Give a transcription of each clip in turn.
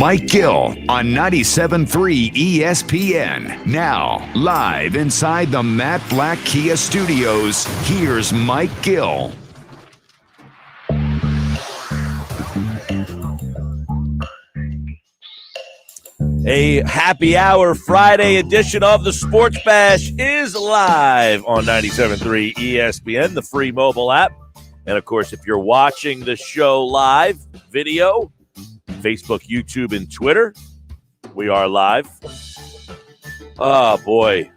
Mike Gill on 97.3 ESPN. Now, live inside the Matt Black Kia Studios, here's Mike Gill. A happy hour Friday edition of the Sports Bash is live on 97.3 ESPN, the free mobile app. And, of course, if you're watching the show live, video, Facebook, YouTube, and Twitter, we are live. Oh, boy.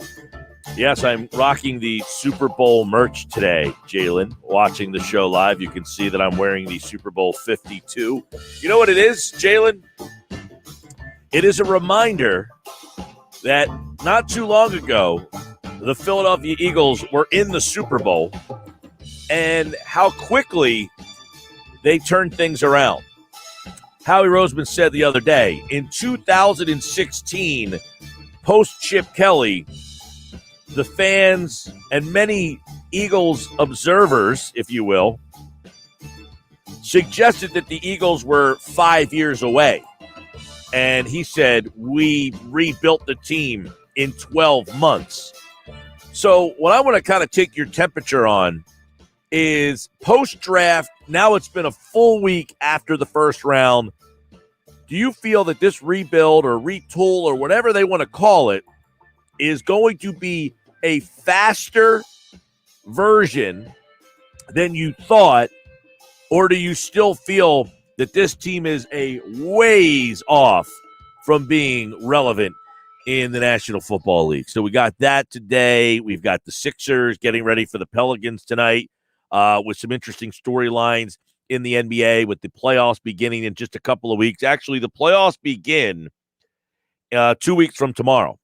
Yes, I'm rocking the Super Bowl merch today, Jalen. Watching the show live, you can see that I'm wearing the Super Bowl 52. You know what it is, Jalen? It is a reminder that not too long ago, the Philadelphia Eagles were in the Super Bowl and how quickly they turned things around. Howie Roseman said the other day, in 2016, post-Chip Kelly, the fans and many Eagles observers, if you will, suggested that the Eagles were 5 years away. And he said, we rebuilt the team in 12 months. So what I want to kind of take your temperature on is post-draft, now it's been a full week after the first round. Do you feel that this rebuild or retool or whatever they want to call it is going to be a faster version than you thought? Or do you still feel that this team is a ways off from being relevant in the National Football League? So we got that today. We've got the Sixers getting ready for the Pelicans tonight with some interesting storylines in the NBA with the playoffs beginning in just a couple of weeks. Actually, the playoffs begin 2 weeks from tomorrow.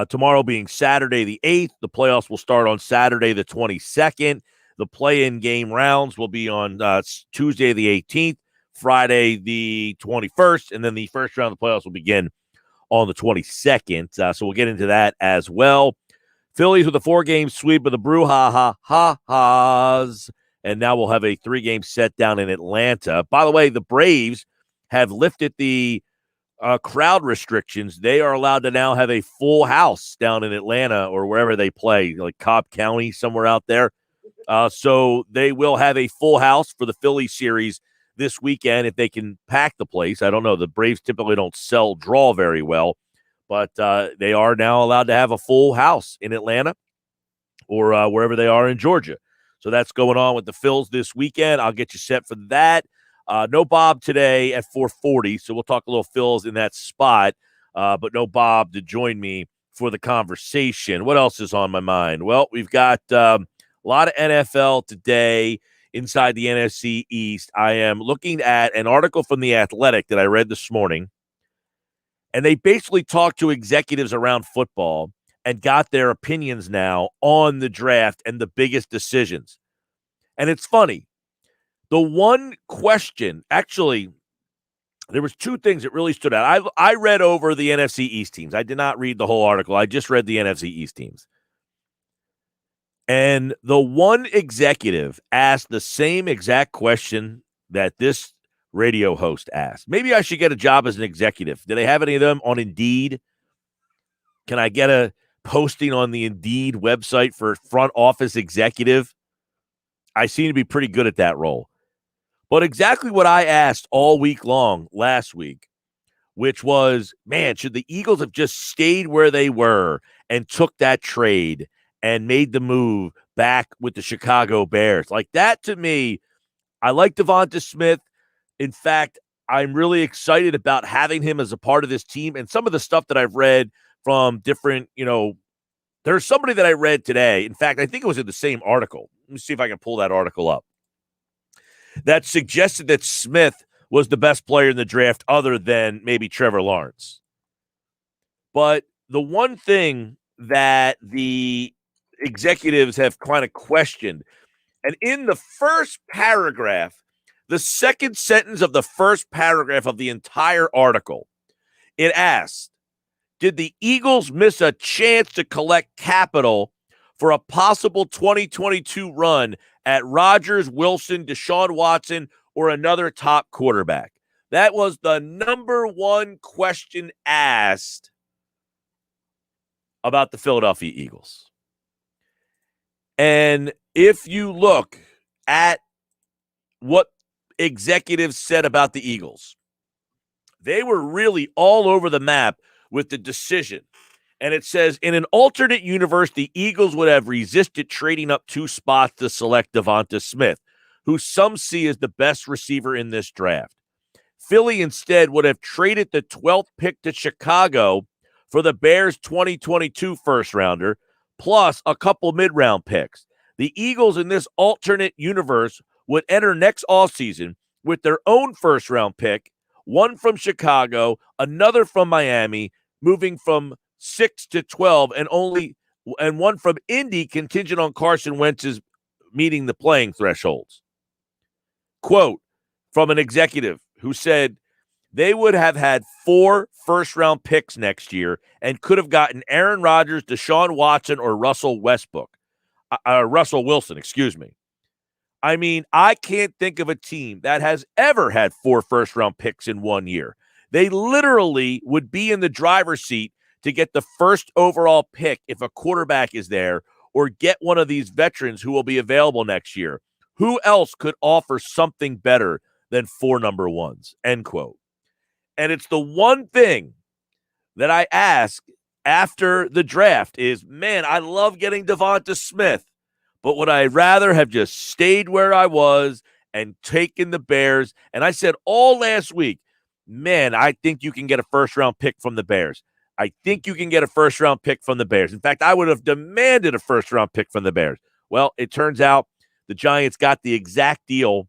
Tomorrow being Saturday the 8th. The playoffs will start on Saturday the 22nd. The play-in game rounds will be on Tuesday the 18th, Friday the 21st, and then the first round of the playoffs will begin on the 22nd. So we'll get into that as well. Phillies with a 4-game sweep of the Brouhaha-ha-has, and now we'll have a 3-game set down in Atlanta. By the way, the Braves have lifted the crowd restrictions. They are allowed to now have a full house down in Atlanta or wherever they play, like Cobb County, somewhere out there. So they will have a full house for the Philly series this weekend if they can pack the place. I don't know. The Braves typically don't draw very well, but they are now allowed to have a full house in Atlanta or wherever they are in Georgia. So that's going on with the Phils this weekend. I'll get you set for that. No Bob today at 4:40, so we'll talk a little Phils in that spot, but no Bob to join me for the conversation. What else is on my mind? Well, we've got a lot of NFL today inside the NFC East. I am looking at an article from The Athletic that I read this morning, and they basically talked to executives around football and got their opinions now on the draft and the biggest decisions. And it's funny. The one question, actually, there was two things that really stood out. I read over the NFC East teams. I did not read the whole article. I just read the NFC East teams. And the one executive asked the same exact question that this radio host asked. Maybe I should get a job as an executive. Do they have any of them on Indeed? Can I get a posting on the Indeed website for front office executive? I seem to be pretty good at that role. But exactly what I asked all week long last week, which was, man, should the Eagles have just stayed where they were and took that trade and made the move back with the Chicago Bears? Like that, to me, I like Devonta Smith. In fact, I'm really excited about having him as a part of this team. And some of the stuff that I've read from different, there's somebody that I read today. In fact, I think it was in the same article. Let me see if I can pull that article up. That suggested that Smith was the best player in the draft other than maybe Trevor Lawrence. But the one thing that the executives have kind of questioned, and in the first paragraph, the second sentence of the first paragraph of the entire article, it asks, did the Eagles miss a chance to collect capital for a possible 2022 run at Rodgers, Wilson, Deshaun Watson, or another top quarterback? That was the number one question asked about the Philadelphia Eagles. And if you look at what executives said about the Eagles, they were really all over the map with the decision. And it says, in an alternate universe, the Eagles would have resisted trading up 2 spots to select Devonta Smith, who some see as the best receiver in this draft. Philly instead would have traded the 12th pick to Chicago for the Bears' 2022 first-rounder, plus a couple mid-round picks. The Eagles in this alternate universe would enter next offseason with their own first-round pick, one from Chicago, another from Miami, moving from 6 to 12, and one from Indy contingent on Carson Wentz's meeting the playing thresholds. Quote from an executive who said they would have had 4 first-round picks next year and could have gotten Aaron Rodgers, Deshaun Watson, or Russell Wilson, excuse me. I mean, I can't think of a team that has ever had 4 first-round picks in 1 year. They literally would be in the driver's seat to get the first overall pick if a quarterback is there, or get one of these veterans who will be available next year. Who else could offer something better than 4 number ones, end quote. And it's the one thing that I ask after the draft is, man, I love getting Devonta Smith, but would I rather have just stayed where I was and taken the Bears? And I said all last week, man, I think you can get a first-round pick from the Bears. I think you can get a first-round pick from the Bears. In fact, I would have demanded a first-round pick from the Bears. Well, it turns out the Giants got the exact deal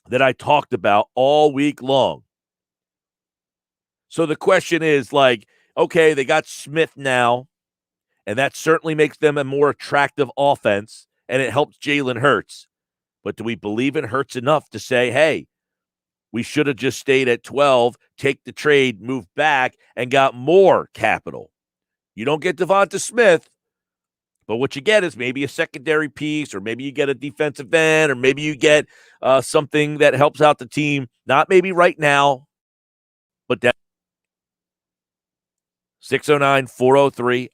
that I talked about all week long. So the question is, like, okay, they got Smith now, and that certainly makes them a more attractive offense, and it helps Jalen Hurts. But do we believe in Hurts enough to say, hey, we should have just stayed at 12, take the trade, move back, and got more capital? You don't get Devonta Smith, but what you get is maybe a secondary piece, or maybe you get a defensive end, or maybe you get something that helps out the team. Not maybe right now, but that 609-403-0973,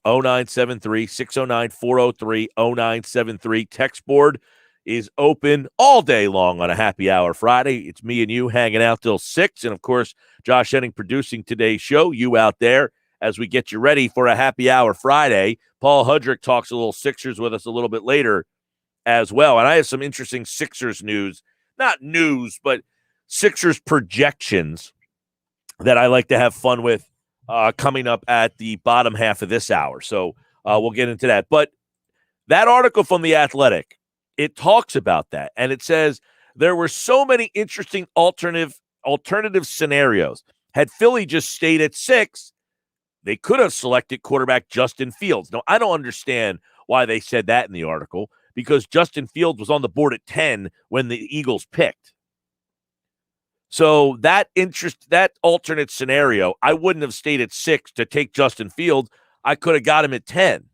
609-403-0973. Text board is open all day long on a happy hour Friday. It's me and you hanging out till 6. And, of course, Josh Henning producing today's show. You out there as we get you ready for a happy hour Friday. Paul Hudrick talks a little Sixers with us a little bit later as well. And I have some interesting Sixers news. Not news, but Sixers projections that I like to have fun with coming up at the bottom half of this hour. So we'll get into that. But that article from The Athletic, it talks about that. And it says there were so many interesting alternative scenarios. Had Philly just stayed at 6, they could have selected quarterback Justin Fields. Now, I don't understand why they said that in the article, because Justin Fields was on the board at 10 when the Eagles picked. So that alternate scenario, I wouldn't have stayed at 6 to take Justin Fields. I could have got him at 10.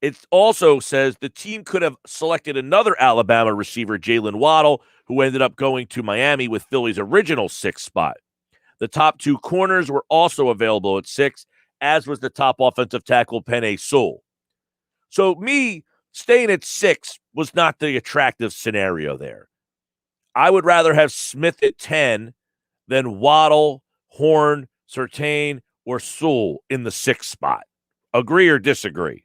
It also says the team could have selected another Alabama receiver, Jalen Waddle, who ended up going to Miami with Philly's original 6th spot. The top 2 corners were also available at 6, as was the top offensive tackle, Penei Sewell. So me staying at 6 was not the attractive scenario there. I would rather have Smith at 10 than Waddle, Horn, Surtain, or Sewell in the 6th spot. Agree or disagree?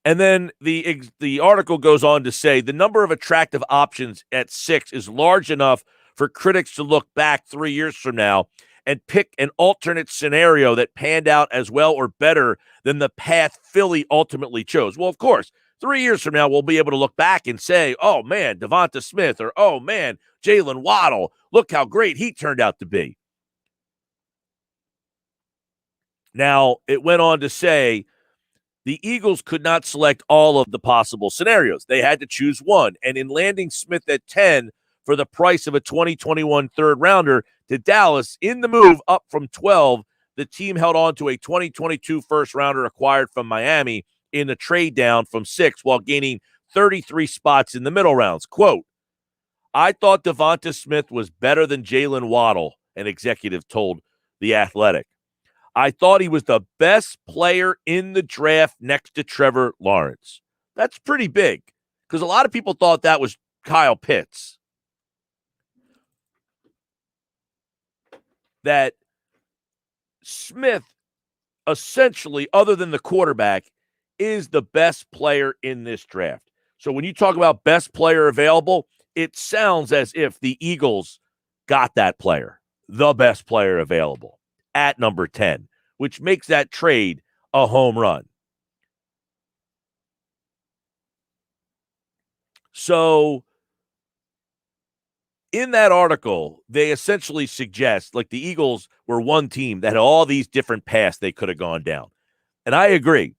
And then the article goes on to say the number of attractive options at 6 is large enough for critics to look back 3 years from now and pick an alternate scenario that panned out as well or better than the path Philly ultimately chose. Well, of course, 3 years from now, we'll be able to look back and say, oh, man, Devonta Smith, or, oh, man, Jalen Waddle, look how great he turned out to be. Now, it went on to say the Eagles could not select all of the possible scenarios. They had to choose one. And in landing Smith at 10 for the price of a 2021 third-rounder to Dallas, in the move up from 12, the team held on to a 2022 first-rounder acquired from Miami in the trade down from 6 while gaining 33 spots in the middle rounds. Quote, I thought Devonta Smith was better than Jalen Waddle, an executive told The Athletic. I thought he was the best player in the draft next to Trevor Lawrence. That's pretty big because a lot of people thought that was Kyle Pitts. That Smith, essentially, other than the quarterback, is the best player in this draft. So when you talk about best player available, it sounds as if the Eagles got that player, the best player available, at number 10, which makes that trade a home run. So in that article, they essentially suggest, like, the Eagles were one team that had all these different paths they could have gone down. And I agree.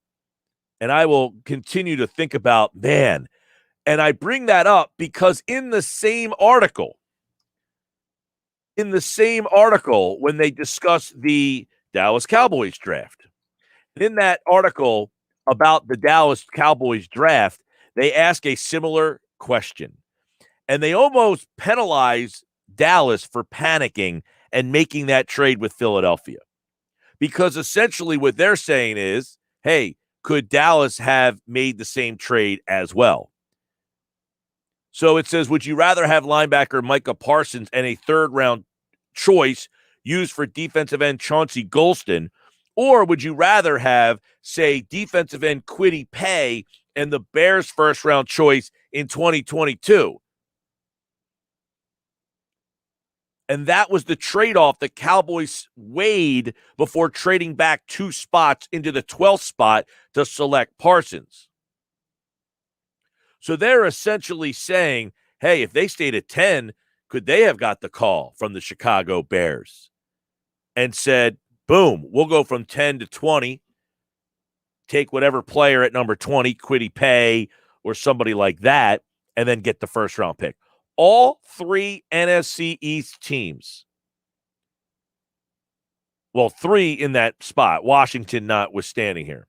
And I will continue to think about, man, and I bring that up because in the same article, when they discuss the Dallas Cowboys draft, in that article about the Dallas Cowboys draft, they ask a similar question. And they almost penalize Dallas for panicking and making that trade with Philadelphia. Because essentially what they're saying is, hey, could Dallas have made the same trade as well? So it says, would you rather have linebacker Micah Parsons and a third-round choice used for defensive end Chauncey Golston, or would you rather have, say, defensive end Kwity Paye and the Bears' first-round choice in 2022? And that was the trade-off the Cowboys weighed before trading back 2 spots into the 12th spot to select Parsons. So they're essentially saying, hey, if they stayed at 10, could they have got the call from the Chicago Bears and said, boom, we'll go from 10 to 20, take whatever player at number 20, Kwity Paye or somebody like that, and then get the first-round pick. All 3 NFC East teams, well, 3 in that spot, Washington notwithstanding here,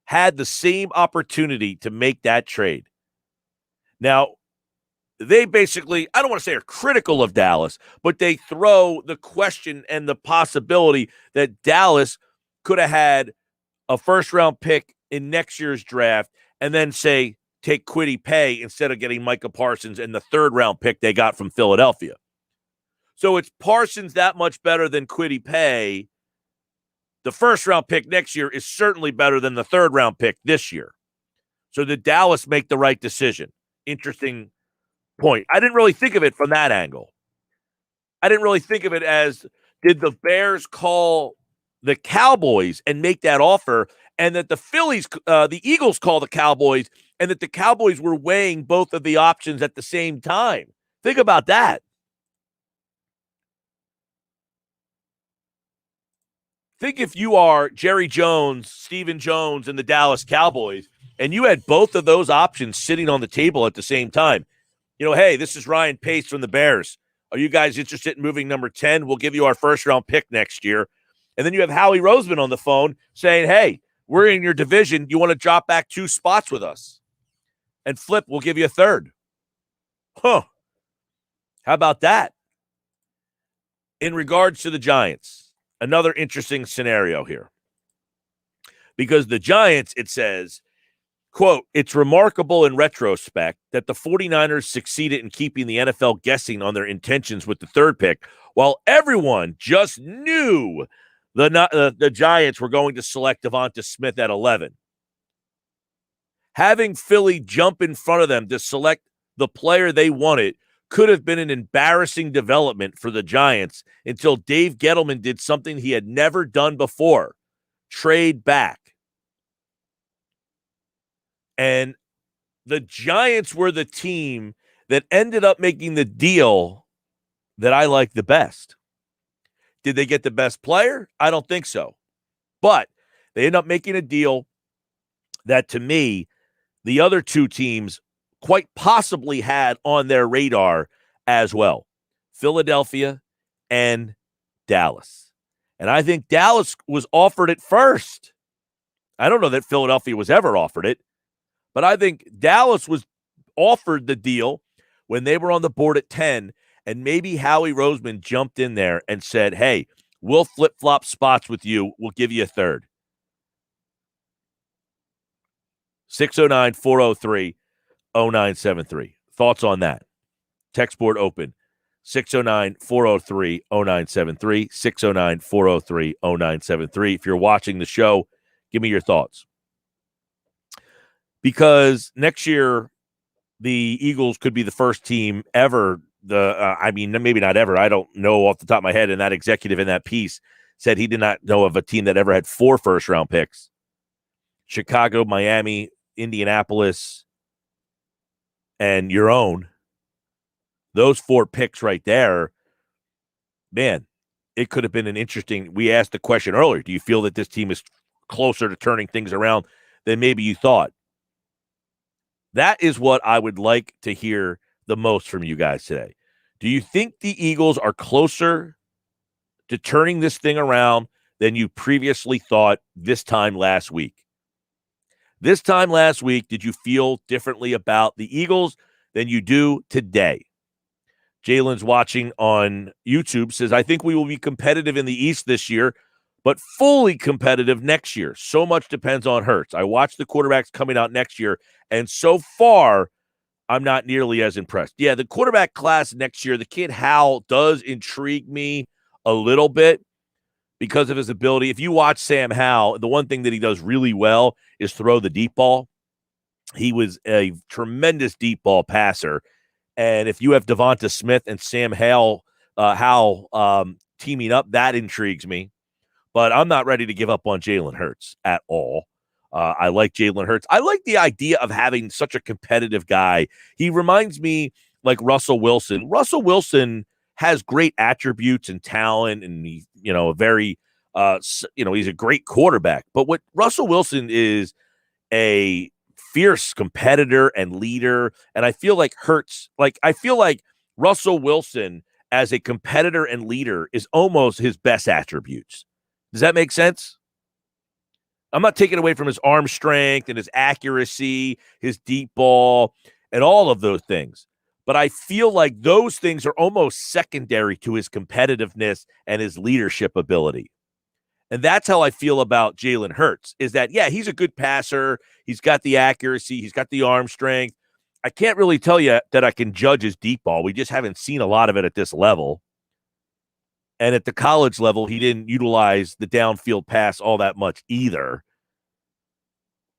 had the same opportunity to make that trade. Now, they basically, I don't want to say are critical of Dallas, but they throw the question and the possibility that Dallas could have had a first-round pick in next year's draft and then say, take Kwity Paye instead of getting Micah Parsons and the third-round pick they got from Philadelphia. So it's Parsons that much better than Kwity Paye. The first-round pick next year is certainly better than the third-round pick this year. So did Dallas make the right decision? Interesting point. I didn't really think of it from that angle. I didn't really think of it as, did the Bears call the Cowboys and make that offer, and that the Eagles call the Cowboys, and that the Cowboys were weighing both of the options at the same time? Think about that. Think if you are Jerry Jones, Stephen Jones, and the Dallas Cowboys, and you had both of those options sitting on the table at the same time. You know, hey, this is Ryan Pace from the Bears. Are you guys interested in moving number 10? We'll give you our first-round pick next year. And then you have Howie Roseman on the phone saying, hey, we're in your division. You want to drop back 2 spots with us? And Flip, we'll give you a third. Huh. How about that? In regards to the Giants, another interesting scenario here. Because the Giants, it says, quote, it's remarkable in retrospect that the 49ers succeeded in keeping the NFL guessing on their intentions with the third pick, while everyone just knew the Giants were going to select Devonta Smith at 11. Having Philly jump in front of them to select the player they wanted could have been an embarrassing development for the Giants until Dave Gettleman did something he had never done before, trade back. And the Giants were the team that ended up making the deal that I like the best. Did they get the best player? I don't think so. But they ended up making a deal that, to me, the other 2 teams quite possibly had on their radar as well. Philadelphia and Dallas. And I think Dallas was offered it first. I don't know that Philadelphia was ever offered it. But I think Dallas was offered the deal when they were on the board at 10, and maybe Howie Roseman jumped in there and said, hey, we'll flip-flop spots with you. We'll give you a third. 609-403-0973. Thoughts on that? Text board open. 609-403-0973. 609-403-0973. If you're watching the show, give me your thoughts. Because next year, the Eagles could be the first team ever. Maybe not ever. I don't know off the top of my head. And that executive in that piece said he did not know of a team that ever had 4 first-round picks. Chicago, Miami, Indianapolis, and your own. Those 4 picks right there, man, it could have been an interesting. We asked the question earlier, do you feel that this team is closer to turning things around than maybe you thought? That is what I would like to hear the most from you guys today. Do you think the Eagles are closer to turning this thing around than you previously thought this time last week? This time last week, did you feel differently about the Eagles than you do today? Jalen's watching on YouTube, says, I think we will be competitive in the East this year, but fully competitive next year. So much depends on Hurts. I watched the quarterbacks coming out next year, and so far, I'm not nearly as impressed. Yeah, the quarterback class next year, the kid Howell does intrigue me a little bit because of his ability. If you watch Sam Howell, the one thing that he does really well is throw the deep ball. He was a tremendous deep ball passer. And if you have Devonta Smith and Sam Howell teaming up, that intrigues me. But I'm not ready to give up on Jalen Hurts at all. I like Jalen Hurts. I like the idea of having such a competitive guy. He reminds me like Russell Wilson. Russell Wilson has great attributes and talent, and he's he's a great quarterback. But what Russell Wilson is a fierce competitor and leader, and I feel like Russell Wilson as a competitor and leader is almost his best attributes. Does that make sense? I'm not taking away from his arm strength and his accuracy, his deep ball, and all of those things. But I feel like those things are almost secondary to his competitiveness and his leadership ability. And that's how I feel about Jalen Hurts, is that, yeah, he's a good passer. He's got the accuracy. He's got the arm strength. I can't really tell you that I can judge his deep ball. We just haven't seen a lot of it at this level. And at the college level, he didn't utilize the downfield pass all that much either.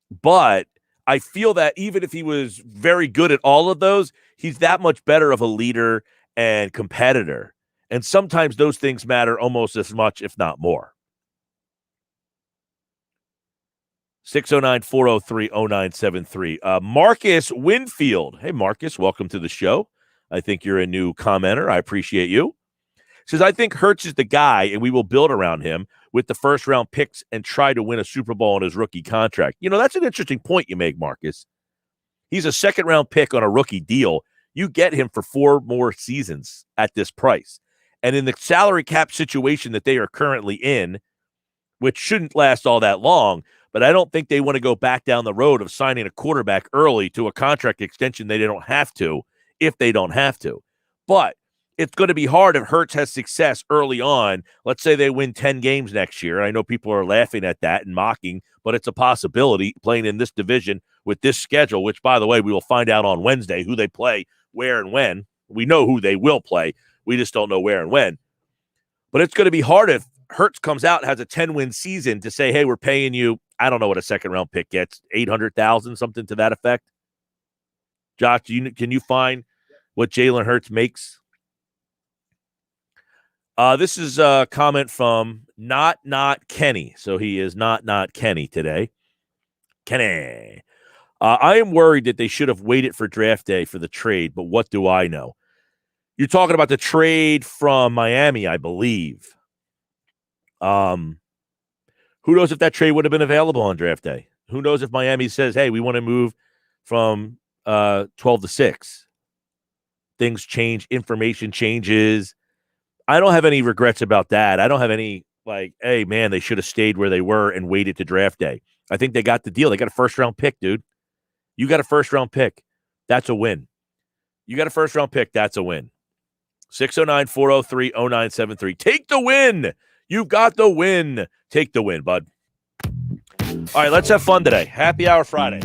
But I feel that even if he was very good at all of those, he's that much better of a leader and competitor. And sometimes those things matter almost as much, if not more. 609-403-0973. Marcus Winfield. Hey, Marcus, welcome to the show. I think you're a new commenter. I appreciate you. Says, I think Hurts is the guy, and we will build around him with the first-round picks and try to win a Super Bowl on his rookie contract. That's an interesting point you make, Marcus. He's a second-round pick on a rookie deal. You get him for 4 more seasons at this price. And in the salary cap situation that they are currently in, which shouldn't last all that long, but I don't think they want to go back down the road of signing a quarterback early to a contract extension they don't have to, if they don't have to. But it's going to be hard if Hurts has success early on. Let's say they win 10 games next year. I know people are laughing at that and mocking, but it's a possibility playing in this division with this schedule, which, by the way, we will find out on Wednesday who they play, where and when. We know who they will play. We just don't know where and when. But it's going to be hard if Hurts comes out and has a 10-win season to say, hey, we're paying you, I don't know what a second-round pick gets, $800,000, something to that effect. Josh, can you find what Jalen Hurts makes? This is a comment from not Kenny. So he is not Kenny today. Kenny. I am worried that they should have waited for draft day for the trade, but what do I know? You're talking about the trade from Miami, I believe. Who knows if that trade would have been available on draft day? Who knows if Miami says, hey, we want to move from 12 to 6. Things change. Information changes. I don't have any regrets about that. I don't have any hey, man, they should have stayed where they were and waited to draft day. I think they got the deal. They got a first-round pick, dude. You got a first-round pick. That's a win. You got a first-round pick. That's a win. 609-403-0973. Take the win. You've got the win. Take the win, bud. All right, let's have fun today. Happy Hour Friday.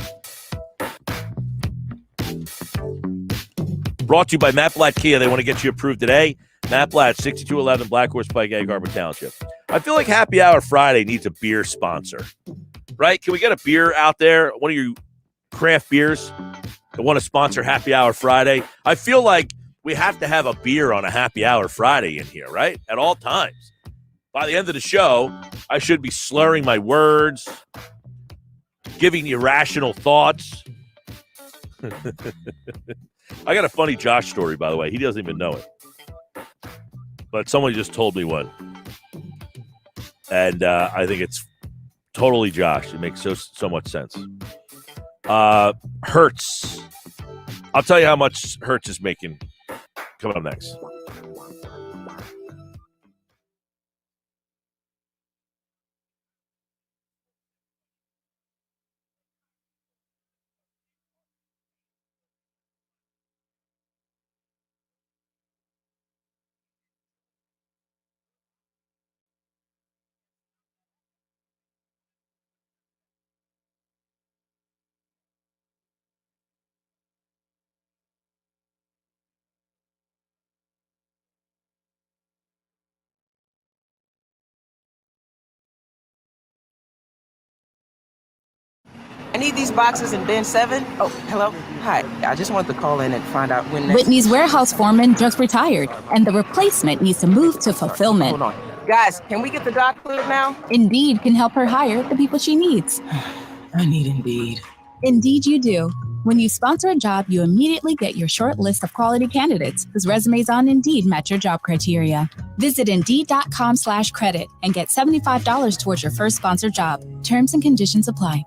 Brought to you by Matt Blatt Kia. They want to get you approved today. Matt Blatt, 6211 Black Horse Pike, Egg Harbor Township. I feel like Happy Hour Friday needs a beer sponsor, right? Can we get a beer out there? One of your craft beers that want to sponsor Happy Hour Friday? I feel like we have to have a beer on a Happy Hour Friday in here, right? At all times. By the end of the show, I should be slurring my words, giving irrational thoughts. I got a funny Josh story, by the way. He doesn't even know it. But someone just told me one. And I think it's totally Josh. It makes so much sense. Hertz. I'll tell you how much Hertz is making. Coming up next. I need these boxes in bin 7. Oh, hello. Hi. I just wanted to call in and find out when next... Whitney's warehouse foreman just retired, and the replacement needs to move to fulfillment. Hold on. Guys, can we get the dock cleared now? Indeed can help her hire the people she needs. I need Indeed. Indeed you do. When you sponsor a job, you immediately get your short list of quality candidates whose resumes on Indeed match your job criteria. Visit Indeed.com/credit and get $75 towards your first sponsored job. Terms and conditions apply.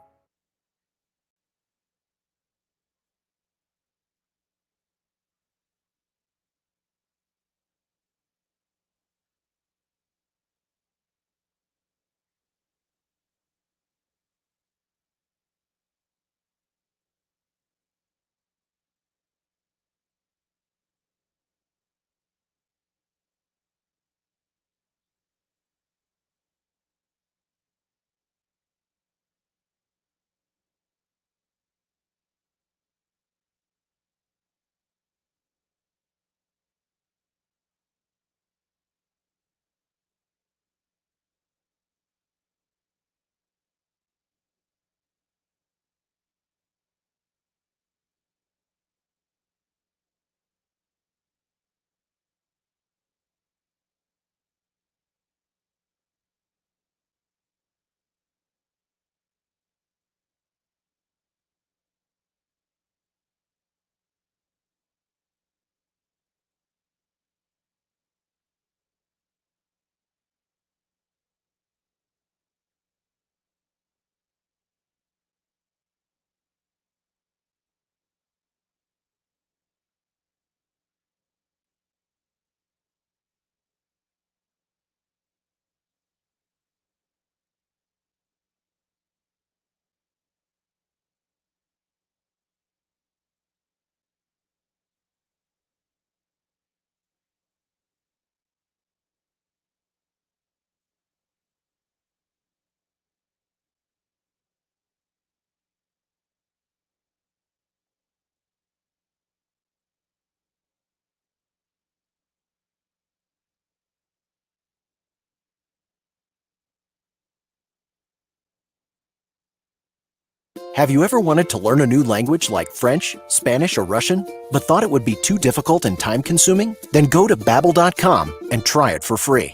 Have you ever wanted to learn a new language like French, Spanish, or Russian, but thought it would be too difficult and time-consuming? Then go to Babbel.com and try it for free.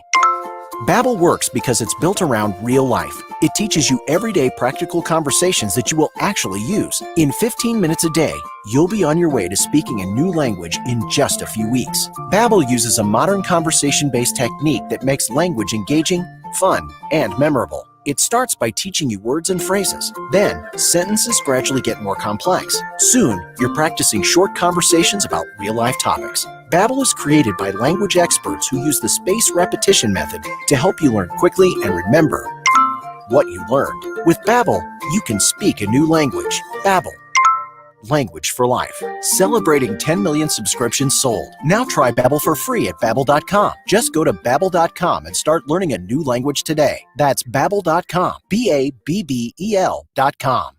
Babbel works because it's built around real life. It teaches you everyday practical conversations that you will actually use. In 15 minutes a day, you'll be on your way to speaking a new language in just a few weeks. Babbel uses a modern conversation-based technique that makes language engaging, fun, and memorable. It starts by teaching you words and phrases. Then, sentences gradually get more complex. Soon, you're practicing short conversations about real-life topics. Babbel is created by language experts who use the spaced repetition method to help you learn quickly and remember what you learned. With Babbel, you can speak a new language. Babbel, language for life. Celebrating 10 million subscriptions sold. Now try Babbel for free at Babbel.com. Just go to Babbel.com and start learning a new language today. That's Babbel.com. Babbel.com.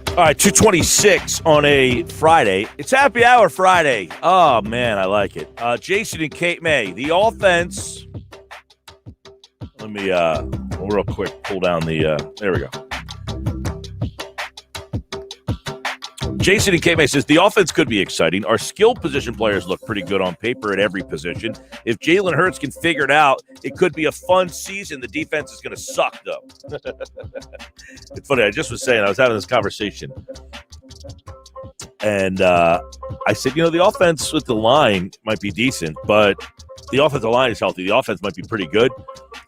All right, 2:26 on a Friday. It's Happy Hour Friday. Oh, man, I like it. Jason and Kate May, the offense. Let me, real quick, pull down the, there we go. Jason and Kate May says, the offense could be exciting. Our skilled position players look pretty good on paper at every position. If Jalen Hurts can figure it out, it could be a fun season. The defense is going to suck, though. It's funny. I just was saying, I was having this conversation. And I said, the offense with the line might be decent, but the offensive line is healthy. The offense might be pretty good.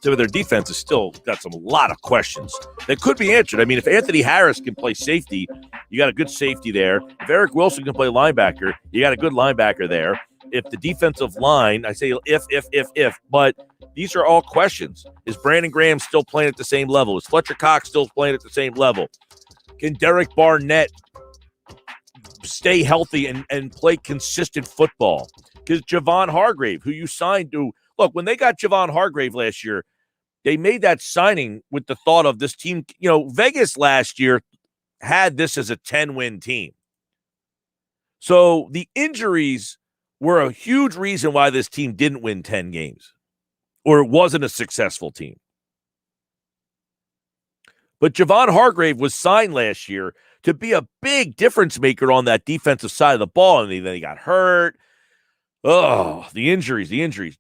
So their defense has still got a lot of questions that could be answered. I mean, if Anthony Harris can play safety, you got a good safety there. If Eric Wilson can play linebacker, you got a good linebacker there. If the defensive line, I say if, but these are all questions. Is Brandon Graham still playing at the same level? Is Fletcher Cox still playing at the same level? Can Derek Barnett stay healthy and play consistent football? Because Javon Hargrave, who you signed to, look, when they got Javon Hargrave last year, they made that signing with the thought of this team. Vegas last year had this as a 10-win team. So the injuries were a huge reason why this team didn't win 10 games or it wasn't a successful team. But Javon Hargrave was signed last year to be a big difference maker on that defensive side of the ball, and then he got hurt. Oh, the injuries.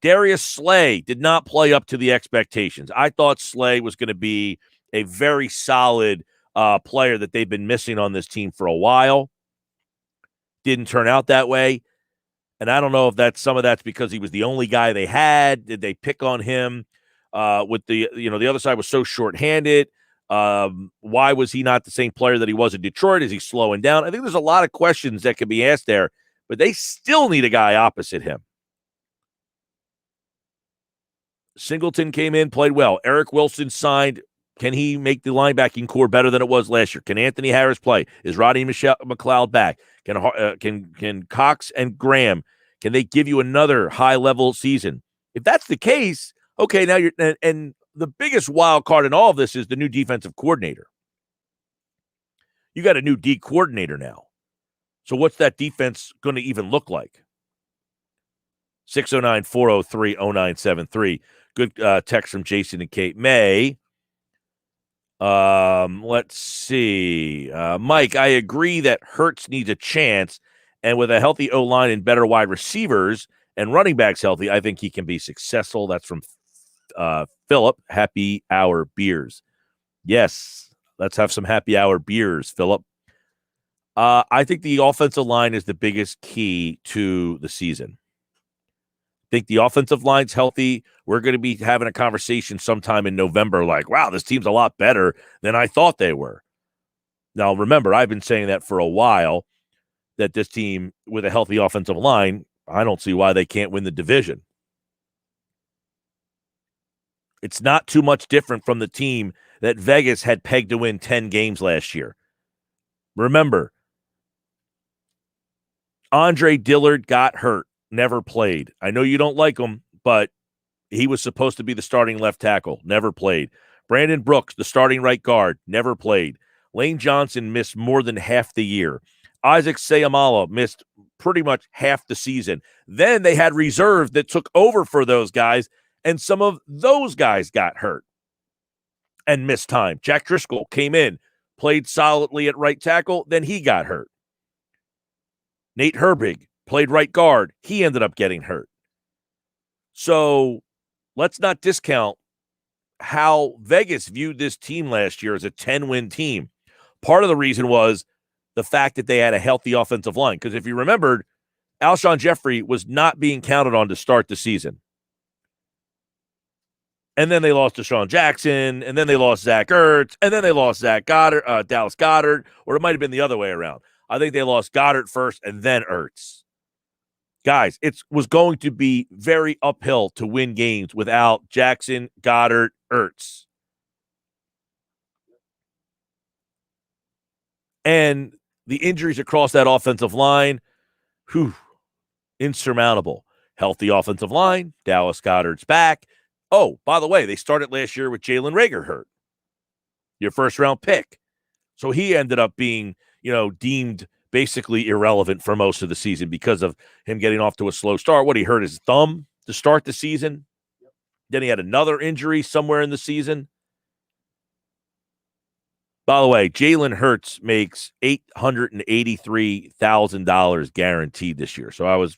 Darius Slay did not play up to the expectations. I thought Slay was going to be a very solid player that they've been missing on this team for a while. Didn't turn out that way. And I don't know if some of that's because he was the only guy they had. Did they pick on him with the other side was so shorthanded? Why was he not the same player that he was in Detroit? Is he slowing down? I think there's a lot of questions that can be asked there. But they still need a guy opposite him. Singleton came in, played well. Eric Wilson signed. Can he make the linebacking core better than it was last year? Can Anthony Harris play? Is Rodney McLeod back? Can Cox and Graham, can they give you another high-level season? If that's the case, okay, now you're – and the biggest wild card in all of this is the new defensive coordinator. You got a new D coordinator now. So what's that defense going to even look like? 609-403-0973. Good text from Jason and Kate May. Let's see. Mike, I agree that Hurts needs a chance, and with a healthy O-line and better wide receivers and running backs healthy, I think he can be successful. That's from Philip. Happy Hour Beers. Yes, let's have some happy hour beers, Philip. I think the offensive line is the biggest key to the season. I think the offensive line's healthy. We're going to be having a conversation sometime in November like, wow, this team's a lot better than I thought they were. Now, remember, I've been saying that for a while, that this team with a healthy offensive line, I don't see why they can't win the division. It's not too much different from the team that Vegas had pegged to win 10 games last year. Remember, Andre Dillard got hurt, never played. I know you don't like him, but he was supposed to be the starting left tackle, never played. Brandon Brooks, the starting right guard, never played. Lane Johnson missed more than half the year. Isaac Seumalo missed pretty much half the season. Then they had reserve that took over for those guys, and some of those guys got hurt and missed time. Jack Driscoll came in, played solidly at right tackle, then he got hurt. Nate Herbig played right guard. He ended up getting hurt. So let's not discount how Vegas viewed this team last year as a 10-win team. Part of the reason was the fact that they had a healthy offensive line. Because if you remembered, Alshon Jeffrey was not being counted on to start the season. And then they lost Deshaun Jackson, and then they lost Zach Ertz, and then they lost Dallas Goedert, or it might have been the other way around. I think they lost Goddard first and then Ertz. Guys, it was going to be very uphill to win games without Jackson, Goddard, Ertz. And the injuries across that offensive line, insurmountable. Healthy offensive line, Dallas Goedert's back. Oh, by the way, they started last year with Jalen Reagor hurt, your first-round pick. So he ended up being, deemed basically irrelevant for most of the season because of him getting off to a slow start. He hurt his thumb to start the season. Then he had another injury somewhere in the season. By the way, Jalen Hurts makes $883,000 guaranteed this year. So I was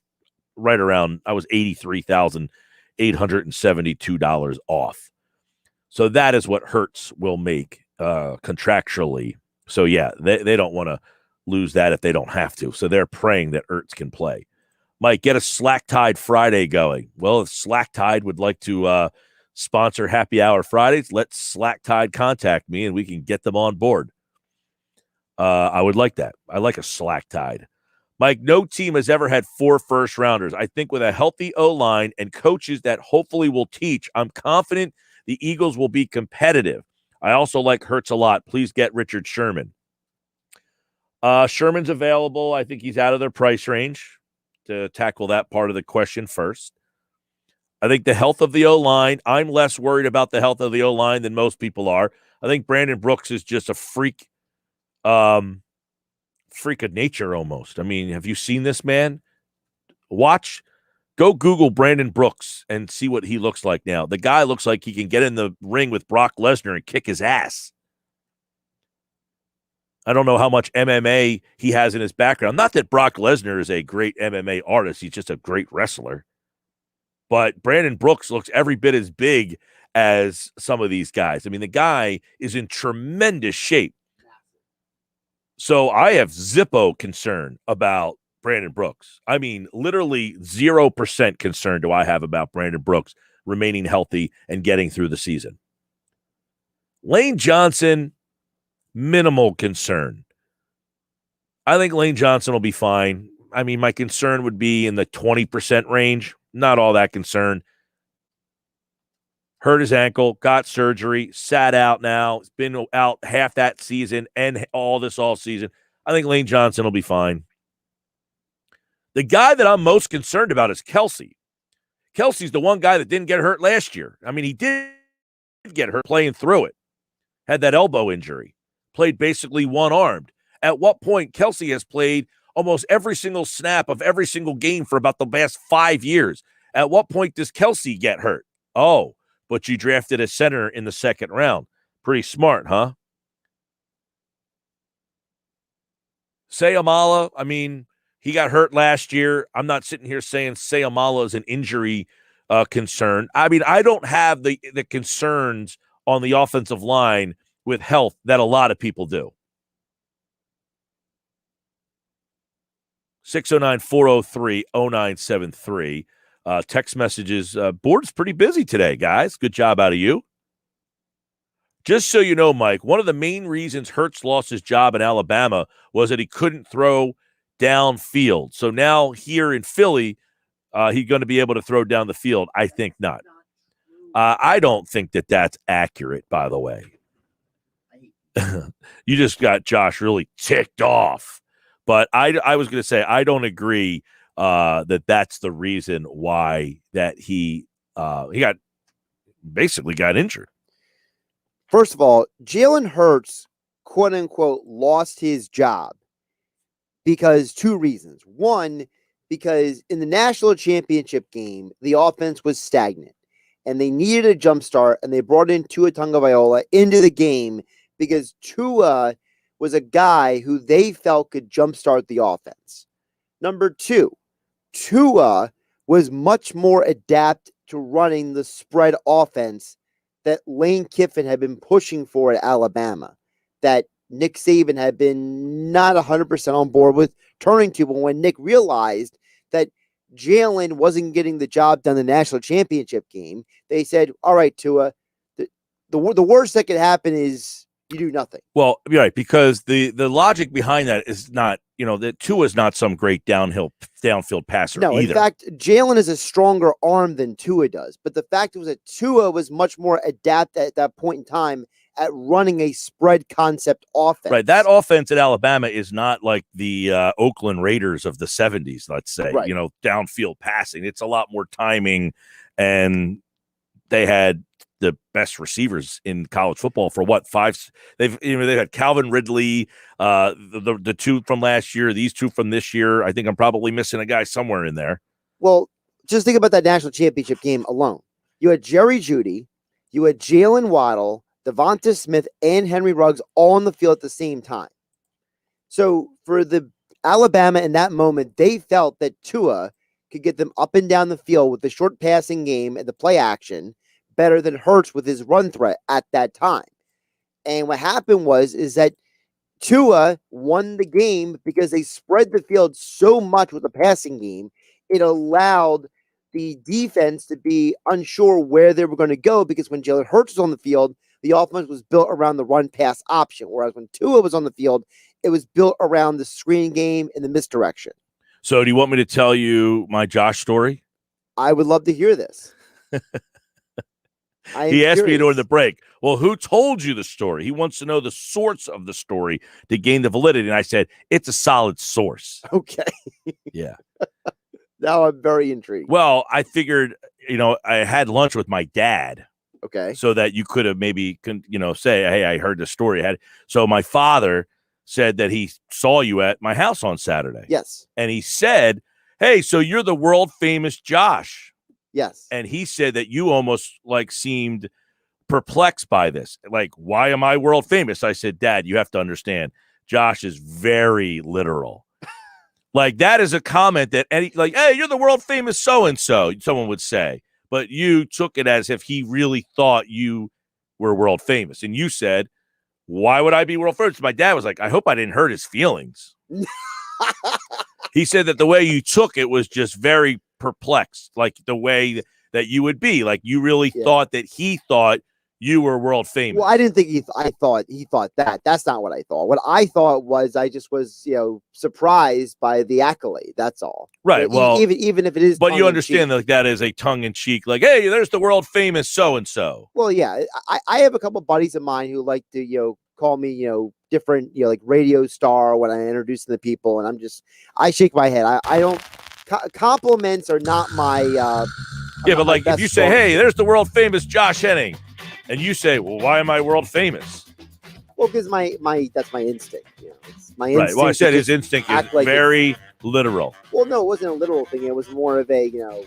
$83,872 off. So that is what Hurts will make contractually. So yeah, they don't want to lose that if they don't have to. So they're praying that Ertz can play. Mike, get a Slack Tide Friday going. Well, if Slack Tide would like to sponsor Happy Hour Fridays, let Slack Tide contact me and we can get them on board. I would like that. I like a Slack Tide. Mike, no team has ever had 4 first-rounders. I think with a healthy O-line and coaches that hopefully will teach, I'm confident the Eagles will be competitive. I also like Hurts a lot. Please get Richard Sherman. Sherman's available. I think he's out of their price range to tackle that part of the question first. I think the health of the O-line, I'm less worried about the health of the O-line than most people are. I think Brandon Brooks is just a freak of nature almost. I mean, have you seen this man? Go Google Brandon Brooks and see what he looks like now. The guy looks like he can get in the ring with Brock Lesnar and kick his ass. I don't know how much MMA he has in his background. Not that Brock Lesnar is a great MMA artist. He's just a great wrestler. But Brandon Brooks looks every bit as big as some of these guys. I mean, the guy is in tremendous shape. So I have Zippo concern about Brandon Brooks. I mean, literally 0% concern do I have about Brandon Brooks remaining healthy and getting through the season. Lane Johnson, minimal concern. I think Lane Johnson will be fine. I mean, my concern would be in the 20% range. Not all that concerned. Hurt his ankle, got surgery, sat out now. It's been out half that season and all season. I think Lane Johnson will be fine. The guy that I'm most concerned about is Kelsey. Kelsey's the one guy that didn't get hurt last year. I mean, he did get hurt playing through it. Had that elbow injury. Played basically one-armed. At what point Kelsey has played almost every single snap of every single game for about the past 5 years. At what point does Kelsey get hurt? Oh, but you drafted a center in the second round. Pretty smart, huh? Sayamala, I mean, he got hurt last year. I'm not sitting here saying Sayamala is an injury concern. I mean, I don't have the concerns on the offensive line with health that a lot of people do. 609-403-0973. Text messages. Board's pretty busy today, guys. Good job out of you. Just so you know, Mike, one of the main reasons Hurts lost his job in Alabama was that he couldn't throw downfield. So now here in Philly, he's going to be able to throw down the field. I think not. I don't think that that's accurate, by the way. You just got Josh really ticked off. But I was going to say, I don't agree that that's the reason why that he got injured. First of all, Jalen Hurts, quote unquote, lost his job because 2 reasons. One, because in the national championship game, the offense was stagnant and they needed a jump start, and they brought in Tua Tagovailoa into the game because Tua was a guy who they felt could jumpstart the offense. Number two, Tua was much more adept to running the spread offense that Lane Kiffin had been pushing for at Alabama, that Nick Saban had been not 100% on board with turning to. But when Nick realized that Jalen wasn't getting the job done in the national championship game, they said, all right, Tua, the worst that could happen is you do nothing. Well, right, because the logic behind that is not, that Tua is not some great downfield passer No, either. in fact, Jalen is a stronger arm than Tua does. But the fact was that Tua was much more adept at that point in time at running a spread concept offense. Right, that offense at Alabama is not like the Oakland Raiders of the 70s, let's say, Right. Downfield passing. It's a lot more timing, and they had the best receivers in college football for what, five? They've had Calvin Ridley, the two from last year, these two from this year. I think I'm probably missing a guy somewhere in there. Well, just think about that national championship game alone. You had Jerry Jeudy, you had Jalen Waddle, Devonta Smith, and Henry Ruggs all on the field at the same time. So for the Alabama in that moment, they felt that Tua could get them up and down the field with the short passing game and the play action better than Hurts with his run threat at that time. And what happened is that Tua won the game because they spread the field so much with the passing game. It allowed the defense to be unsure where they were going to go, because when Jalen Hurts was on the field, the offense was built around the run-pass option, whereas when Tua was on the field, it was built around the screen game and the misdirection. So do you want me to tell you my Josh story? I would love to hear this. He asked me during the break, well, who told you the story? He wants to know the source of the story to gain the validity. And I said, it's a solid source. Okay. Yeah. Now I'm very intrigued. Well, I figured, I had lunch with my dad. Okay. So that you could have maybe, say, hey, I heard the story. So my father said that he saw you at my house on Saturday. Yes. And he said, hey, so you're the world famous Josh. Yes. And he said that you almost seemed perplexed by this. Like, why am I world famous? I said, Dad, you have to understand, Josh is very literal. That is a comment that hey, you're the world famous so-and-so, someone would say. But you took it as if he really thought you were world famous. And you said, why would I be world famous? My dad was like, I hope I didn't hurt his feelings. He said that the way you took it was just very perplexed, like the way that you would be. Like you really thought that he thought you were world famous. Well, I didn't think I thought he thought that. That's not what I thought. What I thought was I just was, surprised by the accolade. That's all. Right. Well, even if it is, but you understand that is a tongue in cheek, hey, there's the world famous so-and-so. Well, yeah, I have a couple of buddies of mine who like to, call me, different, like radio star when I introduce them to people. And I shake my head. I don't, compliments are not my, yeah, but if you say, hey, there's the world famous Josh Henning, and you say, well, why am I world famous? Well, because that's my instinct. It's my instinct. Right. Well, I said his instinct is very literal. Well, no, it wasn't a literal thing. It was more of a, So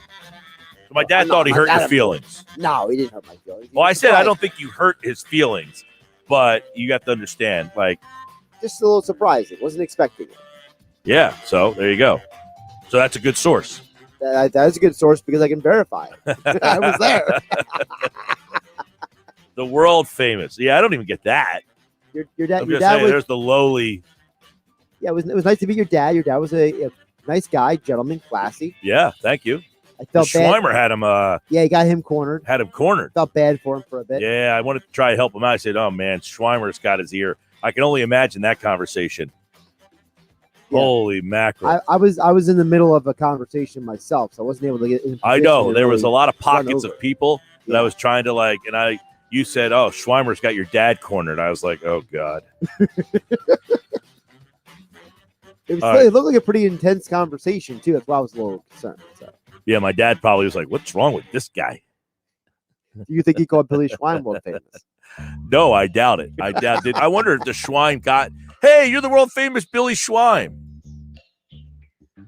my dad thought he hurt your feelings. No, he didn't hurt my feelings. Well, I said I don't think you hurt his feelings, but you got to understand, just a little surprising. Wasn't expecting it. Yeah. So there you go. So that's a good source. That's a good source because I can verify it. I was there. The world famous. Yeah, I don't even get that. Your dad. There's the lowly. Yeah, it was nice to meet your dad. Your dad was a nice guy, gentleman, classy. Yeah, thank you. I felt bad. Schweimer had him. He got him cornered. Had him cornered. Felt bad for him for a bit. Yeah, I wanted to try to help him out. I said, "Oh man, Schweimer's got his ear." I can only imagine that conversation. Yeah. Holy mackerel! I was in the middle of a conversation myself, so I wasn't able to get in. I know there was a lot of pockets of people that I was trying to you said, "Oh, Schweimer's got your dad cornered." I was like, "Oh God." It looked like a pretty intense conversation too. That's why I was a little concerned. So. Yeah, my dad probably was like, "What's wrong with this guy?" Do you think he called Billy Schwein world famous? No, I doubt it. I wonder if the Schwein got, hey, you're the world famous Billy Schwein.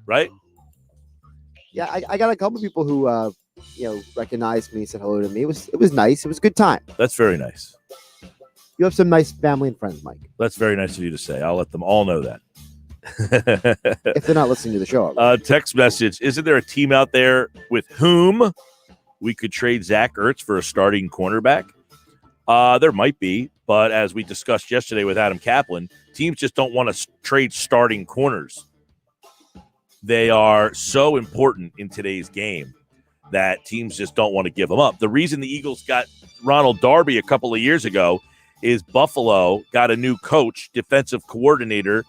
Right? Yeah, I got a couple of people who recognized me, said hello to me. It was nice. It was a good time. That's very nice. You have some nice family and friends, Mike. That's very nice of you to say. I'll let them all know that. if they're not listening to the show already. Text message. Isn't there a team out there with whom we could trade Zach Ertz for a starting cornerback? There might be, but as we discussed yesterday with Adam Kaplan, teams just don't want to trade starting corners. They are so important in today's game that teams just don't want to give them up. The reason the Eagles got Ronald Darby a couple of years ago is Buffalo got a new coach, defensive coordinator,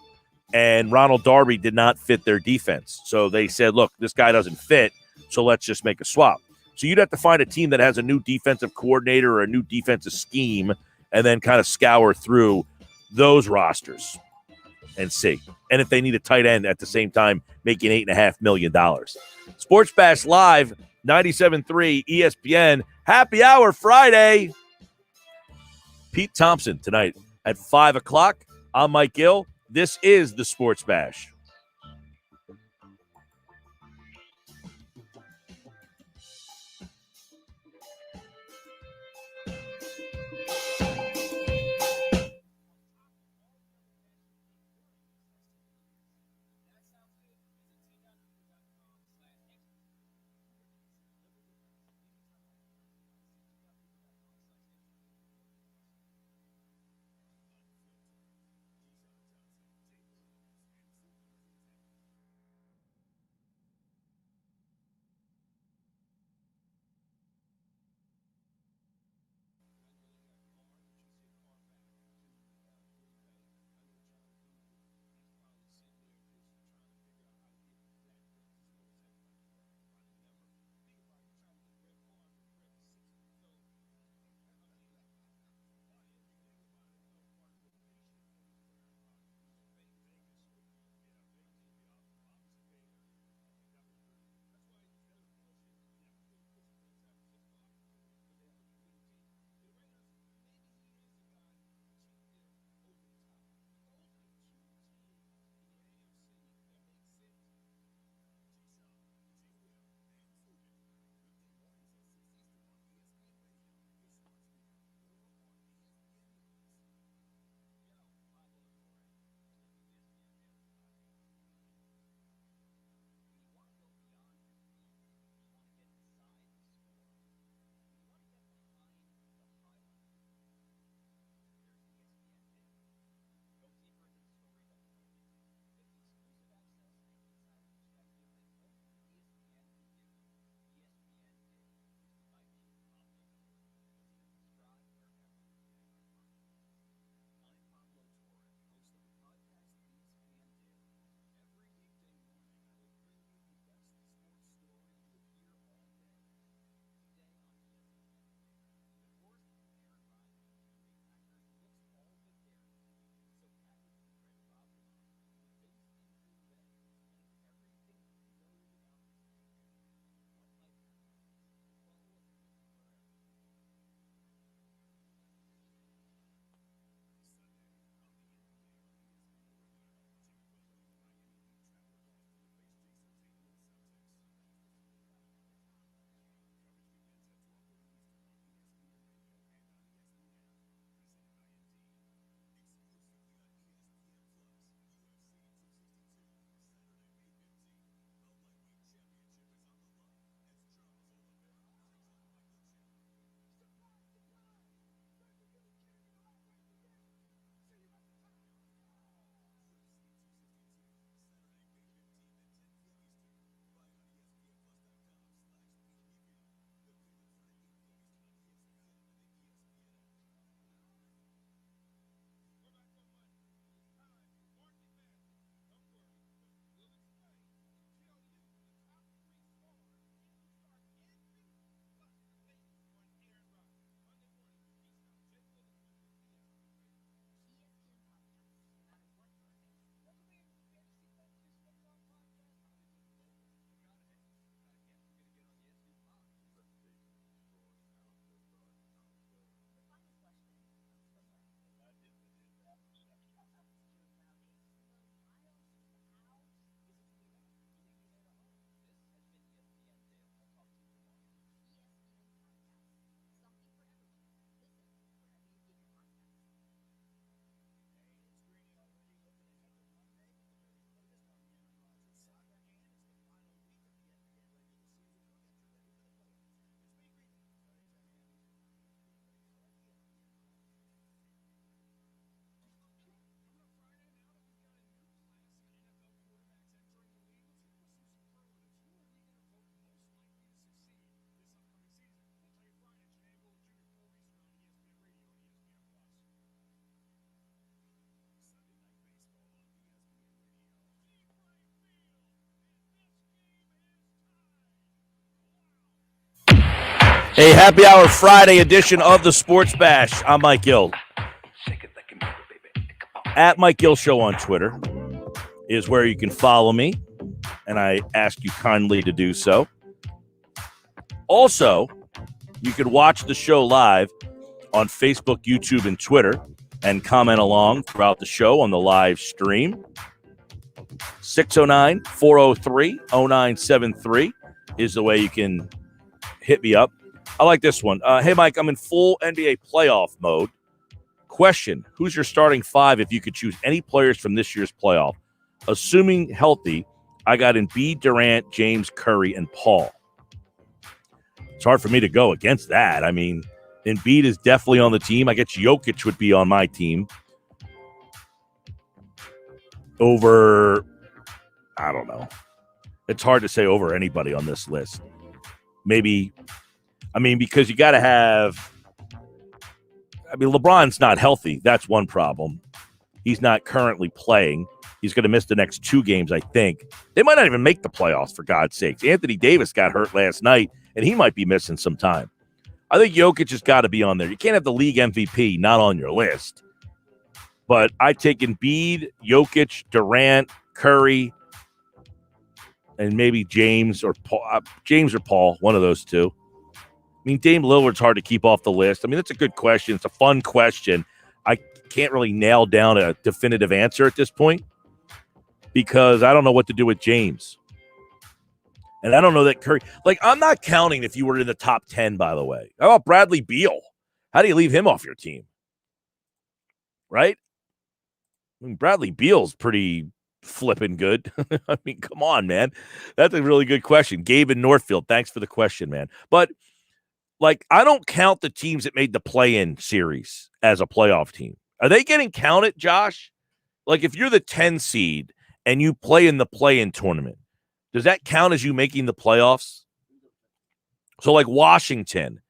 and Ronald Darby did not fit their defense. So they said, look, this guy doesn't fit, so let's just make a swap. So you'd have to find a team that has a new defensive coordinator or a new defensive scheme and then kind of scour through those rosters and see. And if they need a tight end at the same time, making $8.5 million. Sports Bash Live, 97.3 ESPN. Happy Hour Friday. Pete Thompson tonight at 5 o'clock. I'm Mike Gill. This is the Sports Bash. A happy hour Friday edition of the Sports Bash. I'm Mike Gill. At Mike Gill Show on Twitter is where you can follow me, and I ask you kindly to do so. Also, you can watch the show live on Facebook, YouTube, and Twitter, and comment along throughout the show on the live stream. 609-403-0973 is the way you can hit me up. I like this one. Hey, Mike, I'm in full NBA playoff mode. Question, who's your starting five if you could choose any players from this year's playoff? Assuming healthy, I got Embiid, Durant, James, Curry, and Paul. It's hard for me to go against that. I mean, Embiid is definitely on the team. I guess Jokic would be on my team. Over, I don't know. It's hard to say over anybody on this list. Maybe, I mean, because you got to have, I mean, LeBron's not healthy. That's one problem. He's not currently playing. He's going to miss the next 2 games, I think. They might not even make the playoffs, for God's sakes. Anthony Davis got hurt last night, and he might be missing some time. I think Jokic has got to be on there. You can't have the league MVP not on your list. But I take Embiid, Jokic, Durant, Curry, and maybe James or Paul, one of those two. I mean, Dame Lillard's hard to keep off the list. I mean, that's a good question. It's a fun question. I can't really nail down a definitive answer at this point because I don't know what to do with James. And I don't know that Curry, like, I'm not counting if you were in the top 10, by the way. How about Bradley Beal? How do you leave him off your team? Right? I mean, Bradley Beal's pretty flipping good. I mean, come on, man. That's a really good question. Gabe in Northfield, thanks for the question, man. But, like, I don't count the teams that made the play-in series as a playoff team. Are they getting counted, Josh? Like, if you're the 10 seed and you play in the play-in tournament, does that count as you making the playoffs? So, like, Washington,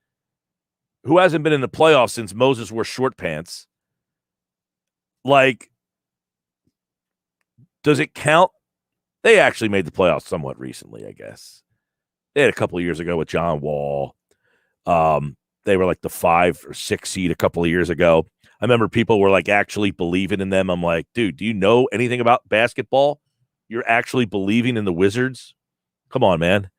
who hasn't been in the playoffs since Moses wore short pants, like, does it count? They actually made the playoffs somewhat recently, I guess. They had a couple of years ago with John Wall. They were like the 5 or 6 seed a couple of years ago. I remember people were like actually believing in them. I'm like, dude, do you know anything about basketball? You're actually believing in the Wizards? Come on, man.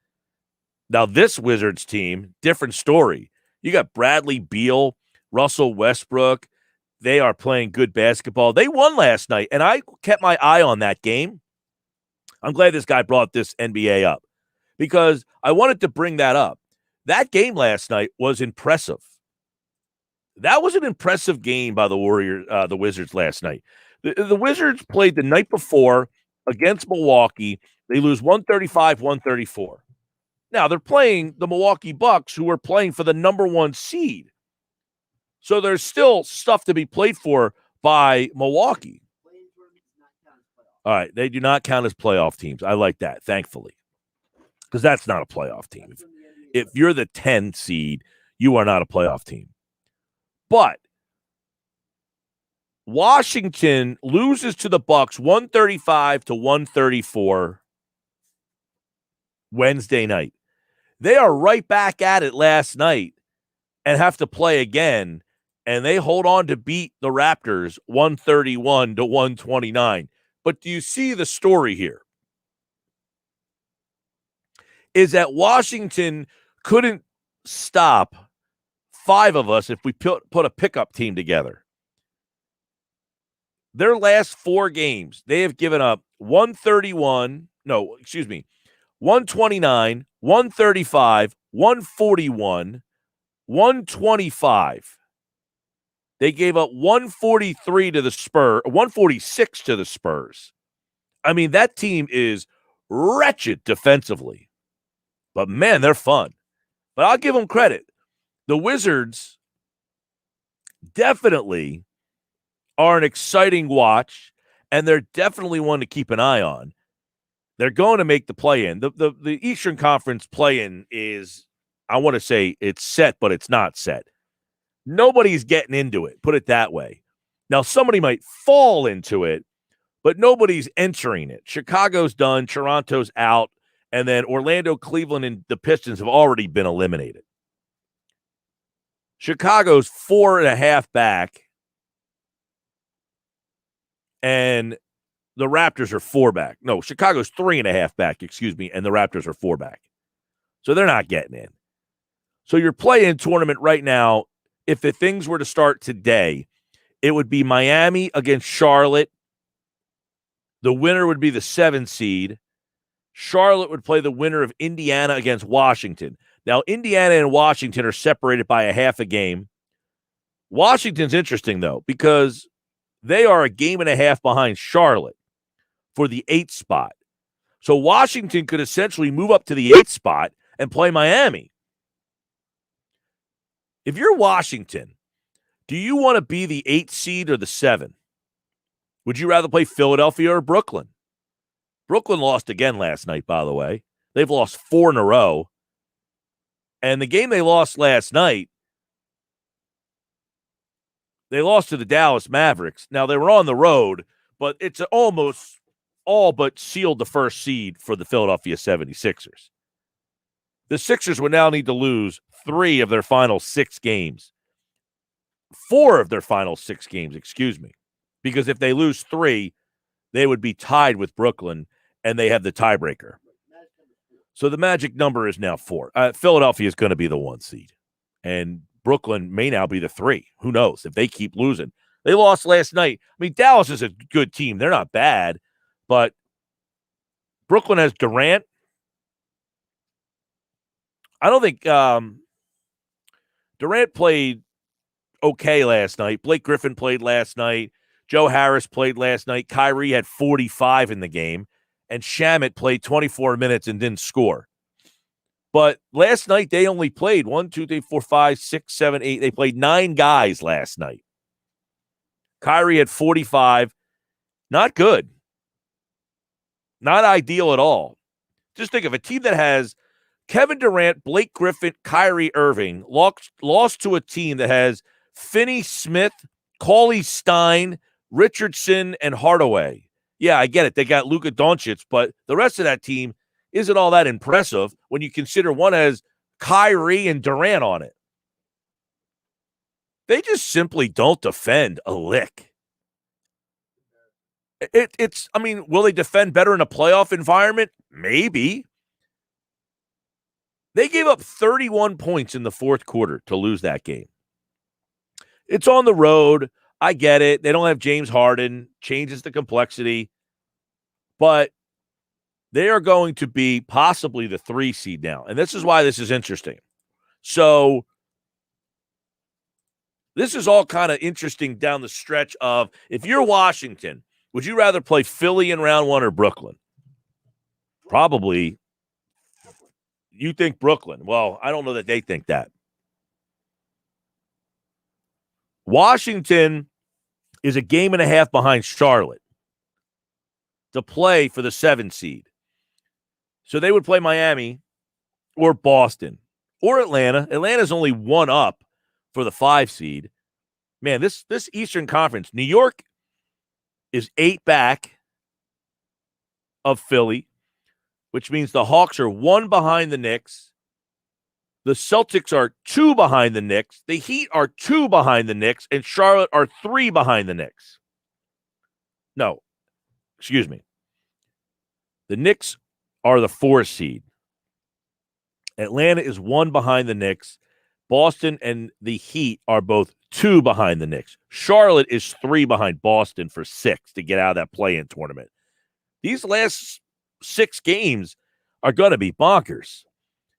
Now, this Wizards team, different story. You got Bradley Beal, Russell Westbrook. They are playing good basketball. They won last night, and I kept my eye on that game. I'm glad this guy brought this NBA up because I wanted to bring that up. That game last night was impressive. That was an impressive game by the Wizards last night. The Wizards played the night before against Milwaukee. They lose 135-134. Now, they're playing the Milwaukee Bucks, who are playing for the number 1 seed. So there's still stuff to be played for by Milwaukee. All right, they do not count as playoff teams. I like that, thankfully, because that's not a playoff team. If you're the 10 seed, you are not a playoff team. But Washington loses to the Bucks 135-134 Wednesday night. They are right back at it last night and have to play again, and they hold on to beat the Raptors 131-129. But do you see the story here? Is that Washington couldn't stop 5 of us if we put a pickup team together. Their last 4 games, they have given up 129, 135, 141, 125. They gave up 143 to the Spurs, 146 to the Spurs. I mean, that team is wretched defensively. But, man, they're fun. But I'll give them credit. The Wizards definitely are an exciting watch, and they're definitely one to keep an eye on. They're going to make the play-in. The Eastern Conference play-in is, I want to say it's set, but it's not set. Nobody's getting into it, put it that way. Now, somebody might fall into it, but nobody's entering it. Chicago's done, Toronto's out, and then Orlando, Cleveland, and the Pistons have already been eliminated. Chicago's 4.5 back, and the Raptors are 4 back. No, Chicago's 3.5 back, excuse me, and the Raptors are 4 back. So they're not getting in. So your play-in tournament right now, if the things were to start today, it would be Miami against Charlotte. The winner would be the 7 seed. Charlotte would play the winner of Indiana against Washington. Now, Indiana and Washington are separated by a half a game. Washington's interesting, though, because they are a game and a half behind Charlotte for the 8th spot. So Washington could essentially move up to the 8th spot and play Miami. If you're Washington, do you want to be the 8th seed or the 7? Would you rather play Philadelphia or Brooklyn? Brooklyn lost again last night, by the way. They've lost 4 in a row. And the game they lost last night, they lost to the Dallas Mavericks. Now, they were on the road, but it's almost all but sealed the first seed for the Philadelphia 76ers. The Sixers would now need to lose 3 of their final 6 games. 4 of their final 6 games, excuse me. Because if they lose 3, they would be tied with Brooklyn, and they have the tiebreaker. So the magic number is now 4. Philadelphia is going to be the 1 seed, and Brooklyn may now be the 3. Who knows if they keep losing? They lost last night. I mean, Dallas is a good team. They're not bad, but Brooklyn has Durant. I don't think Durant played okay last night. Blake Griffin played last night. Joe Harris played last night. Kyrie had 45 in the game. And Shamet played 24 minutes and didn't score. But last night, they only played 1, 2, 3, 4, 5, 6, 7, 8. They played 9 guys last night. Kyrie had 45. Not good. Not ideal at all. Just think of a team that has Kevin Durant, Blake Griffin, Kyrie Irving, lost to a team that has Finney Smith, Cauley Stein, Richardson, and Hardaway. Yeah, I get it. They got Luka Doncic, but the rest of that team isn't all that impressive when you consider one has Kyrie and Durant on it. They just simply don't defend a lick. I mean, will they defend better in a playoff environment? Maybe. They gave up 31 points in the 4th quarter to lose that game. It's on the road. I get it. They don't have James Harden. Changes the complexity. But they are going to be possibly the 3 seed now. And this is why this is interesting. So this is all kind of interesting down the stretch of, if you're Washington, would you rather play Philly in round 1 or Brooklyn? Probably. You think Brooklyn. Well, I don't know that they think that. Washington is a game and a half behind Charlotte to play for the 7 seed. So they would play Miami or Boston or Atlanta. Atlanta's only 1 up for the 5 seed. Man, this Eastern Conference, New York is 8 back of Philly, which means the Hawks are 1 behind the Knicks. The Celtics are 2 behind the Knicks. The Heat are 2 behind the Knicks, and Charlotte are 3 behind the Knicks. No, excuse me. The Knicks are the 4 seed. Atlanta is 1 behind the Knicks. Boston and the Heat are both 2 behind the Knicks. Charlotte is 3 behind Boston for 6 to get out of that play-in tournament. These last 6 games are going to be bonkers.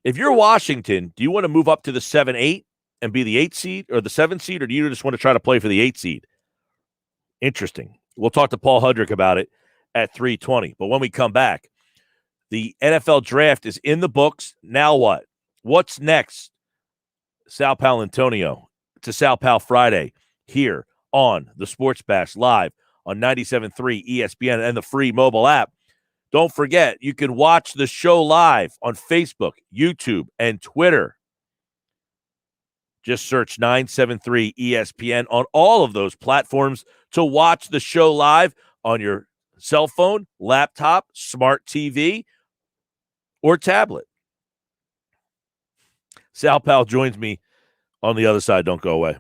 If you're Washington, do you want to move up to the 7-8 and be the 8 seed or the 7 seed, or do you just want to try to play for the 8 seed? Interesting. We'll talk to Paul Hudrick about it at 3:20. But when we come back, the NFL draft is in the books. Now what? What's next? Sal Paolantonio. It's a Sal Pal Friday here on the Sports Bash live on 97.3 ESPN and the free mobile app. Don't forget, you can watch the show live on Facebook, YouTube, and Twitter. Just search 973 ESPN on all of those platforms to watch the show live on your cell phone, laptop, smart TV, or tablet. Sal Pal joins me On the other side, don't go away.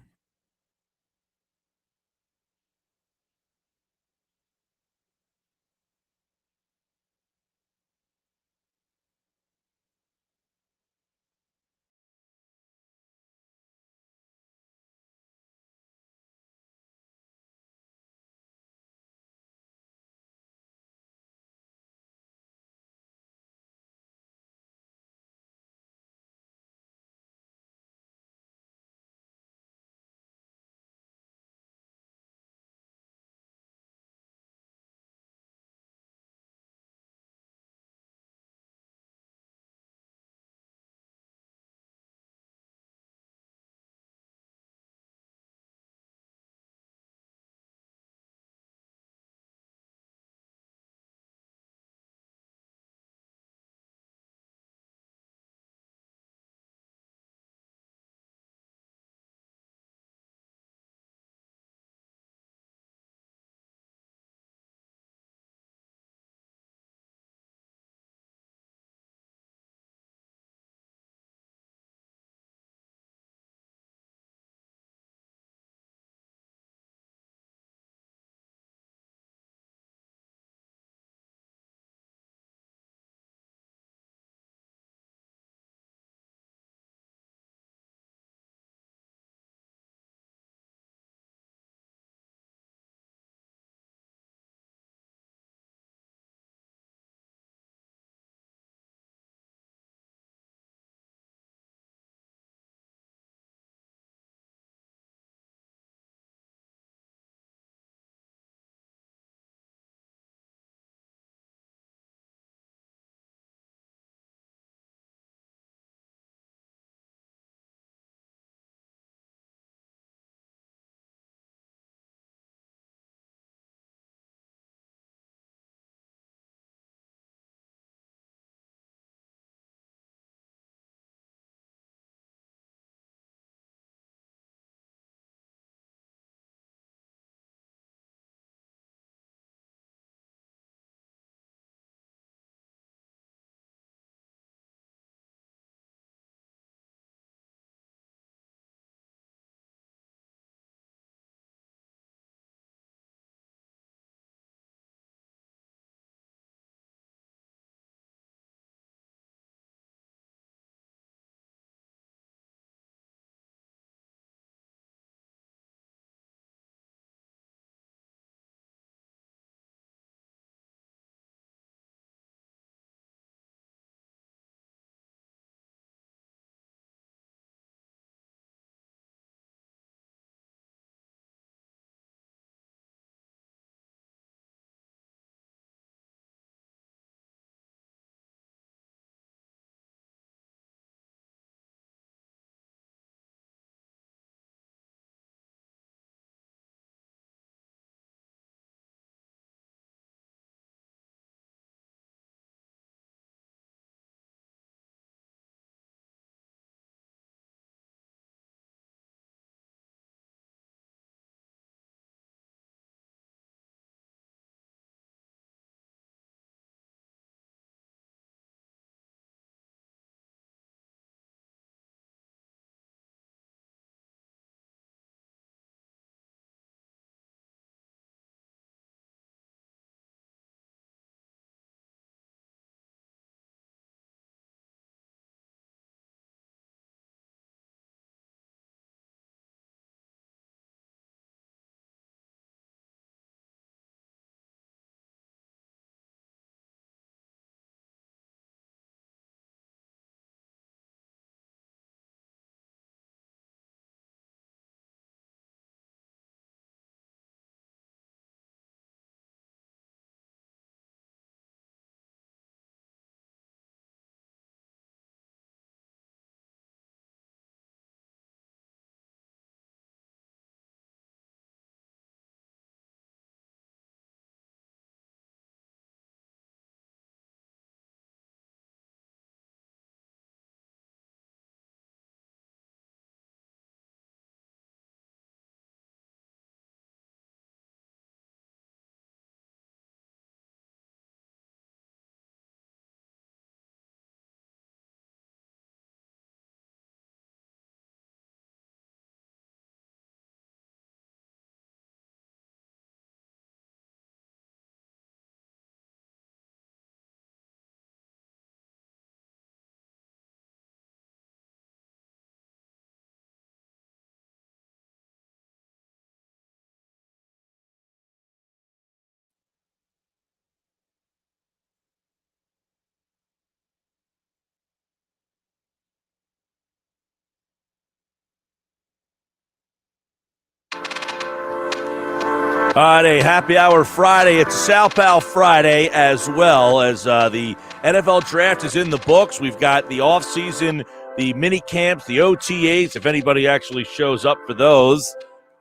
All right, happy hour Friday. It's Sal Pal Friday as well as the NFL draft is in the books. We've got the offseason, the mini camps, the OTAs, if anybody actually shows up for those,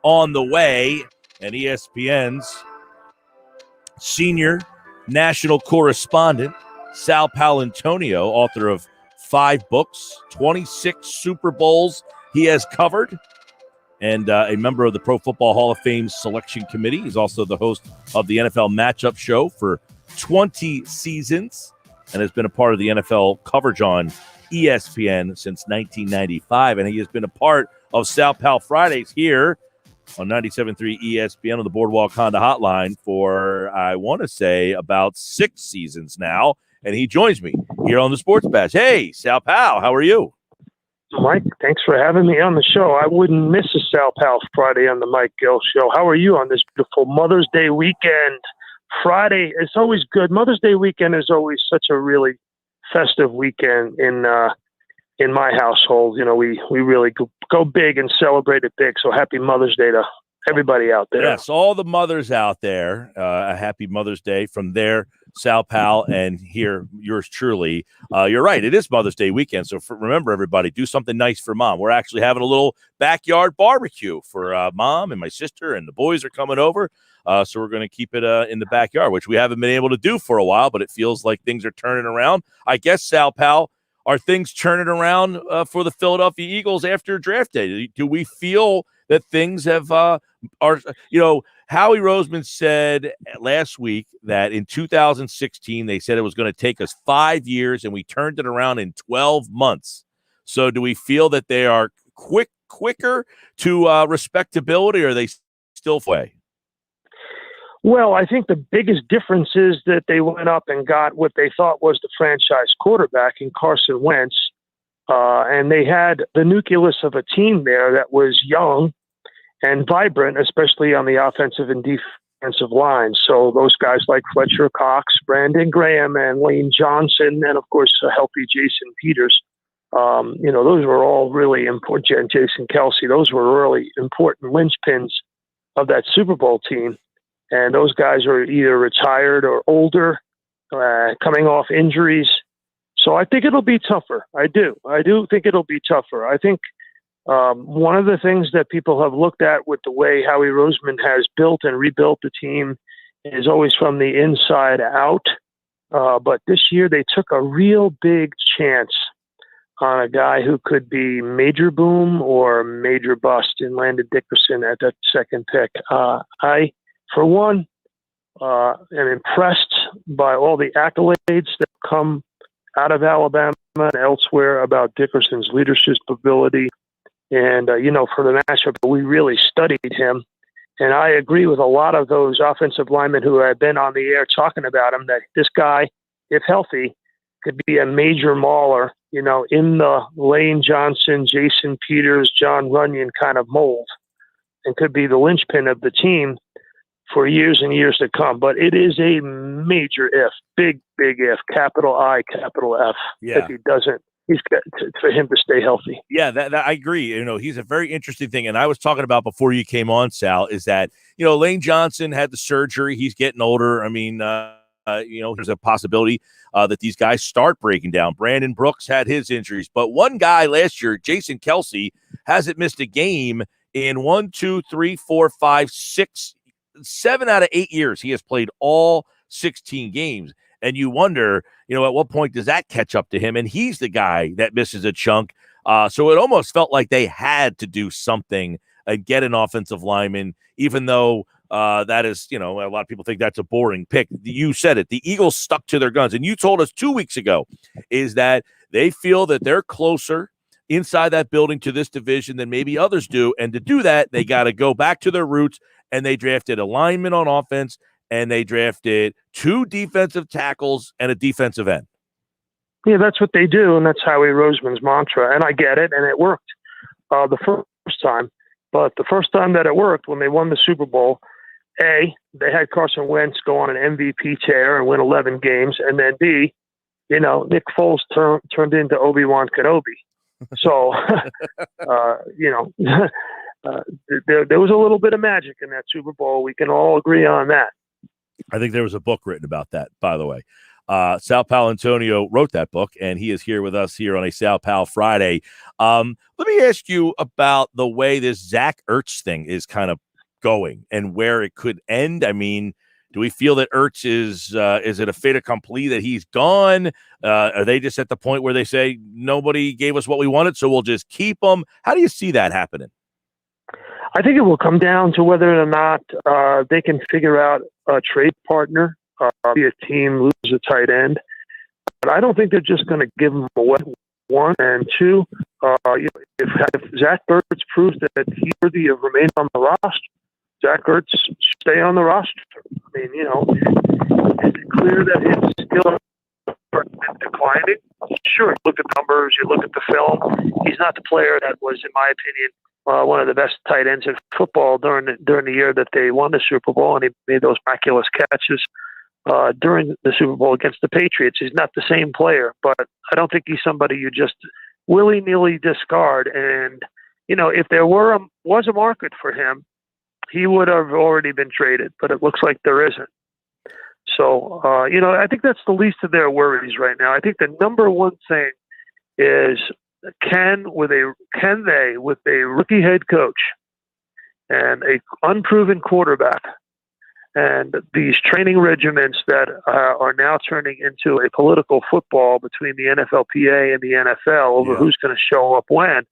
on the way. And ESPN's senior national correspondent, Sal Paolantonio, author of 5 books, 26 Super Bowls he has covered, and a member of the Pro Football Hall of Fame Selection Committee. He's also the host of the NFL Matchup Show for 20 seasons and has been a part of the NFL coverage on ESPN since 1995. And he has been a part of Sal Pal Fridays here on 97.3 ESPN on the Boardwalk Honda Hotline for, I want to say, about 6 seasons now. And he joins me here on the Sports Bash. Hey, Sal Pal, how are you? Mike, thanks for having me on the show. I wouldn't miss a Sal Pal Friday on the Mike Gill Show. How are you on this beautiful Mother's Day weekend? Friday is always good. Mother's Day weekend is always such a really festive weekend in my household. You know, we really go big and celebrate it big. So happy Mother's Day to everybody out there. Yes, all the mothers out there. A happy Mother's Day from there, Sal Pal, and here, yours truly. You're right. It is Mother's Day weekend. So remember, everybody, do something nice for Mom. We're actually having a little backyard barbecue for Mom and my sister, and the boys are coming over. So we're going to keep it in the backyard, which we haven't been able to do for a while, but it feels like things are turning around. I guess, Sal Pal, are things turning around for the Philadelphia Eagles after draft day? Do we feel that things have Howie Roseman said last week that in 2016, they said it was going to take us 5 years and we turned it around in 12 months. So do we feel that they are quicker to respectability, or are they still way? Well, I think the biggest difference is that they went up and got what they thought was the franchise quarterback in Carson Wentz. And they had the nucleus of a team there that was young and vibrant, especially on the offensive and defensive line. So those guys like Fletcher Cox, Brandon Graham, and Lane Johnson, and of course a healthy Jason Peters. Those were all really important. Jason Kelsey, those were really important linchpins of that Super Bowl team. And those guys are either retired or older, coming off injuries. So I think it'll be tougher. I do think it'll be tougher. I think one of the things that people have looked at with the way Howie Roseman has built and rebuilt the team is always from the inside out. But this year they took a real big chance on a guy who could be major boom or major bust in Landon Dickerson at that second pick. I, for one, am impressed by all the accolades that come out of Alabama and elsewhere about Dickerson's leadership ability. And, for the matchup, we really studied him. And I agree with a lot of those offensive linemen who have been on the air talking about him, that this guy, if healthy, could be a major mauler, in the Lane Johnson, Jason Peters, John Runyon kind of mold, and could be the linchpin of the team for years and years to come. But it is a major if, big if, capital I, capital F. Yeah. If he doesn't, he's got for him to stay healthy. Yeah, that I agree. He's a very interesting thing. And I was talking about before you came on, Sal, is that, Lane Johnson had the surgery. He's getting older. I mean, there's a possibility that these guys start breaking down. Brandon Brooks had his injuries. But one guy last year, Jason Kelsey, hasn't missed a game in 7 out of 8 years. He has played all 16 games. And you wonder, at what point does that catch up to him? And he's the guy that misses a chunk. So it almost felt like they had to do something and get an offensive lineman, even though that is, a lot of people think that's a boring pick. You said it. The Eagles stuck to their guns. And you told us 2 weeks ago is that they feel that they're closer inside that building to this division than maybe others do. And to do that, they got to go back to their roots. And they drafted a lineman on offense, and they drafted 2 defensive tackles and a defensive end. Yeah, that's what they do, and that's Howie Roseman's mantra. And I get it, and it worked the first time. But the first time that it worked, when they won the Super Bowl, A, they had Carson Wentz go on an MVP tear and win 11 games, and then B, Nick Foles turned into Obi-Wan Kenobi. So, there was a little bit of magic in that Super Bowl. We can all agree on that. I think there was a book written about that, by the way. Sal Paolantonio wrote that book, and he is here with us here on a Sal Pal Friday. Let me ask you about the way this Zach Ertz thing is kind of going and where it could end. I mean, do we feel that Ertz is it a fait accompli that he's gone? Are they just at the point where they say nobody gave us what we wanted, so we'll just keep him? How do you see that happening? I think it will come down to whether or not they can figure out a trade partner, be a team lose a tight end. But I don't think they're just going to give him away. One and two, if Zach Ertz proves that he's worthy of remaining on the roster, Zach Ertz stay on the roster. I mean, is it clear that his skill is declining? Sure, you look at numbers, you look at the film. He's not the player that was, in my opinion, one of the best tight ends in football during the year that they won the Super Bowl, and he made those miraculous catches during the Super Bowl against the Patriots. He's not the same player, but I don't think he's somebody you just willy-nilly discard. And, if there was a market for him, he would have already been traded, but it looks like there isn't. So, I think that's the least of their worries right now. I think the number one thing is can they, with a rookie head coach and a unproven quarterback and these training regimens that are now turning into a political football between the NFLPA and the NFL over who's going to show up when,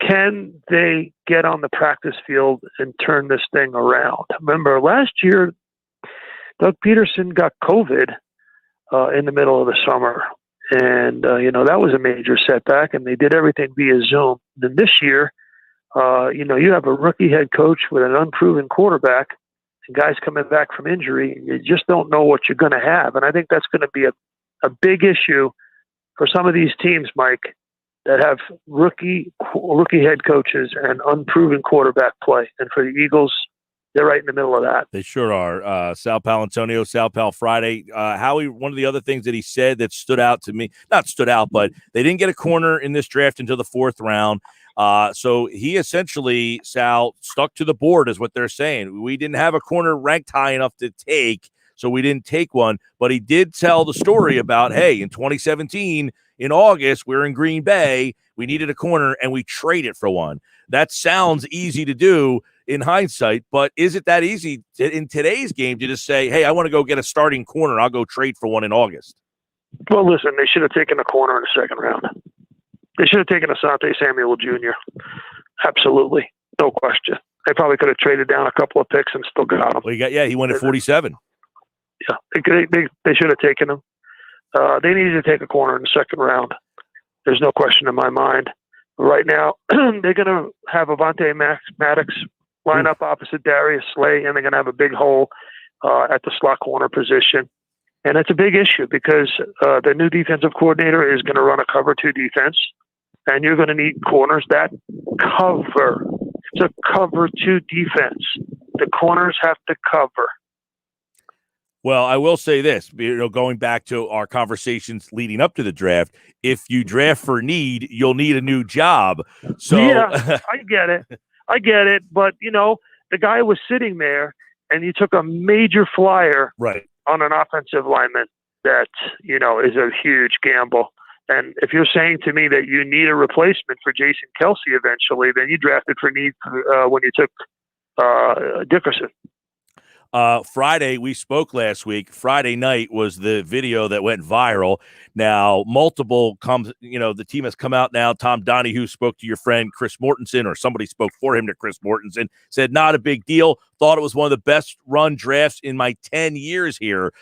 can they get on the practice field and turn this thing around? Remember, last year, Doug Peterson got COVID in the middle of the summer. And, that was a major setback, and they did everything via Zoom. Then this year, you have a rookie head coach with an unproven quarterback and guys coming back from injury. You just don't know what you're going to have. And I think that's going to be a big issue for some of these teams, Mike, that have rookie head coaches and unproven quarterback play. And for the Eagles, they're right in the middle of that. They sure are. Sal Paolantonio, Sal Pal Friday. Howie, one of the other things that he said that stood out to me, not stood out, but they didn't get a corner in this draft until the fourth round. So he essentially, Sal, stuck to the board is what they're saying. We didn't have a corner ranked high enough to take, so we didn't take one. But he did tell the story about, hey, in 2017, in August, we're in Green Bay. We needed a corner, and we traded for one. That sounds easy to do in hindsight, but is it that easy in today's game to just say, hey, I want to go get a starting corner. I'll go trade for one in August? Well, listen, they should have taken a corner in the second round. They should have taken Asante Samuel Jr. Absolutely. No question. They probably could have traded down a couple of picks and still got him. Well, he went at 47. Yeah, they should have taken him. They needed to take a corner in the second round. There's no question in my mind. Right now, they're going to have Avonte Maddox line up opposite Darius Slay, and they're going to have a big hole at the slot corner position. And it's a big issue because the new defensive coordinator is going to run a cover 2 defense, and you're going to need corners that cover. It's a cover 2 defense. The corners have to cover. Well, I will say this, going back to our conversations leading up to the draft, if you draft for need, you'll need a new job. So yeah, I get it. But, the guy was sitting there and you took a major flyer on an offensive lineman that, is a huge gamble. And if you're saying to me that you need a replacement for Jason Kelsey eventually, then you drafted for need when you took Dickerson. Friday, we spoke last week. Friday night was the video that went viral. Now, the team has come out now. Tom Donahue spoke to your friend Chris Mortensen, or somebody spoke for him to Chris Mortensen, said not a big deal, thought it was one of the best run drafts in my 10 years here.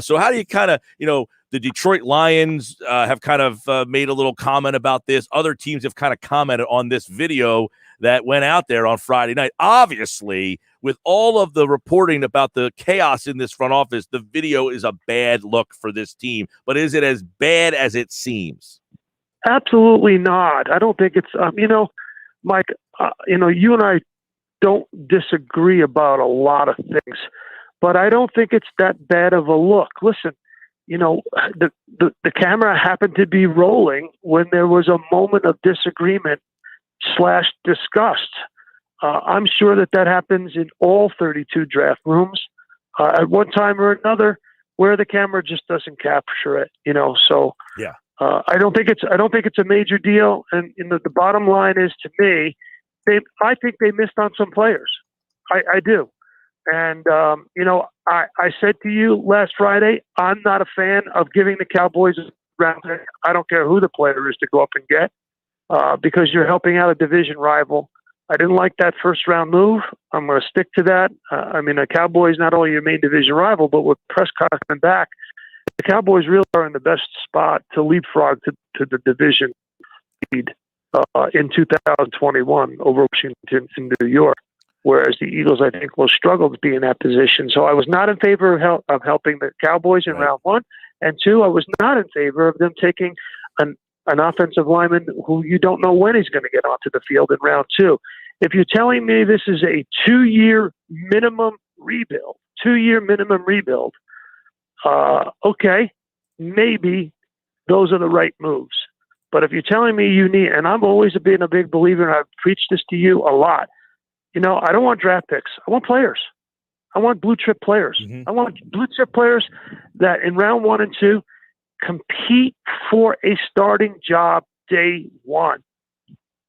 So how do you kind of, the Detroit Lions have kind of made a little comment about this. Other teams have kind of commented on this video that went out there on Friday night. Obviously, with all of the reporting about the chaos in this front office, the video is a bad look for this team. But is it as bad as it seems? Absolutely not. I don't think it's, Mike, you and I don't disagree about a lot of things, but I don't think it's that bad of a look. Listen, the camera happened to be rolling when there was a moment of disagreement / disgust I'm sure that happens in all 32 draft rooms at one time or another, where the camera just doesn't capture it. So yeah. I don't think it's a major deal. And the bottom line is, to me, I think they missed on some players. I do. And, I said to you last Friday, I'm not a fan of giving the Cowboys a round pick. I don't care who the player is to go up and get, because you're helping out a division rival. I didn't like that first round move. I'm going to stick to that. The Cowboys, not only your main division rival, but with Prescott coming back, the Cowboys really are in the best spot to leapfrog to the division lead in 2021 over Washington and New York. Whereas the Eagles, I think, will struggle to be in that position. So I was not in favor of helping the Cowboys in round one. And two, I was not in favor of them taking an offensive lineman who you don't know when he's going to get onto the field in round two. If you're telling me this is a 2-year minimum rebuild, okay, maybe those are the right moves. But if you're telling me you need, and I've always been a big believer, and I've preached this to you a lot, I don't want draft picks. I want players. I want blue chip players. Mm-hmm. I want blue chip players that in round 1 and 2 compete for a starting job day one.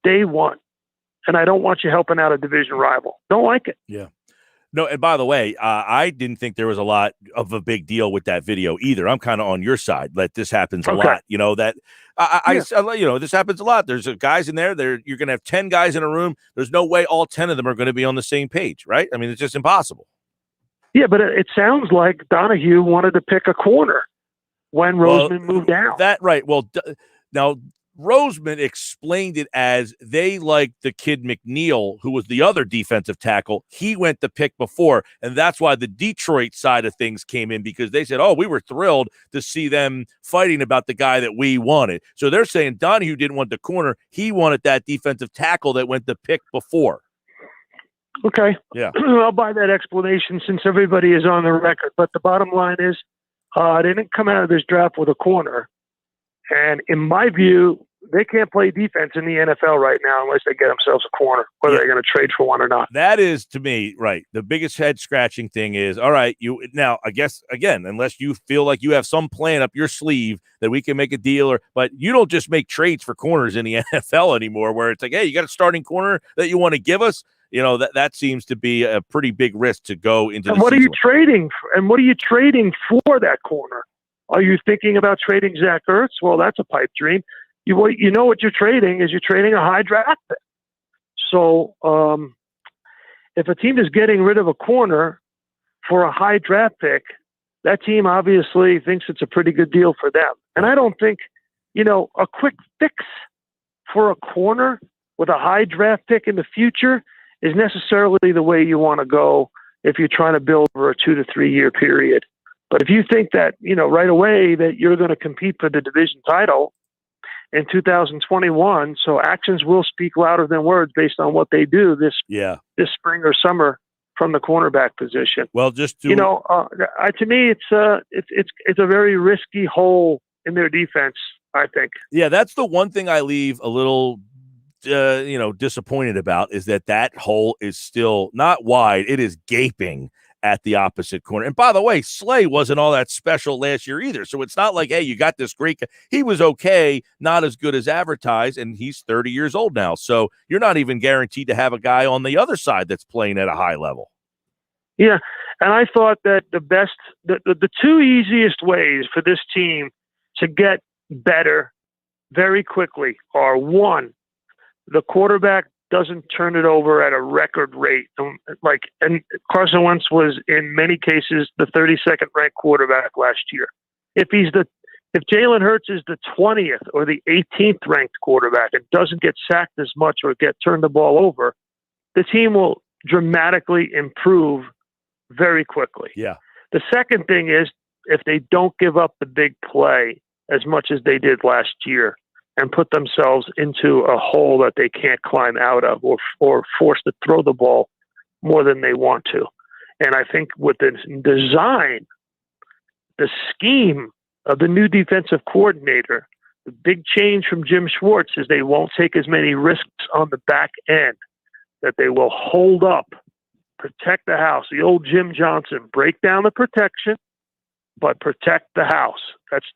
And I don't want you helping out a division rival. Don't like it. Yeah. No, and by the way, I didn't think there was a lot of a big deal with that video either. I'm kind of on your side that this happens a lot. This happens a lot. There's guys in there. You're going to have 10 guys in a room. There's no way all 10 of them are going to be on the same page, right? I mean, it's just impossible. Yeah, but it sounds like Donahue wanted to pick a corner when Roseman moved out. Right. Well, now Roseman explained it as they liked the kid McNeil, who was the other defensive tackle. He went the pick before, and that's why the Detroit side of things came in, because they said, we were thrilled to see them fighting about the guy that we wanted. So they're saying Donahue didn't want the corner. He wanted that defensive tackle that went the pick before. Okay. Yeah. I'll buy that explanation since everybody is on the record. But the bottom line is they didn't come out of this draft with a corner. And in my view, they can't play defense in the NFL right now unless they get themselves a corner, whether they're going to trade for one or not. That is, to me, right. The biggest head-scratching thing is, all right, now, I guess, again, unless you feel like you have some plan up your sleeve that we can make a deal, but you don't just make trades for corners in the NFL anymore where it's like, hey, you got a starting corner that you want to give us? That seems to be a pretty big risk to go into the season. What are you trading for? And what are you trading for that corner? Are you thinking about trading Zach Ertz? Well, that's a pipe dream. You know what you're trading is you're trading a high draft pick. So if a team is getting rid of a corner for a high draft pick, that team obviously thinks it's a pretty good deal for them. And I don't think, a quick fix for a corner with a high draft pick in the future is necessarily the way you want to go if you're trying to build for a 2 to 3 year period. But if you think that, right away that you're going to compete for the division title in 2021, so actions will speak louder than words based on what they do this spring or summer from the cornerback position. Well, just to to me, it's a very risky hole in their defense, I think. Yeah, that's the one thing I leave a little disappointed about, is that hole is still not wide. It is gaping at the opposite corner. And by the way, Slay wasn't all that special last year either. So it's not like, hey, you got this great guy. He was okay, not as good as advertised, and he's 30 years old now. So you're not even guaranteed to have a guy on the other side that's playing at a high level. Yeah, and I thought that the two easiest ways for this team to get better very quickly are, one, the quarterback doesn't turn it over at a record rate. And Carson Wentz was in many cases the 32nd ranked quarterback last year. If Jalen Hurts is the 20th or the 18th ranked quarterback and doesn't get sacked as much or get turned the ball over, the team will dramatically improve very quickly. Yeah. The second thing is, if they don't give up the big play as much as they did last year and put themselves into a hole that they can't climb out of, or forced to throw the ball more than they want to. And I think with the design, the scheme of the new defensive coordinator, the big change from Jim Schwartz is they won't take as many risks on the back end. that they will hold up, protect the house. The old Jim Johnson, break down the protection, but protect the house.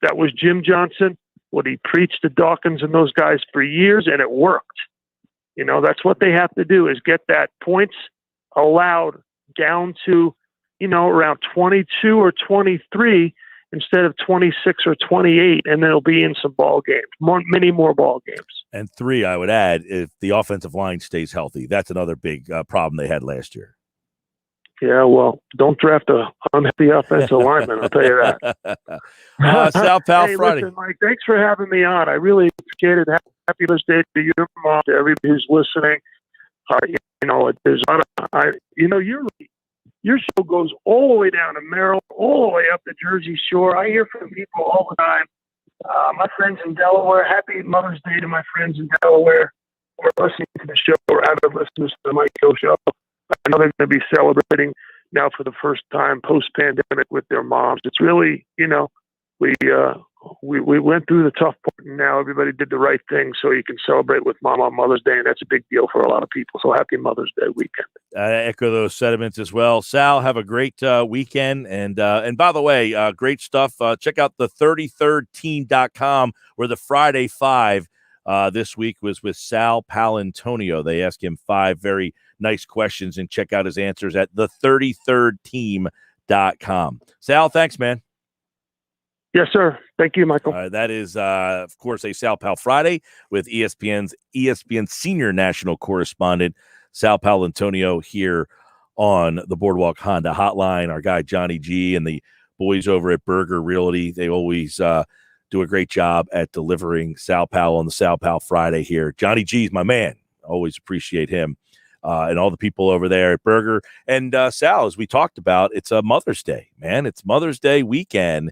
That was Jim Johnson, what he preached to Dawkins and those guys for years, and it worked. That's what they have to do, is get that points allowed down to, around 22 or 23 instead of 26 or 28, and then it'll be in some ball games, many more ball games. And 3, I would add, if the offensive line stays healthy. That's another big problem they had last year. Yeah, well, don't draft a unhealthy offensive lineman, I'll tell you that. Sal Pal hey, Friday. Listen, Mike, thanks for having me on. I really appreciate it. Happy Mother's Day to you and Mom, to everybody who's listening. There's a lot of, your show goes all the way down to Maryland, all the way up the Jersey Shore. I hear from people all the time. My friends in Delaware, happy Mother's Day to my friends in Delaware who are listening to the show or have been listening to the Mike Gill show. I know they're going to be celebrating now for the first time post-pandemic with their moms. It's really, we went through the tough part, and now everybody did the right thing so you can celebrate with Mom on Mother's Day, and that's a big deal for a lot of people. So happy Mother's Day weekend. I echo those sentiments as well. Sal, have a great weekend. And by the way, great stuff. Check out the 33rdteam.com, where the Friday 5 this week was with Sal Paolantonio. They asked him 5 very nice questions, and check out his answers at the 33rdteam.com. Sal, thanks, man. Yes, sir. Thank you, Michael. That is, of course, a Sal Pal Friday with ESPN senior national correspondent Sal Paolantonio here on the Boardwalk Honda Hotline. Our guy Johnny G and the boys over at Berger Realty, they always do a great job at delivering Sal Pal on the Sal Pal Friday here. Johnny G is my man. Always appreciate him. And all the people over there at Berger. And Sal, as we talked about, it's a Mother's Day, man. It's Mother's Day weekend.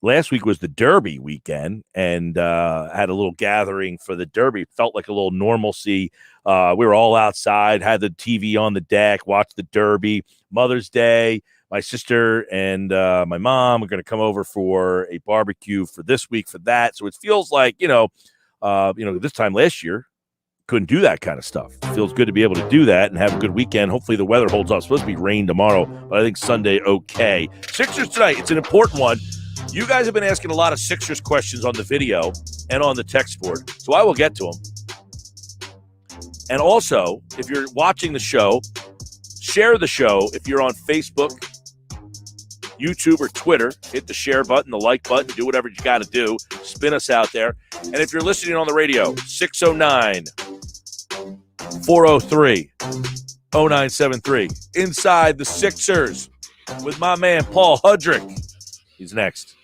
Last week was the Derby weekend, and had a little gathering for the Derby. It felt like a little normalcy. We were all outside, had the TV on the deck, watched the Derby. Mother's Day, my sister and my mom are going to come over for a barbecue for this week for that. So it feels like, this time last year, couldn't do that kind of stuff. It feels good to be able to do that and have a good weekend. Hopefully the weather holds up. It's supposed to be rain tomorrow, but I think Sunday okay. Sixers tonight, it's an important one. You guys have been asking a lot of Sixers questions on the video and on the text board, so I will get to them. And also, if you're watching the show, share the show. If you're on Facebook, YouTube, or Twitter, hit the share button, the like button, do whatever you got to do. Spin us out there. And if you're listening on the radio, 609-403-0973. Inside the Sixers with my man, Paul Hudrick. He's next.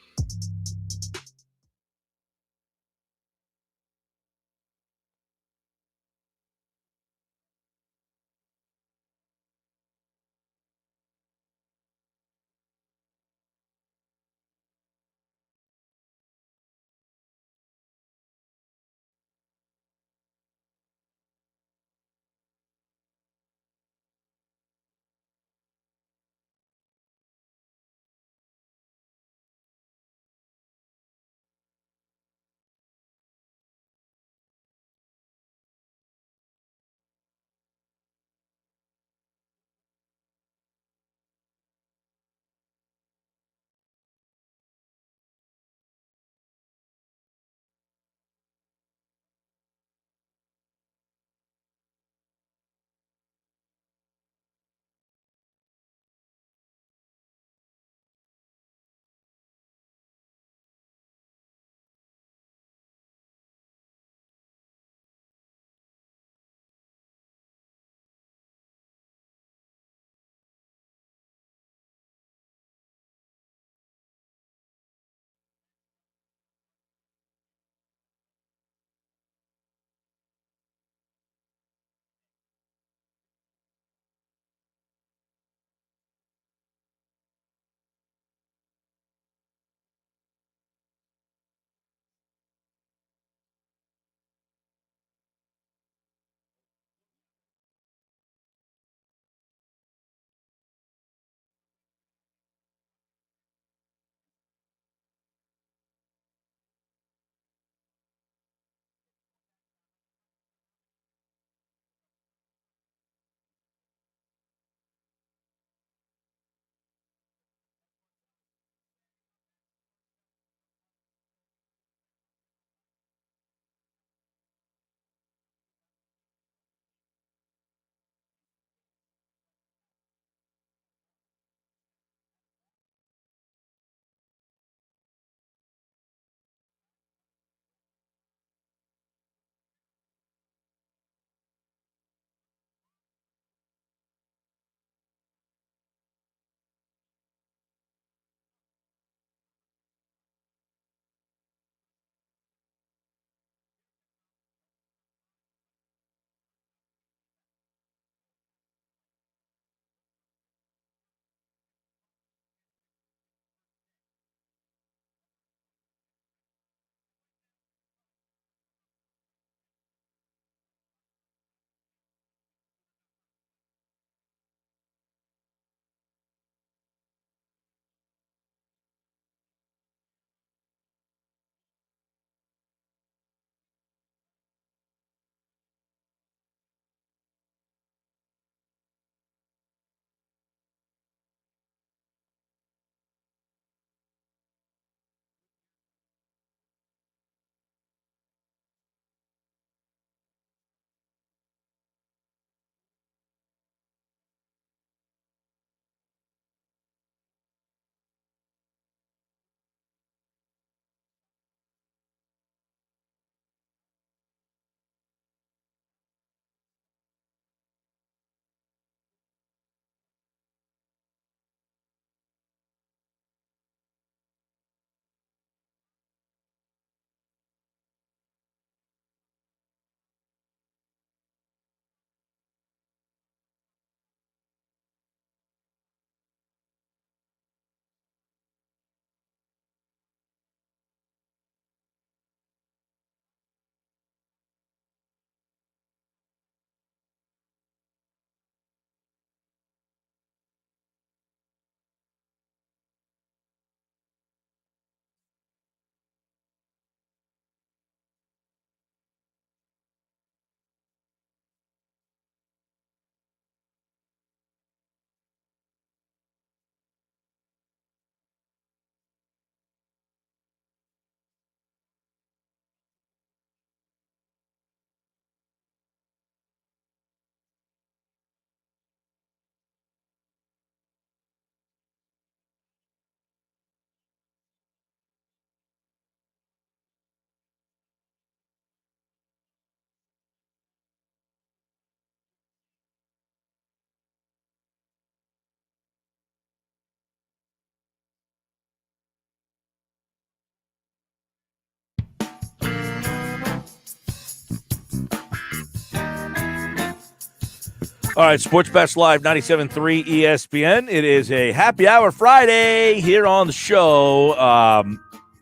All right, Sports Best Live 97.3 ESPN. It is a happy hour Friday here on the show.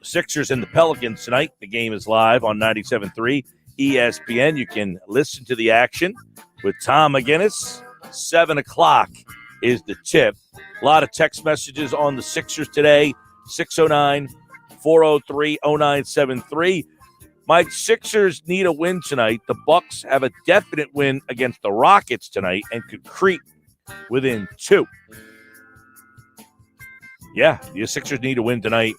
Sixers and the Pelicans tonight. The game is live on 97.3 ESPN. You can listen to the action with Tom McGinnis. 7 o'clock is the tip. A lot of text messages on the Sixers today. 609-403-0973. Mike, Sixers need a win tonight. The Bucks have a definite win against the Rockets tonight and could creep within 2. Yeah, the Sixers need a win tonight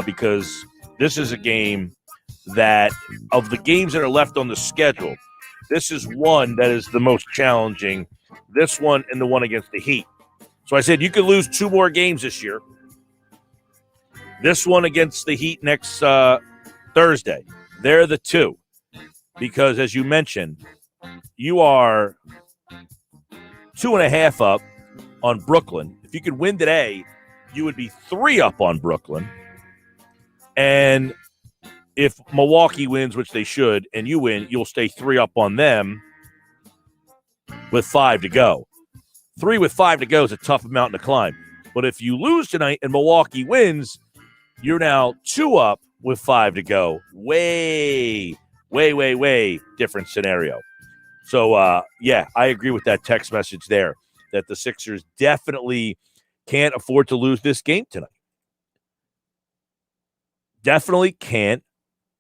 because this is a game that, of the games that are left on the schedule, this is one that is the most challenging. This one and the one against the Heat. So I said you could lose 2 more games this year. This one against the Heat next Thursday. They're the 2. Because, as you mentioned, you are 2.5 up on Brooklyn. If you could win today, you would be 3 up on Brooklyn. And if Milwaukee wins, which they should, and you win, you'll stay 3 up on them with 5 to go. 3 with 5 to go is a tough mountain to climb. But if you lose tonight and Milwaukee wins, you're now 2 up with 5 to go. Way different scenario. So, yeah, I agree with that text message there that the Sixers definitely can't afford to lose this game tonight. Definitely can't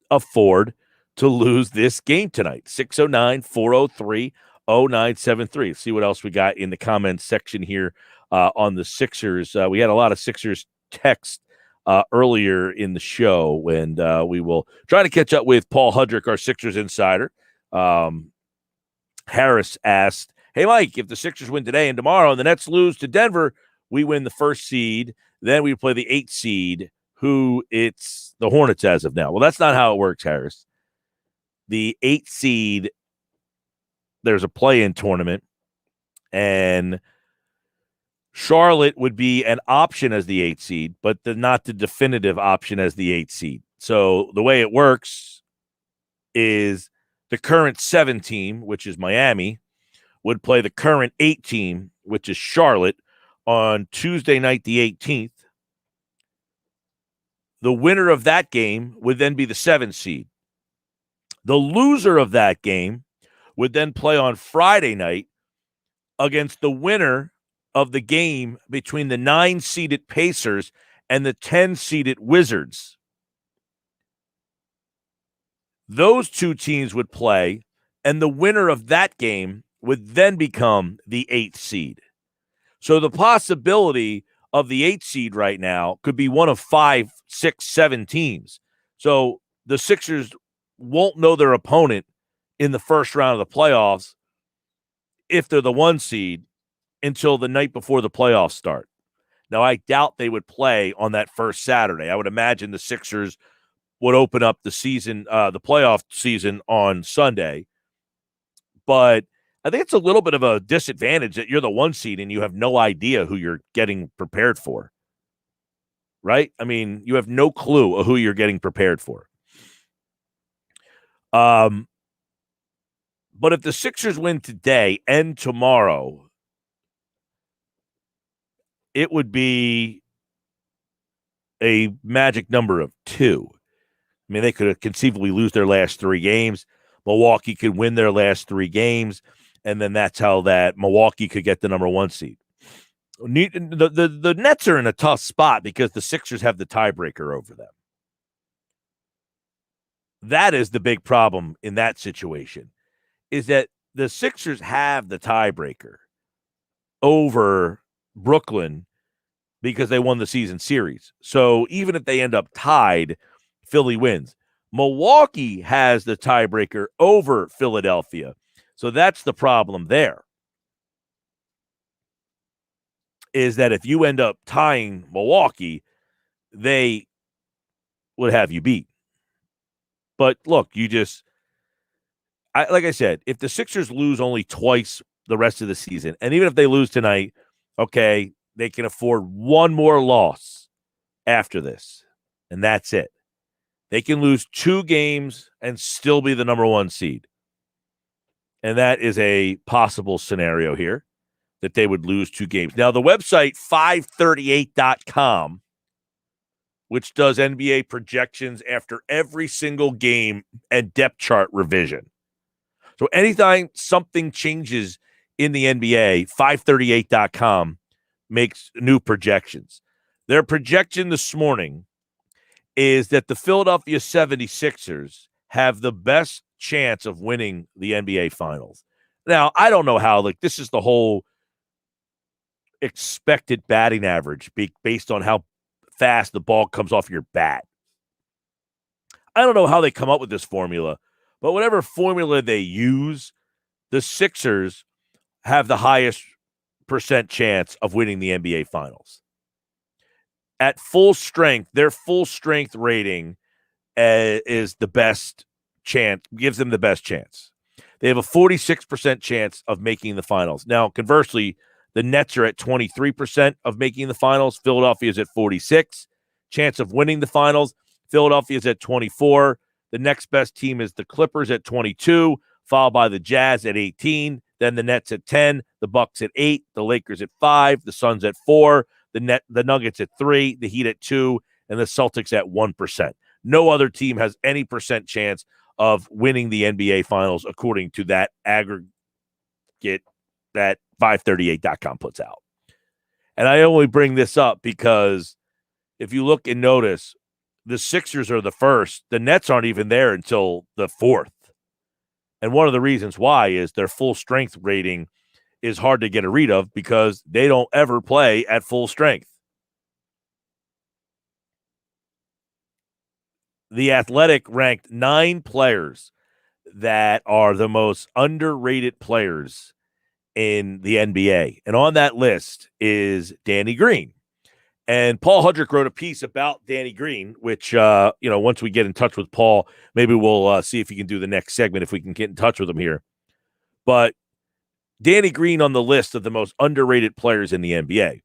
afford to lose this game tonight. 609-403-0973. See what else we got in the comments section here on the Sixers. We had a lot of Sixers text earlier in the show, and we will try to catch up with Paul Hudrick, our Sixers insider. Harris asked, hey, Mike, if the Sixers win today and tomorrow and the Nets lose to Denver, we win the 1st seed. Then we play the 8th seed, who it's the Hornets as of now. Well, that's not how it works, Harris. The 8th seed, there's a play-in tournament, and Charlotte would be an option as the 8th seed, but not the definitive option as the 8th seed. So the way it works is the current 7 team, which is Miami, would play the current 8 team, which is Charlotte, on Tuesday night, the 18th. The winner of that game would then be the 7th seed. The loser of that game would then play on Friday night against the winner of the game between the 9-seeded Pacers and the 10-seeded Wizards. Those 2 teams would play, and the winner of that game would then become the 8th seed. So the possibility of the 8th seed right now could be one of 5, 6, 7 teams. So the Sixers won't know their opponent in the first round of the playoffs if they're the 1 seed until the night before the playoffs start. Now, I doubt they would play on that first Saturday. I would imagine the Sixers would open up the season, the playoff season on Sunday. But I think it's a little bit of a disadvantage that you're the 1 seed and you have no idea who you're getting prepared for. Right? I mean, you have no clue of who you're getting prepared for. But if the Sixers win today and tomorrow, it would be a magic number of 2. I mean, they could conceivably lose their last 3 games. Milwaukee could win their last 3 games, and then that's how that Milwaukee could get the number 1 seed. The Nets are in a tough spot because the Sixers have the tiebreaker over them. That is the big problem in that situation, is that the Sixers have the tiebreaker over Brooklyn because they won the season series. So even if they end up tied, Philly wins. Milwaukee has the tiebreaker over Philadelphia. So that's the problem there, is that if you end up tying Milwaukee, they would have you beat. But look, like I said, if the Sixers lose only twice the rest of the season, and even if they lose tonight, okay, they can afford 1 more loss after this, and that's it. They can lose 2 games and still be the number 1 seed. And that is a possible scenario here that they would lose 2 games. Now, the website 538.com, which does NBA projections after every single game and depth chart revision. So anytime something changes in the NBA, 538.com makes new projections. Their projection this morning is that the Philadelphia 76ers have the best chance of winning the NBA Finals. Now, I don't know how, this is the whole expected batting average based on how fast the ball comes off your bat. I don't know how they come up with this formula, but whatever formula they use, the Sixers have the highest percent chance of winning the NBA Finals. At full strength, their full strength rating is the best chance, gives them the best chance. They have a 46% chance of making the finals. Now, conversely, the Nets are at 23% of making the finals. Philadelphia is at 46%. Chance of winning the finals, Philadelphia is at 24%. The next best team is the Clippers at 22%, followed by the Jazz at 18%. Then the Nets at 10%, the Bucks at 8%, the Lakers at 5%, the Suns at 4%, the Nuggets at 3%, the Heat at 2%, and the Celtics at 1%. No other team has any percent chance of winning the NBA Finals according to that aggregate that 538.com puts out. And I only bring this up because if you look and notice, the Sixers are the first. The Nets aren't even there until the 4th. And one of the reasons why is their full strength rating is hard to get a read of because they don't ever play at full strength. The Athletic ranked 9 players that are the most underrated players in the NBA. And on that list is Danny Green. And Paul Hudrick wrote a piece about Danny Green, which, once we get in touch with Paul, maybe we'll see if he can do the next segment, if we can get in touch with him here. But Danny Green on the list of the most underrated players in the NBA.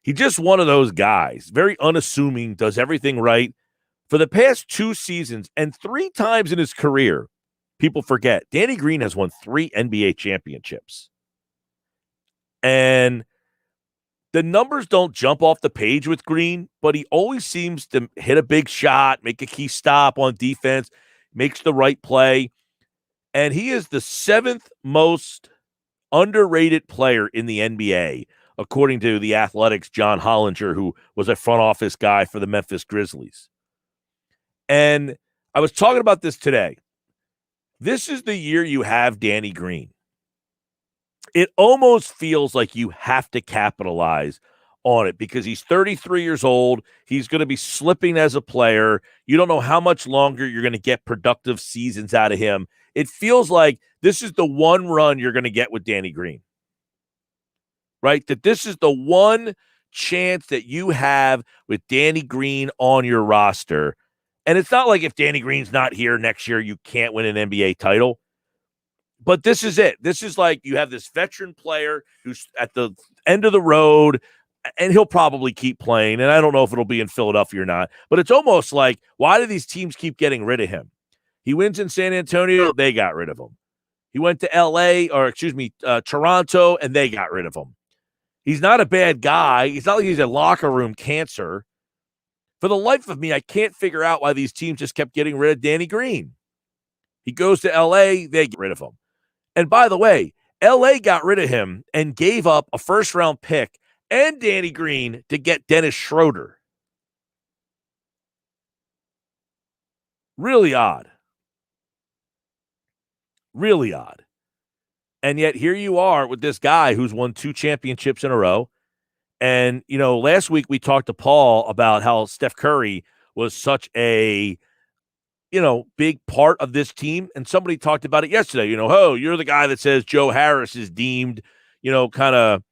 He's just one of those guys, very unassuming, does everything right. For the past 2 seasons and 3 times in his career, people forget, Danny Green has won 3 NBA championships. And the numbers don't jump off the page with Green, but he always seems to hit a big shot, make a key stop on defense, makes the right play. And he is the 7th most underrated player in the NBA, according to the Athletic's John Hollinger, who was a front office guy for the Memphis Grizzlies. And I was talking about this today. This is the year you have Danny Green. It almost feels like you have to capitalize on it because he's 33 years old. He's going to be slipping as a player. You don't know how much longer you're going to get productive seasons out of him. It feels like this is the one run you're going to get with Danny Green, right? That this is the one chance that you have with Danny Green on your roster. And it's not like if Danny Green's not here next year, you can't win an NBA title. But this is it. This is like you have this veteran player who's at the end of the road, and he'll probably keep playing. And I don't know if it'll be in Philadelphia or not. But it's almost like, why do these teams keep getting rid of him? He wins in San Antonio, they got rid of him. He went to Toronto, and they got rid of him. He's not a bad guy. It's not like he's a locker room cancer. For the life of me, I can't figure out why these teams just kept getting rid of Danny Green. He goes to LA, they get rid of him. And by the way, LA got rid of him and gave up a first-round pick and Danny Green to get Dennis Schroeder. Really odd. Really odd. And yet here you are with this guy who's won 2 championships in a row. And, last week we talked to Paul about how Steph Curry was such a big part of this team. And somebody talked about it yesterday. You're the guy that says Joe Harris is deemed, kind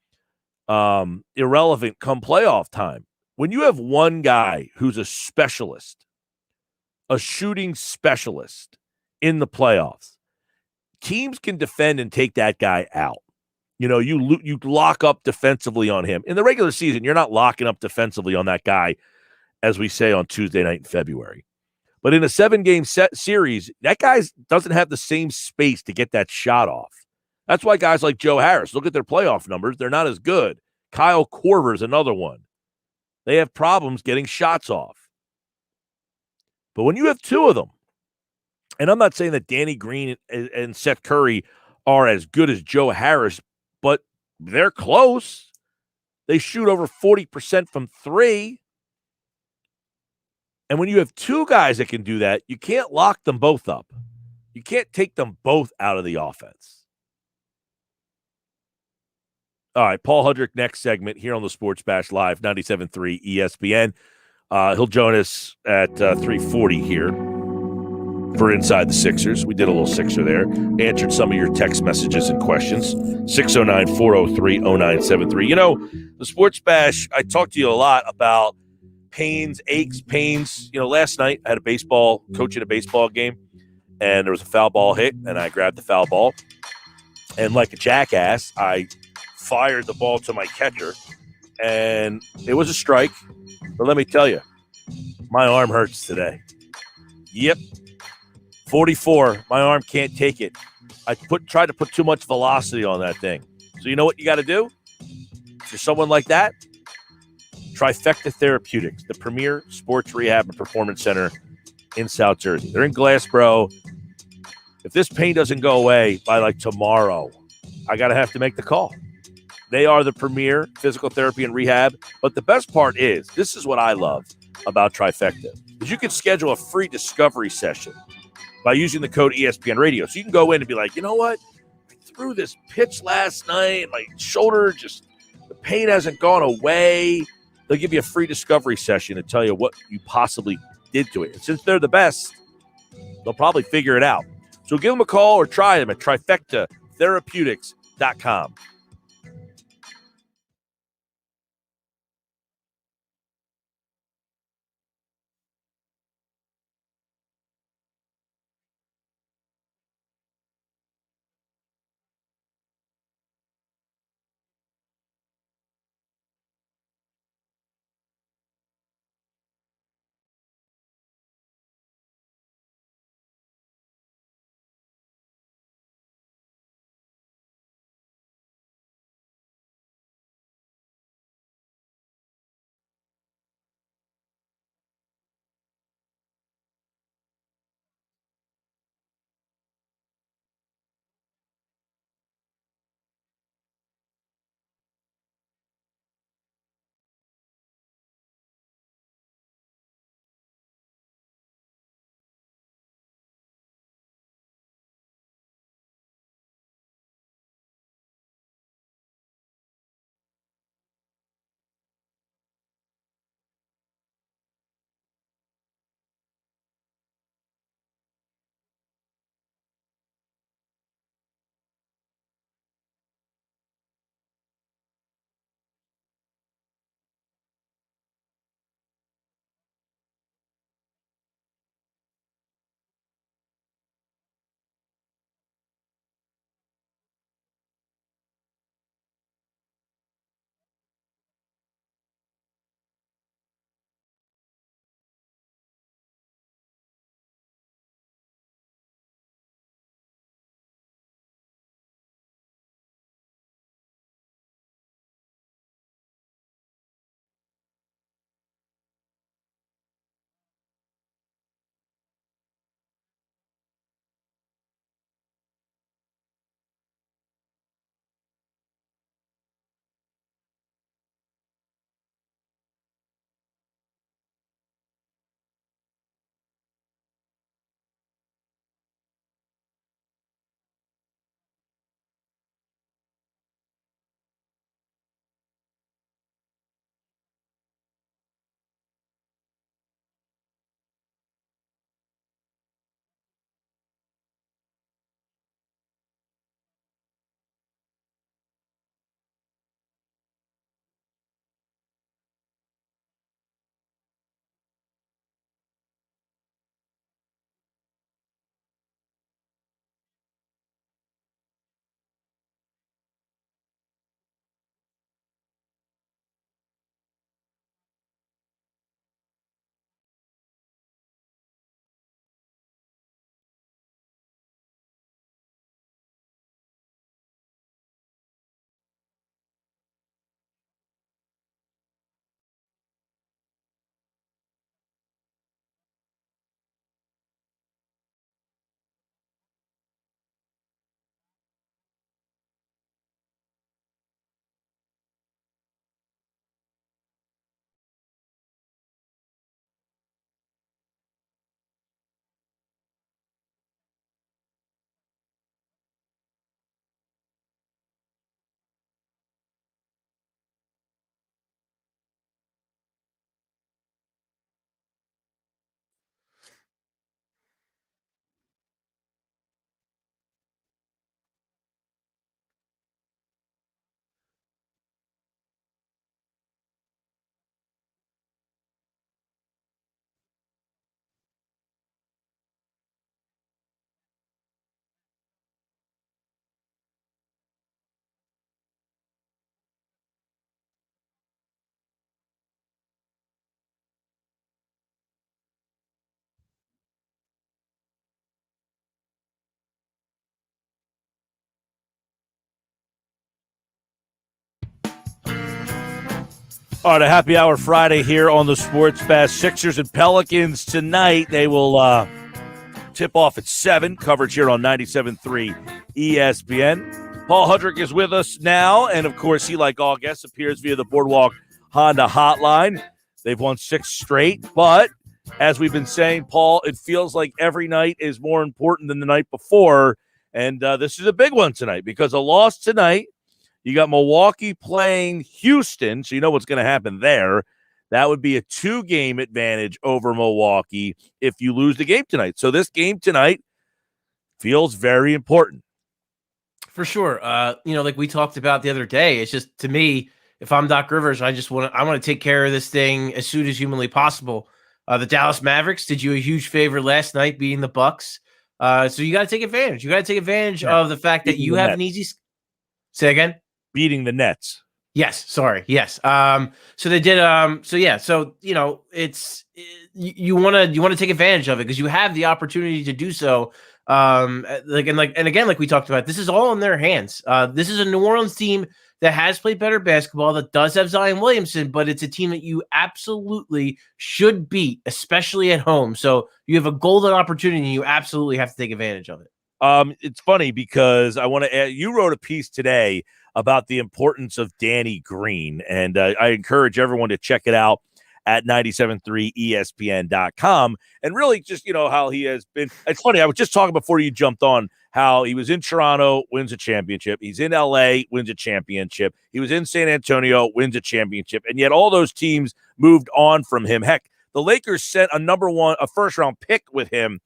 of irrelevant come playoff time. When you have one guy who's a specialist, a shooting specialist in the playoffs, teams can defend and take that guy out. You lock up defensively on him. In the regular season, you're not locking up defensively on that guy, as we say on Tuesday night in February. But in a 7-game series, that guy doesn't have the same space to get that shot off. That's why guys like Joe Harris, look at their playoff numbers. They're not as good. Kyle Korver's another one. They have problems getting shots off. But when you have two of them, and I'm not saying that Danny Green and Seth Curry are as good as Joe Harris, but they're close. They shoot over 40% from three. And when you have two guys that can do that, you can't lock them both up. You can't take them both out of the offense. All right, Paul Hudrick, next segment here on the Sports Bash Live, 97.3 ESPN. He'll join us at 3:40 here for Inside the Sixers. We did a little Sixer there. Answered some of your text messages and questions. 609-403-0973. You know, the Sports Bash, I talked to you a lot about pains, aches, pains. You know, last night I had coaching a baseball game, and there was a foul ball hit, and I grabbed the foul ball. And like a jackass, I fired the ball to my catcher, and it was a strike. But let me tell you, my arm hurts today. Yep. 44, my arm can't take it. I tried to put too much velocity on that thing. So you know what you got to do? If you're someone like that, Trifecta Therapeutics, the premier sports rehab and performance center in South Jersey. They're in Glassboro. If this pain doesn't go away by like tomorrow, I got to have to make the call. They are the premier physical therapy and rehab. But the best part is, this is what I love about Trifecta, is you can schedule a free discovery session by using the code ESPN Radio. So you can go in and be like, you know what? I threw this pitch last night. My shoulder the pain hasn't gone away. They'll give you a free discovery session to tell you what you possibly did to it. And since they're the best, they'll probably figure it out. So give them a call or try them at trifectatherapeutics.com. All right, a happy hour Friday here on the Sports Fast. Sixers and Pelicans tonight. They will tip off at 7. Coverage here on 97.3 ESPN. Paul Hudrick is with us now, and of course, he, like all guests, appears via the Boardwalk Honda hotline. They've won 6 straight, but as we've been saying, Paul, it feels like every night is more important than the night before, and this is a big one tonight because a loss tonight. You got Milwaukee playing Houston, so you know what's going to happen there. That would be a 2-game advantage over Milwaukee if you lose the game tonight. So this game tonight feels very important. For sure. Like we talked about the other day, it's just, to me, if I'm Doc Rivers, I want to take care of this thing as soon as humanly possible. The Dallas Mavericks did you a huge favor last night beating the Bucks. So you got to take advantage. You got to take advantage of the fact that you have an easy. Say again. Beating the Nets. Yes. Sorry. Yes. So they did. So it's you want to take advantage of it because you have the opportunity to do so. And again, like we talked about, this is all in their hands. This is a New Orleans team that has played better basketball, that does have Zion Williamson, but it's a team that you absolutely should beat, especially at home. So you have a golden opportunity, and you absolutely have to take advantage of it. It's funny because I want to add, you wrote a piece today about the importance of Danny Green, and I encourage everyone to check it out at 973ESPN.com. And really just, how he has been. It's funny, I was just talking before you jumped on how he was in Toronto, wins a championship. He's in LA, wins a championship. He was in San Antonio, wins a championship. And yet all those teams moved on from him. Heck, the Lakers sent a first-round pick with him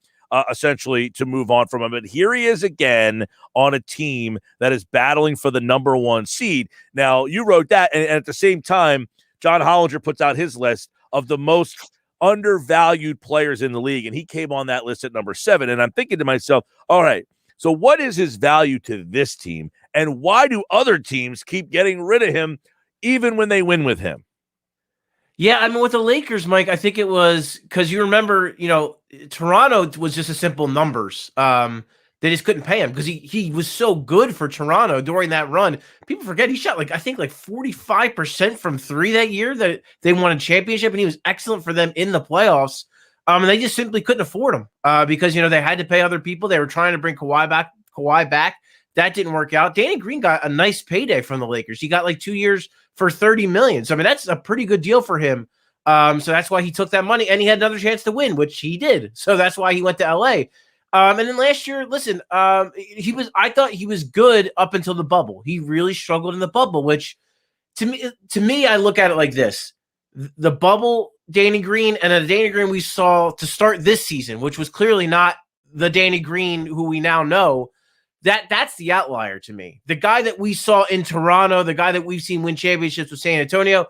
essentially to move on from him. But here he is again on a team that is battling for the number 1 seed. Now, you wrote that, and at the same time, John Hollinger puts out his list of the most undervalued players in the league, and he came on that list at number 7. And I'm thinking to myself, all right, so what is his value to this team, and why do other teams keep getting rid of him even when they win with him? Yeah, I mean, with the Lakers, Mike, I think it was because you remember, Toronto was just a simple numbers. They just couldn't pay him because he was so good for Toronto during that run. People forget he shot I think 45% from 3 that year that they won a championship, and he was excellent for them in the playoffs. And they just simply couldn't afford him because they had to pay other people. They were trying to bring Kawhi back. That didn't work out. Danny Green got a nice payday from the Lakers. He got 2 years for $30 million. So I mean, that's a pretty good deal for him. So that's why he took that money, and he had another chance to win, which he did. So that's why he went to LA. And then last year, listen, I thought he was good up until the bubble. He really struggled in the bubble, which to me, I look at it like this: the bubble, Danny Green, and then the Danny Green we saw to start this season, which was clearly not the Danny Green who we now know. That's the outlier to me. The guy that we saw in Toronto, the guy that we've seen win championships with San Antonio,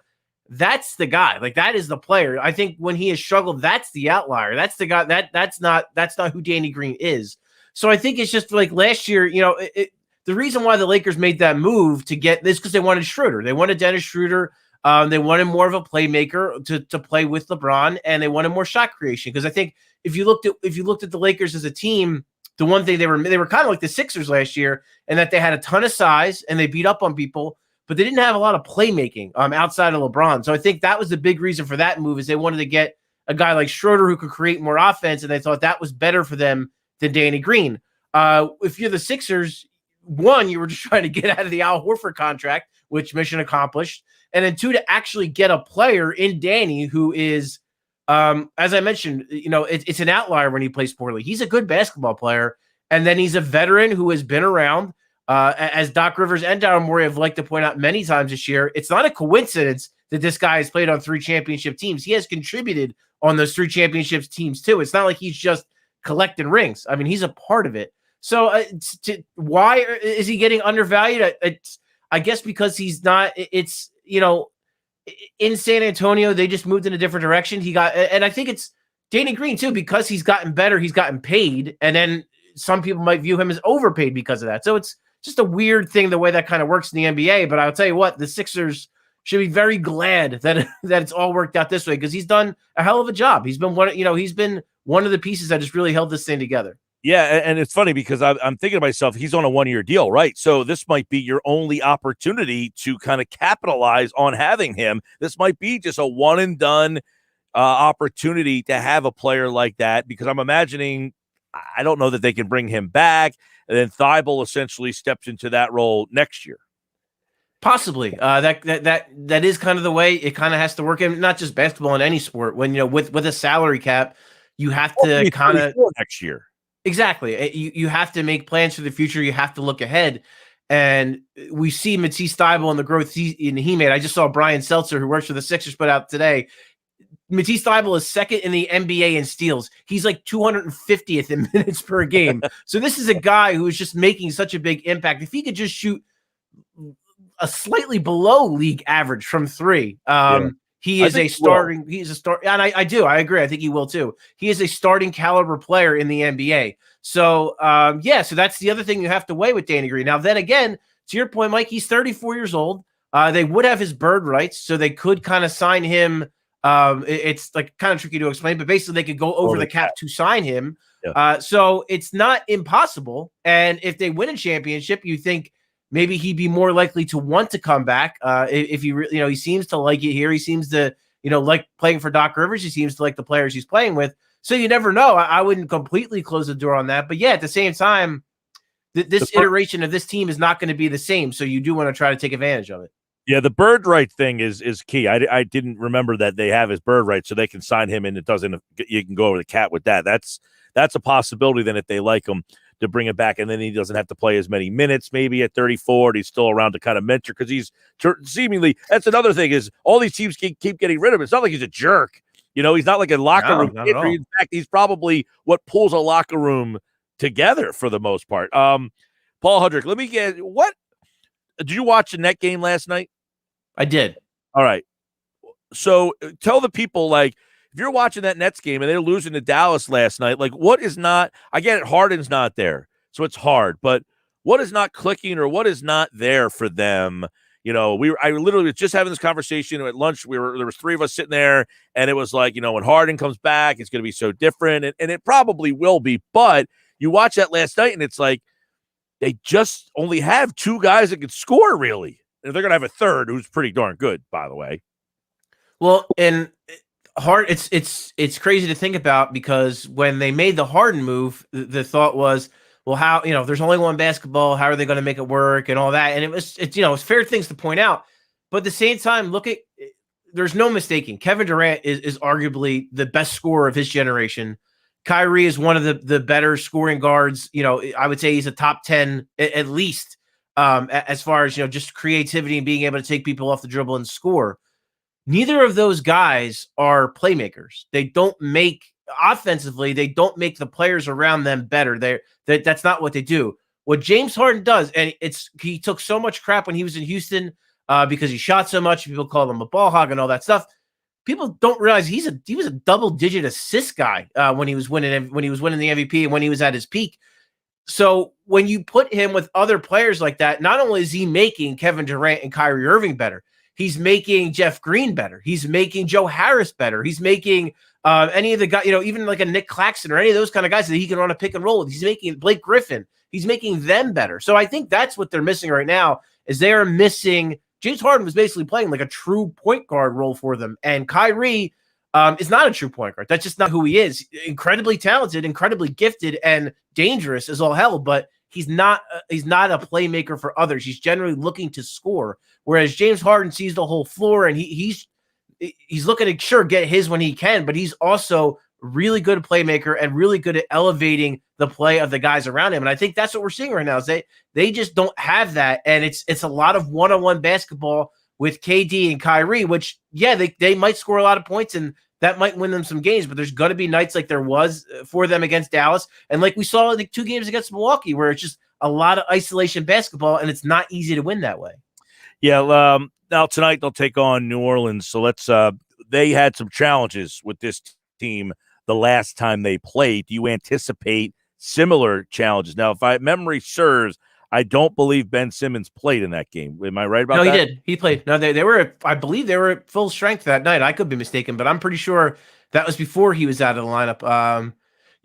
that's the guy. That is the player. I think when he has struggled, that's the outlier. That's the guy. That's not who Danny Green is. So I think it's just last year, the reason why the Lakers made that move to get this because they wanted Schroeder. They wanted Dennis Schroeder. They wanted more of a playmaker to play with LeBron, and they wanted more shot creation. Because I think if you looked at the Lakers as a team, the one thing they were kind of like the Sixers last year, and that they had a ton of size and they beat up on people, but they didn't have a lot of playmaking outside of LeBron. So I think that was the big reason for that move is they wanted to get a guy like Schroeder who could create more offense, and they thought that was better for them than Danny Green. If you're the Sixers, 1, you were just trying to get out of the Al Horford contract, which mission accomplished, and then 2, to actually get a player in Danny who is, as I mentioned, it's an outlier when he plays poorly. He's a good basketball player, and then he's a veteran who has been around. As Doc Rivers and Daryl Morey have liked to point out many times this year, it's not a coincidence that this guy has played on 3 championship teams. He has contributed on those 3 championships teams too. It's not like he's just collecting rings. I mean, he's a part of it. So why is he getting undervalued? I guess because he's not. It's in San Antonio, they just moved in a different direction. And I think it's Danny Green too, because he's gotten better, he's gotten paid, and then some people might view him as overpaid because of that. So it's just a weird thing, the way that kind of works in the NBA. But I'll tell you what, the Sixers should be very glad that it's all worked out this way, because he's done a hell of a job. He's been one of the pieces that has really held this thing together. Yeah, and it's funny because I'm thinking to myself, he's on a 1-year deal, right? So this might be your only opportunity to kind of capitalize on having him. This might be just a one and done opportunity to have a player like that, because I'm imagining, I don't know that they can bring him back, and then Thibault essentially steps into that role next year. Possibly. That is kind of the way it kind of has to work in, not just basketball, in any sport. When, with a salary cap, you have to kind of next year. Exactly. You have to make plans for the future. You have to look ahead. And we see Matisse Thybulle and the growth he made. I just saw Brian Seltzer, who works for the Sixers, put out today. Matisse Thybulle is second in the NBA in steals. He's like 250th in minutes per game. So this is a guy who is just making such a big impact. If he could just shoot a slightly below league average from three, he is a starting. He's a start, and I I agree. I think he will too. He is a starting caliber player in the NBA. So so that's the other thing you have to weigh with Danny Green. Now, then again, to your point, Mike, he's 34 years old. They would have his bird rights, so they could kind of sign him. It's like kind of tricky to explain, but basically they could go over the cap to sign him. Yeah. So it's not impossible. And if they win a championship, you think maybe he'd be more likely to want to come back. If he really, he seems to like it here. He seems to, like playing for Doc Rivers. He seems to like the players he's playing with. So you never know. I wouldn't completely close the door on that. But yeah, at the same time, this iteration of this team is not going to be the same. So you do want to try to take advantage of it. Yeah, the bird right thing is key. I didn't remember that they have his bird right, so they can sign him, and you can go over the cap with that. That's a possibility then if they like him to bring it back, and then he doesn't have to play as many minutes maybe at 34, and he's still around to kind of mentor, because he's seemingly, that's another thing, is all these teams keep getting rid of him. It's not like he's a jerk. He's not like a locker room kid. In fact, he's probably what pulls a locker room together for the most part. Paul Hudrick, let me get, what did you watch the net game last night? I did. All right. So tell the people, like, if you're watching that Nets game and they're losing to Dallas last night, like, what is not, I get it, Harden's not there, so it's hard, but what is not clicking, or what is not there for them? I literally was just having this conversation at lunch. There was three of us sitting there, and it was like, when Harden comes back, it's going to be so different, and it probably will be, but you watch that last night, and it's like, they just only have two guys that can score, really. They're going to have a third who's pretty darn good, by the way. Well, and it's crazy to think about, because when they made the Harden move, the thought was, well, how, there's only one basketball, how are they going to make it work and all that? And it's fair things to point out, but at the same time, there's no mistaking, Kevin Durant is arguably the best scorer of his generation. Kyrie is one of the better scoring guards. I would say he's a top 10 at least. As far as, just creativity and being able to take people off the dribble and score. Neither of those guys are playmakers. They don't make offensively. They don't make the players around them better. That's not what they do. What James Harden does, and he took so much crap when he was in Houston because he shot so much. People call him a ball hog and all that stuff. People don't realize he was a double-digit assist guy when he was winning the MVP and when he was at his peak. So when you put him with other players like that, not only is he making Kevin Durant and Kyrie Irving better, he's making Jeff Green better. He's making Joe Harris better. He's making any of the guys, even like a Nick Claxton or any of those kind of guys that he can run a pick and roll with. He's making Blake Griffin. He's making them better. So I think that's what they're missing right now, is they are missing. James Harden was basically playing like a true point guard role for them. And Kyrie is not a true point guard. That's just not who he is. Incredibly talented, incredibly gifted, and dangerous as all hell, but he's not a playmaker for others. He's generally looking to score, whereas James Harden sees the whole floor, and he's looking to get his when he can, but he's also really good playmaker and really good at elevating the play of the guys around him. And I think that's what we're seeing right now, is they just don't have that, and it's a lot of one-on-one basketball with KD and Kyrie, which they might score a lot of points, and that might win them some games, but there's going to be nights like there was for them against Dallas. And like we saw in the 2 games against Milwaukee, where it's just a lot of isolation basketball, and it's not easy to win that way. Yeah. Now tonight they'll take on New Orleans. So they had some challenges with this team the last time they played. Do you anticipate similar challenges? Now, if memory serves, I don't believe Ben Simmons played in that game. Am I right about that? No, he did. He played. No, they were. I believe they were at full strength that night. I could be mistaken, but I'm pretty sure that was before he was out of the lineup.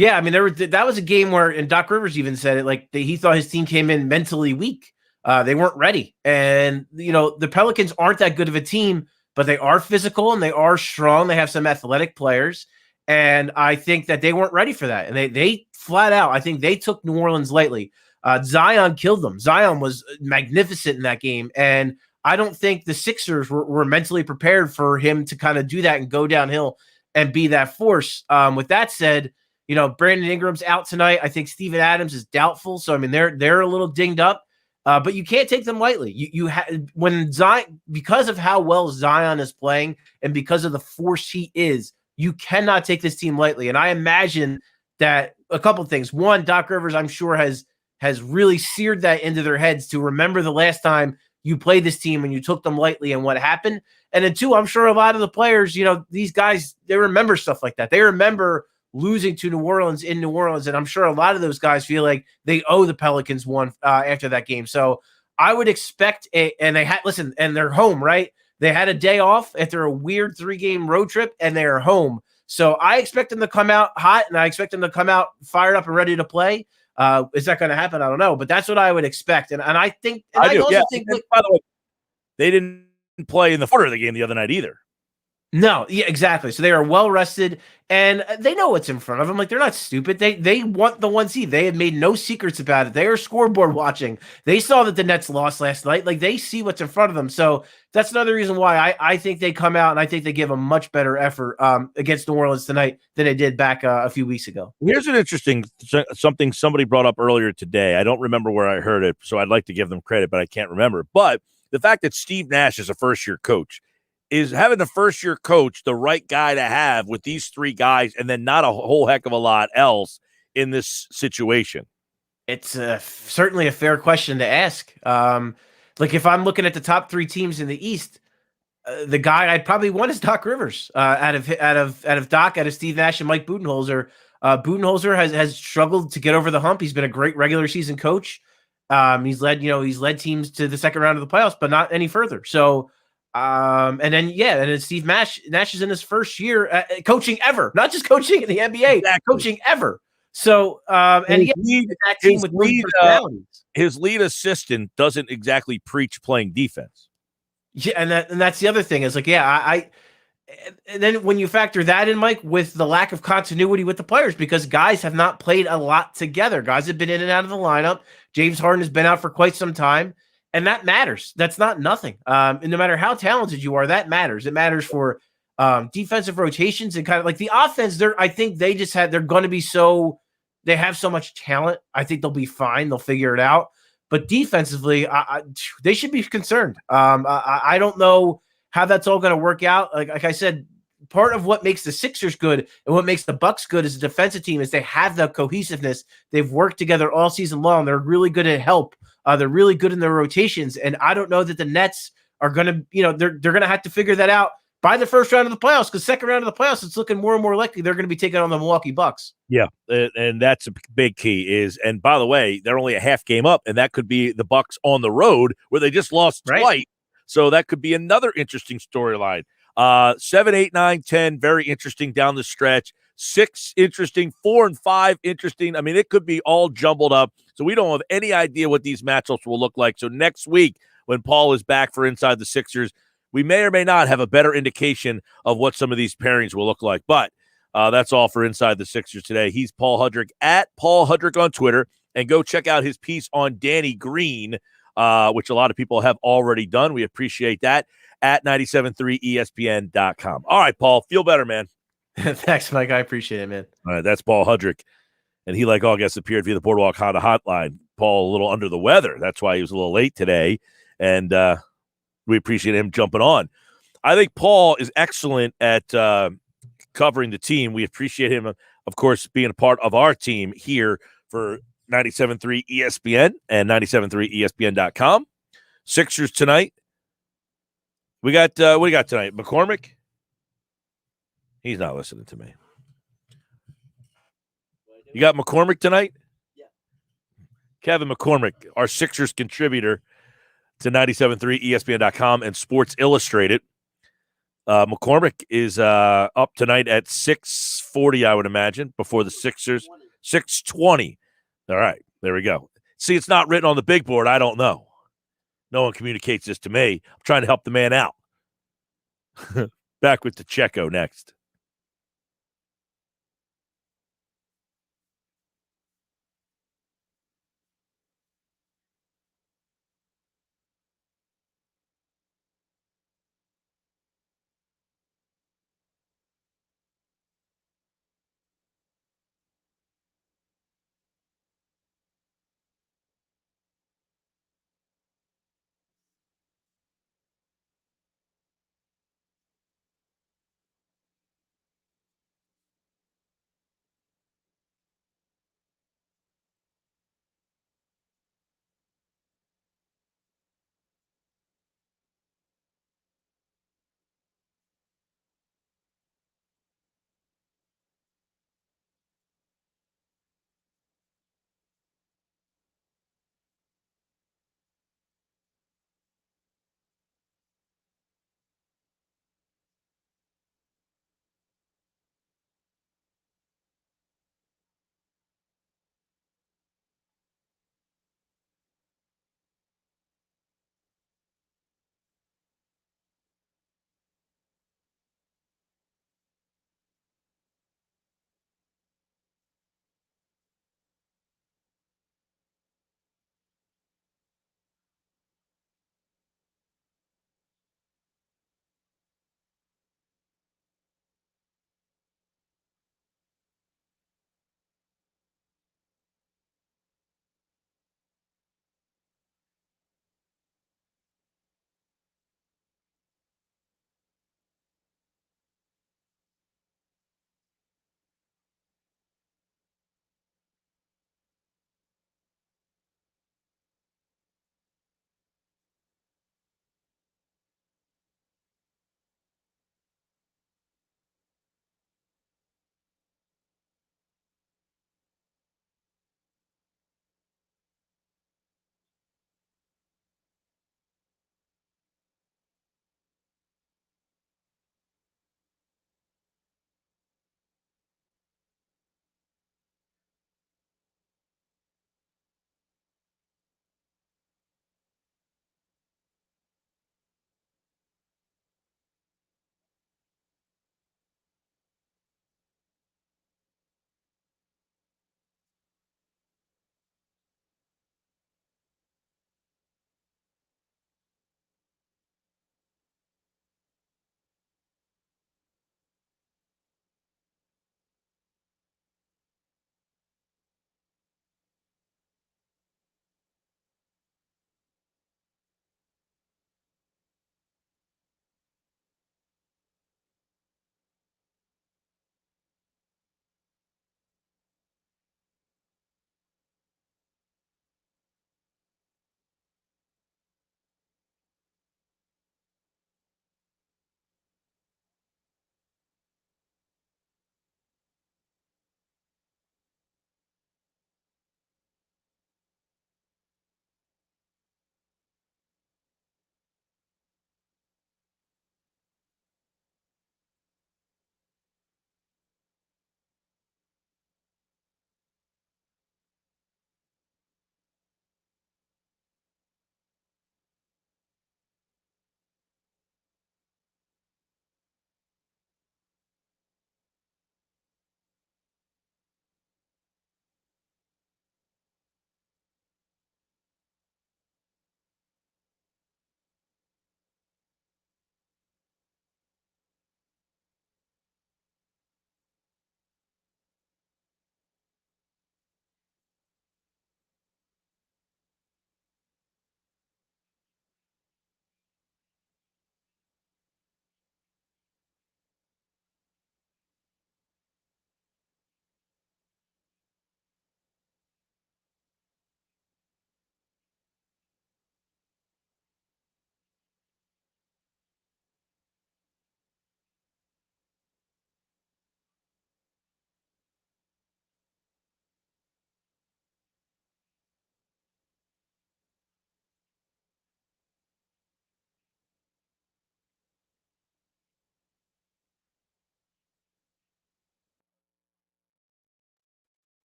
Yeah, I mean, that was a game where, and Doc Rivers even said it, like he thought his team came in mentally weak. They weren't ready. And, the Pelicans aren't that good of a team, but they are physical and they are strong. They have some athletic players. And I think that they weren't ready for that. And they flat out, I think they took New Orleans lightly. Zion killed them. Zion was magnificent in that game. And I don't think the Sixers were mentally prepared for him to kind of do that and go downhill and be that force. With that said, Brandon Ingram's out tonight. I think Steven Adams is doubtful. So, I mean, they're a little dinged up. But you can't take them lightly. When Zion, because of how well Zion is playing and because of the force he is, you cannot take this team lightly. And I imagine that a couple of things. One, Doc Rivers, I'm sure, has really seared that into their heads to remember the last time you played this team and you took them lightly and what happened. And then two, I'm sure a lot of the players, these guys, they remember stuff like that. They remember losing to New Orleans in New Orleans. And I'm sure a lot of those guys feel like they owe the Pelicans one after that game. So I would expect and they're home, right? They had a day off after a weird 3-game road trip and they're home. So I expect them to come out hot and I expect them to come out fired up and ready to play. Is that going to happen? I don't know, but that's what I would expect. And I think, and I also think, by the way, they didn't play in the quarter of the game the other night either. No, yeah, exactly. So they are well rested and they know what's in front of them. Like, they're not stupid. They want the 1 seed. They have made no secrets about it. They are scoreboard watching. They saw that the Nets lost last night. Like, they see what's in front of them. So that's another reason why I think they come out and I think they give a much better effort against New Orleans tonight than they did back a few weeks ago. Here's an interesting something somebody brought up earlier today. I don't remember where I heard it, so I'd like to give them credit, but I can't remember. But the fact that Steve Nash is a first-year coach, is having the first-year coach the right guy to have with these 3 guys and then not a whole heck of a lot else in this situation? It's certainly a fair question to ask. Like, if I'm looking at the top 3 teams in the East, the guy I'd probably want is Doc Rivers out of Doc, out of Steve Nash and Mike Budenholzer. Budenholzer has struggled to get over the hump. He's been a great regular season coach. He's led teams to the second round of the playoffs, but not any further. So, and then Steve Nash is in his first year coaching ever, not just coaching in the NBA, exactly. Coaching ever. So, his lead assistant doesn't exactly preach playing defense. Yeah, and that's the other thing is like, and then when you factor that in, Mike, with the lack of continuity with the players, because guys have not played a lot together. Guys have been in and out of the lineup. James Harden has been out for quite some time. And that matters. That's not nothing. And no matter how talented you are, that matters. It matters for defensive rotations and kind of like the offense. I think they're going to be they have so much talent. I think they'll be fine. They'll figure it out. But defensively, they should be concerned. I don't know how that's all going to work out. Like I said, part of what makes the Sixers good and what makes the Bucks good as a defensive team is they have the cohesiveness. They've worked together all season long. They're really good at help. They're really good in their rotations. And I don't know that the Nets are going to, they're going to have to figure that out by the first round of the playoffs, because second round of the playoffs, it's looking more and more likely they're going to be taking on the Milwaukee Bucks. Yeah, and that's a big key and by the way, they're only a half game up, and that could be the Bucks on the road where they just lost twice. So that could be another interesting storyline. 7, 8, 9, 10, very interesting down the stretch. 6 interesting, 4 and 5 interesting. I mean, it could be all jumbled up. So we don't have any idea what these matchups will look like. So next week, when Paul is back for Inside the Sixers, we may or may not have a better indication of what some of these pairings will look like. But that's all for Inside the Sixers today. He's Paul Hudrick at Paul Hudrick on Twitter. And go check out his piece on Danny Green, which a lot of people have already done. We appreciate that at 973ESPN.com. All right, Paul, feel better, man. Thanks, Mike. I appreciate it, man. All right, that's Paul Hudrick. And he, like all guests, appeared via the Boardwalk Honda hotline. Paul, a little under the weather. That's why he was a little late today. And we appreciate him jumping on. I think Paul is excellent at covering the team. We appreciate him, of course, being a part of our team here for 97.3 ESPN and 97.3ESPN.com. Sixers tonight. We got, what do you got tonight? McCormick? He's not listening to me. You got McCormick tonight? Yeah. Kevin McCormick, our Sixers contributor to 97.3 ESPN.com and Sports Illustrated. McCormick is up tonight at 6 6:40, I would imagine, before the Sixers. 6:20. All right, there we go. See, it's not written on the big board. I don't know. No one communicates this to me. I'm trying to help the man out. Back with DiCecco next.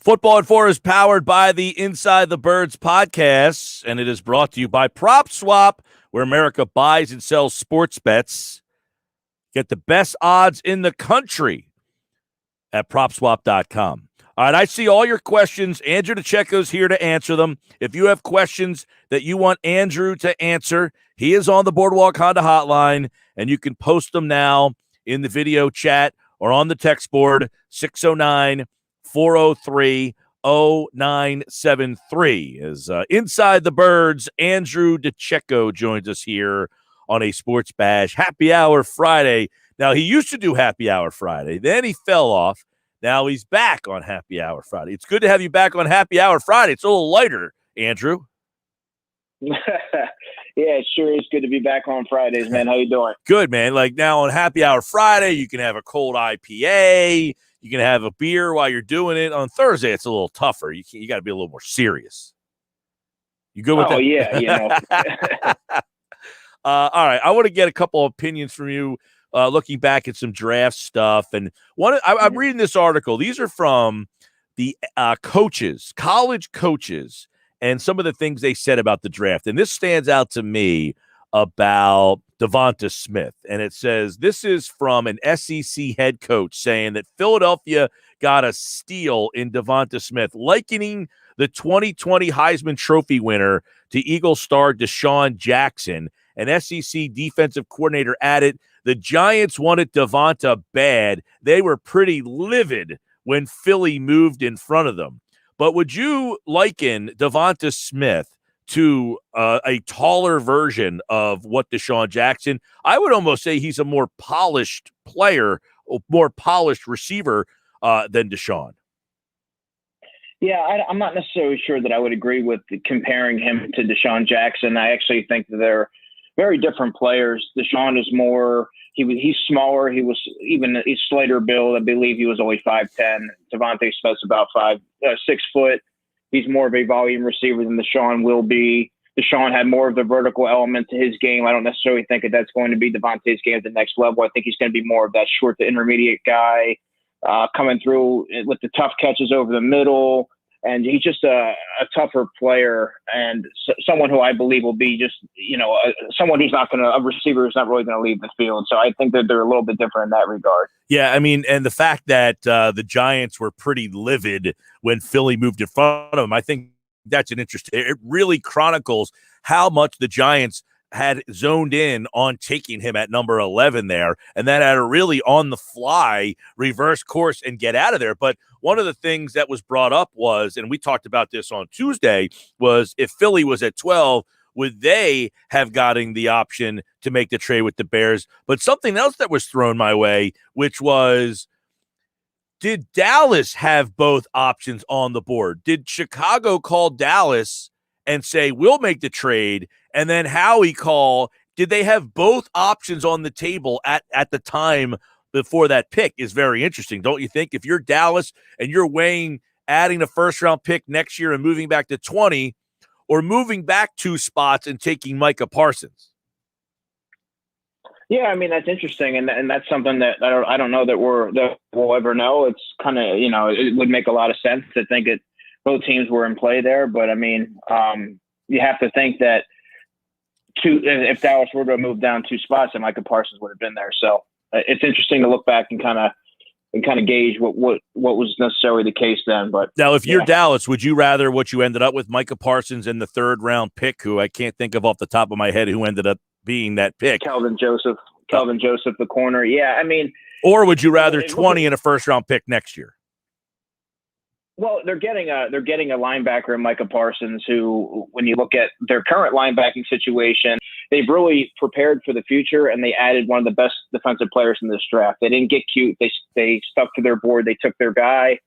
Football at 4 is powered by the Inside the Birds podcast, and it is brought to you by Prop Swap, where America buys and sells sports bets. Get the best odds in the country at PropSwap.com. All right, I see all your questions. Andrew DiCecco's here to answer them. If you have questions that you want Andrew to answer, he is on the Boardwalk Honda hotline, and you can post them now in the video chat or on the text board, 609-403-0973. As Inside the Birds, Andrew DiCecco joins us here on a Sports Bash Happy Hour Friday. Now, he used to do Happy Hour Friday. Then he fell off. Now he's back on Happy Hour Friday. It's good to have you back on Happy Hour Friday. It's a little lighter, Andrew. Yeah, it sure is good to be back on Fridays, man. How you doing? Good, man. Like now on Happy Hour Friday, you can have a cold IPA. You can have a beer while you're doing it. On Thursday, it's a little tougher. You got to be a little more serious. You good with that? Oh, yeah, you know. All right. I want to get a couple opinions from you. Looking back at some draft stuff, and I'm reading this article. These are from the coaches, college coaches, and some of the things they said about the draft. And this stands out to me about Devonta Smith. And it says, this is from an SEC head coach saying that Philadelphia got a steal in Devonta Smith, likening the 2020 Heisman Trophy winner to Eagle star Deshaun Jackson. An SEC defensive coordinator added, the Giants wanted Devonta bad. They were pretty livid when Philly moved in front of them. But would you liken Devonta Smith to a taller version of what Deshaun Jackson? I would almost say he's a more polished player, more polished receiver than Deshaun. Yeah, I'm not necessarily sure that I would agree with comparing him to Deshaun Jackson. I actually think that they're very different players. Deshaun is more, he's smaller. He's slighter build. I believe he was only 5'10". Devonta Smith's about 6 foot. He's more of a volume receiver than Deshaun will be. Deshaun had more of the vertical element to his game. I don't necessarily think that that's going to be Devonta's game at the next level. I think he's going to be more of that short to intermediate guy coming through with the tough catches over the middle. And he's just a tougher player and someone who I believe will be just, someone who's not going to, a receiver who's not really going to leave the field. So I think that they're a little bit different in that regard. Yeah, I mean, and the fact that the Giants were pretty livid when Philly moved in front of them, I think that's an interesting, it really chronicles how much the Giants had zoned in on taking him at number 11 there, and then had a really on the fly reverse course and get out of there. But one of the things that was brought up was, and we talked about this on Tuesday, was if Philly was at 12, would they have gotten the option to make the trade with the Bears? But something else that was thrown my way, which was, did Dallas have both options on the board? Did Chicago call Dallas and say, we'll make the trade? And then Howie call, did they have both options on the table at the time before that pick is very interesting. Don't you think? If you're Dallas and you're weighing adding a first-round pick next year and moving back to 20 or moving back 2 spots and taking Micah Parsons. Yeah, I mean, that's interesting. And that's something that I don't know that we'll ever know. It's kind of, it would make a lot of sense to think that both teams were in play there. But, I mean, you have to think that if Dallas were to move down 2 spots, then Micah Parsons would have been there. So it's interesting to look back and kind of gauge what was necessarily the case then. But now, if you're Dallas, would you rather what you ended up with, Micah Parsons in the 3rd round pick, who I can't think of off the top of my head who ended up being that pick? Kelvin Joseph, the corner. Yeah, I mean, or would you rather 20 in a 1st round pick next year? Well, they're getting a linebacker in Micah Parsons, who, when you look at their current linebacking situation, they've really prepared for the future, and they added one of the best defensive players in this draft. They didn't get cute. They stuck to their board. They took their guy,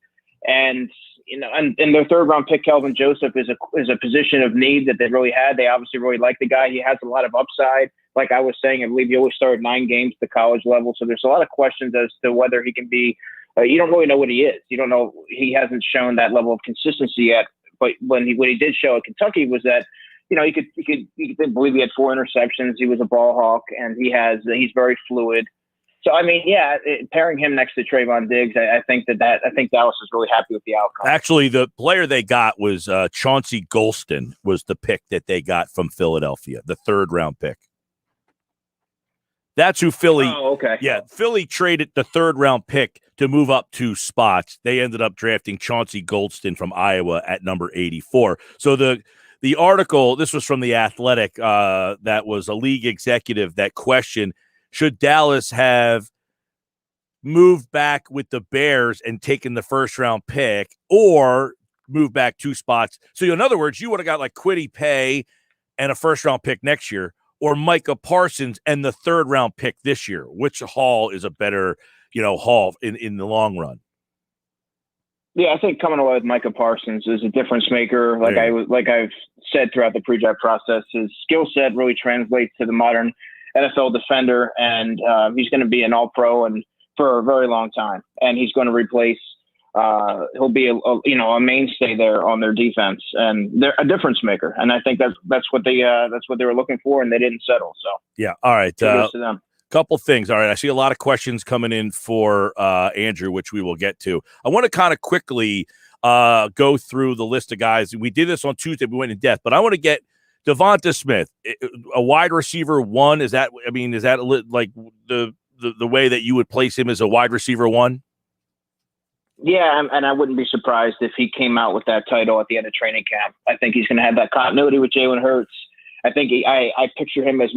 and and their 3rd round pick, Kelvin Joseph, is a position of need that they really had. They obviously really like the guy. He has a lot of upside. Like I was saying, I believe he only started 9 games at the college level, so there's a lot of questions as to whether he can be. You don't really know what he is. You don't know. He hasn't shown that level of consistency yet. But when he did show at Kentucky was that, he could believe he had 4 interceptions. He was a ball hawk, and he's very fluid. So I mean, yeah, pairing him next to Trayvon Diggs, I think Dallas is really happy with the outcome. Actually, the player they got was Chauncey Golston was the pick that they got from Philadelphia, the 3rd round pick. That's who Philly. Oh, okay. Yeah, Philly traded the 3rd round pick to move up 2 spots. They ended up drafting Chauncey Golston from Iowa at number 84. So the article, this was from The Athletic, that was a league executive that questioned, should Dallas have moved back with the Bears and taken the 1st round pick, or move back 2 spots? So in other words, you would have got like Kwity Paye and a 1st round pick next year, or Micah Parsons and the 3rd round pick this year. Which haul is a better, haul in the long run? Yeah, I think coming away with Micah Parsons is a difference maker. Like I've said throughout the pre-draft process, his skill set really translates to the modern NFL defender, and he's going to be an All-Pro and for a very long time. And he's going to replace. He'll be a mainstay there on their defense, and they're a difference maker. And I think that's what they were looking for, and they didn't settle. So yeah, all right. Kudos to them. Couple things. All right, I see a lot of questions coming in for Andrew, which we will get to. I want to kind of quickly go through the list of guys. We did this on Tuesday. We went in depth, but I want to get Devonta Smith, a wide receiver 1. Is that like the way that you would place him as a wide receiver 1? Yeah, and I wouldn't be surprised if he came out with that title at the end of training camp. I think he's going to have that continuity with Jalen Hurts. I think I picture him as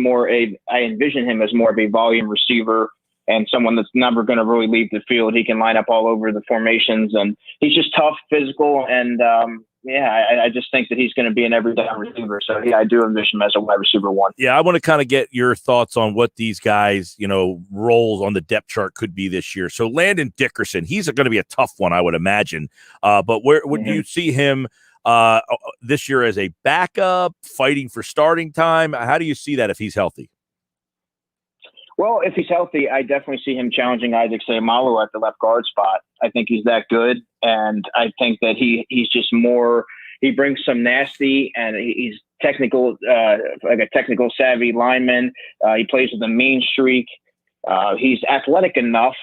I envision him as more of a volume receiver and someone that's never going to really leave the field. He can line up all over the formations, and he's just tough, physical, and I just think that he's going to be an every down receiver. So yeah, I do envision him as a wide receiver 1. Yeah, I want to kind of get your thoughts on what these guys, roles on the depth chart could be this year. So Landon Dickerson, he's going to be a tough one, I would imagine. But where would you see him this year as a backup, fighting for starting time? How do you see that if he's healthy? Well, if he's healthy, I definitely see him challenging Isaac Seumalo at the left guard spot. I think he's that good, and I think that he's just more. He brings some nasty, and he's technical, like a technical savvy lineman. He plays with a mean streak. He's athletic enough,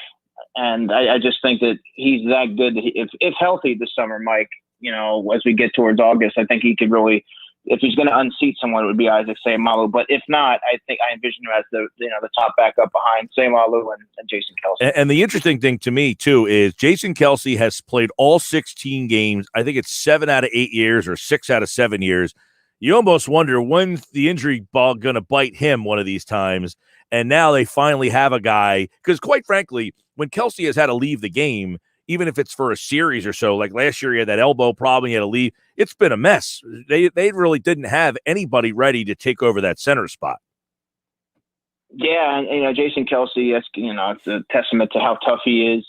and I just think that he's that good. That if healthy this summer, Mike, as we get towards August, I think he could really. If he's going to unseat someone, it would be Isaac Seumalo. But if not, I think I envision him as the top backup behind Seumalo and Jason Kelce. And the interesting thing to me, too, is Jason Kelce has played all 16 games. I think it's 7 out of 8 years or 6 out of 7 years. You almost wonder when's the injury bug going to bite him one of these times. And now they finally have a guy. Because quite frankly, when Kelce has had to leave the game, even if it's for a series or so, like last year he had that elbow problem, he had to leave. It's been a mess. They really didn't have anybody ready to take over that center spot. Yeah, and Jason Kelce, it's a testament to how tough he is.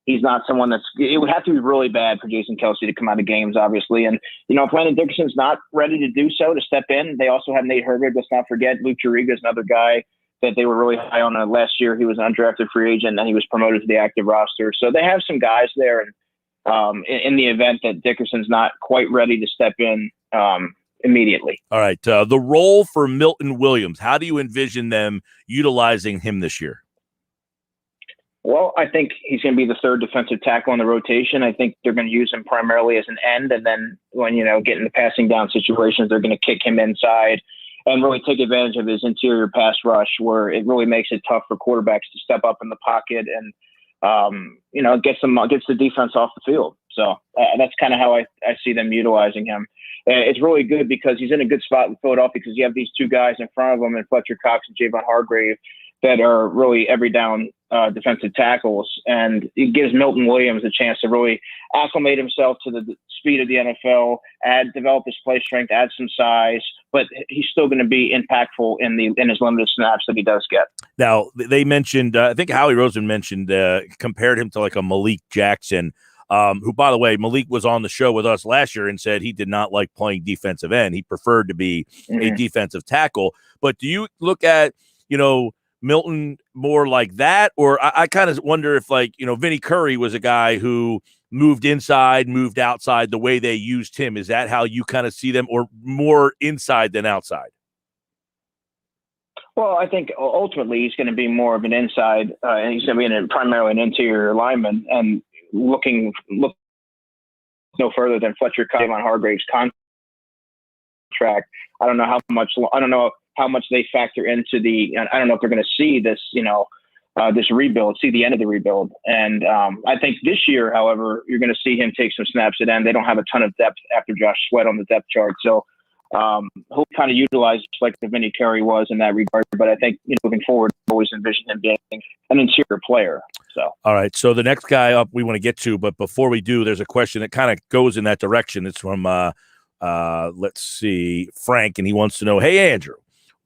He's not someone it would have to be really bad for Jason Kelce to come out of games, obviously. And, if Landon Dickerson's not ready to do so, to step in, they also have Nate Herbig. Let's not forget Luke Juriga is another guy that they were really high on last year. He was an undrafted free agent, and he was promoted to the active roster. So they have some guys there. And in the event that Dickerson's not quite ready to step in immediately. All right. The role for Milton Williams, how do you envision them utilizing him this year? Well, I think he's going to be the 3rd defensive tackle in the rotation. I think they're going to use him primarily as an end. And then when, get in the passing down situations, they're going to kick him inside and really take advantage of his interior pass rush, where it really makes it tough for quarterbacks to step up in the pocket and, gets the defense off the field. So that's kind of how I see them utilizing him. It's really good because he's in a good spot in Philadelphia because you have these 2 guys in front of him, and Fletcher Cox and Javon Hargrave, that are really every down defensive tackles. And it gives Milton Williams a chance to really acclimate himself to the speed of the NFL, develop his play strength, add some size, but he's still going to be impactful in his limited snaps that he does get. Now, they mentioned, I think Howie Roseman mentioned, compared him to like a Malik Jackson, who, by the way, Malik was on the show with us last year and said he did not like playing defensive end. He preferred to be a defensive tackle. But do you look at, Milton more like that? Or I kind of wonder if, like, Vinny Curry was a guy who moved inside, moved outside the way they used him. Is that how you kind of see them, or more inside than outside? Well, I think ultimately he's going to be more of an inside, and he's going to be primarily an interior lineman, and look no further than Fletcher Cox on Hargrave's contract. I don't know how much they factor into I don't know if they're going to see this, this rebuild, see the end of the rebuild. And I think this year, however, you're going to see him take some snaps at end. They don't have a ton of depth after Josh Sweat on the depth chart. So he'll kind of utilize like the Vinny Curry was in that regard. But I think moving forward, I always envision him being an interior player. So all right. So the next guy up we want to get to, but before we do, there's a question that kind of goes in that direction. It's from let's see, Frank, and he wants to know, hey, Andrew,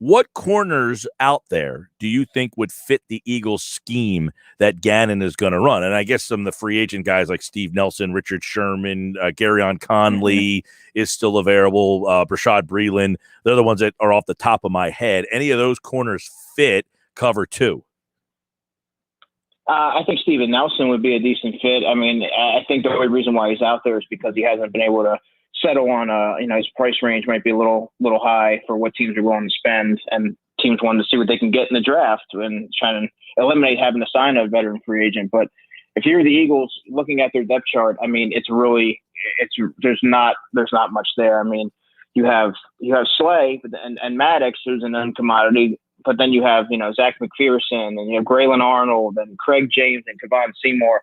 what corners out there do you think would fit the Eagles scheme that Gannon is going to run? And I guess some of the free agent guys like Steve Nelson, Richard Sherman, Garyon Conley is still available, Brashad Breeland. They're the ones that are off the top of my head. Any of those corners fit cover two? I think Steven Nelson would be a decent fit. I mean, I think the only reason why he's out there is because he hasn't been able to settle on his price range might be a little high for what teams are willing to spend, and teams want to see what they can get in the draft and trying to eliminate having to sign a veteran free agent. But if you're the Eagles looking at their depth chart, I mean, there's not much there. I mean, you have Slay and Maddox, who's an uncommodity, but then you have Zach McPherson, and you have Braylon Arnold and Craig James and Kevon Seymour.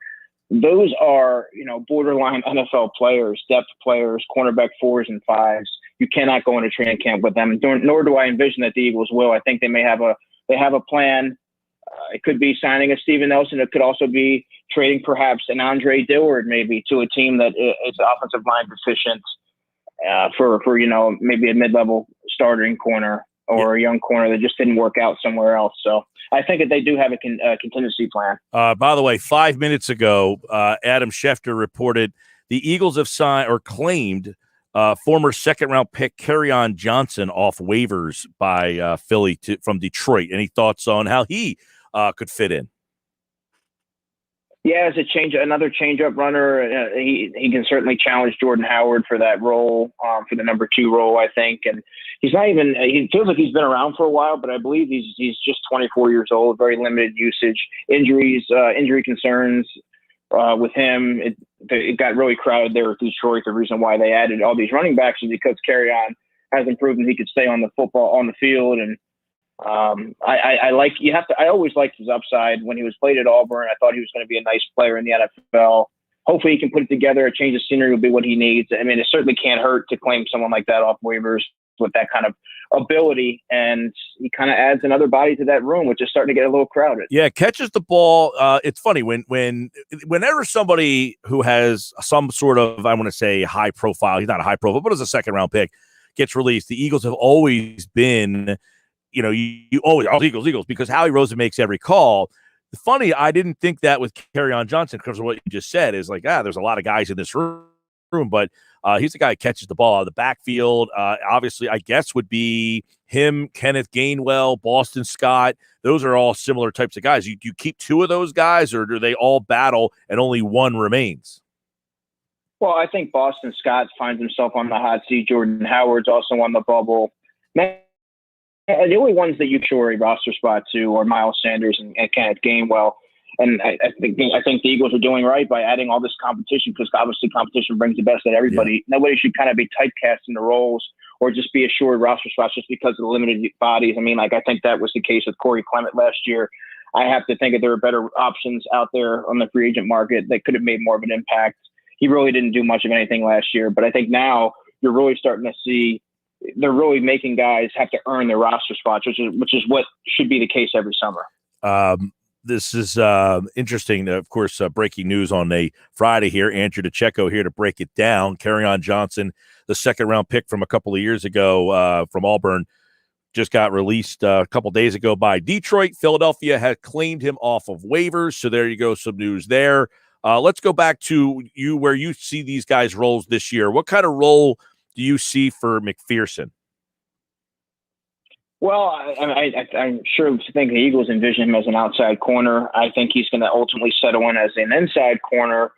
Those are, borderline NFL players, depth players, cornerback 4s and 5s. You cannot go into training camp with them, nor do I envision that the Eagles will. I think they have a plan. It could be signing a Steven Nelson. It could also be trading perhaps an Andre Dillard maybe to a team that is offensive line deficient for maybe a mid-level starting corner or a young corner that just didn't work out somewhere else. So I think that they do have a contingency plan. By the way, 5 minutes ago, Adam Schefter reported the Eagles have signed or claimed former second-round pick Kerryon Johnson off waivers by Philly from Detroit. Any thoughts on how he could fit in? Yeah, as another change-up runner, he can certainly challenge Jordan Howard for that role, for the number 2 role, I think. And he feels like he's been around for a while, but I believe he's just 24 years old, very limited usage. Injury concerns with him. It got really crowded there with Detroit. The reason why they added all these running backs is because Kerryon hasn't proven he could stay on the field. And I always liked his upside when he was played at Auburn. I thought he was going to be a nice player in the NFL. Hopefully he can put it together. A change of scenery will be what he needs. I mean, it certainly can't hurt to claim someone like that off waivers with that kind of ability. And he kind of adds another body to that room, which is starting to get a little crowded. Yeah, catches the ball. It's funny whenever somebody who has some sort of, I want to say high profile, he's not a high profile, but as a second round pick gets released, the Eagles have always been, you always Eagles, because Howie Roseman makes every call. Funny, I didn't think that with Kerryon Johnson because of what you just said is like, there's a lot of guys in this room, but he's the guy who catches the ball out of the backfield. Obviously, I guess would be him, Kenneth Gainwell, Boston Scott. Those are all similar types of guys. You keep 2 of those guys, or do they all battle and only one remains? Well, I think Boston Scott finds himself on the hot seat. Jordan Howard's also on the bubble. The only ones that you sure a roster spot to are Miles Sanders and Kenneth Gainwell. And I think the Eagles are doing right by adding all this competition, because obviously competition brings the best out of everybody. Yeah. Nobody should kind of be typecast in the roles or just be assured roster spots just because of the limited bodies. I mean, I think that was the case with Corey Clement last year. I have to think that there are better options out there on the free agent market that could have made more of an impact. He really didn't do much of anything last year, but I think now you're really starting to see they're really making guys have to earn their roster spots, which is what should be the case every summer. This is interesting. Of course, breaking news on a Friday here. Andrew DiCecco here to break it down. Kerryon Johnson, the second-round pick from a couple of years ago from Auburn, just got released a couple days ago by Detroit. Philadelphia had claimed him off of waivers, so there you go, some news there. Let's go back to you where you see these guys' roles this year. What kind of role do you see for McPherson? Well, I'm sure think the Eagles envision him as an outside corner. I think he's going to ultimately settle in as an inside corner,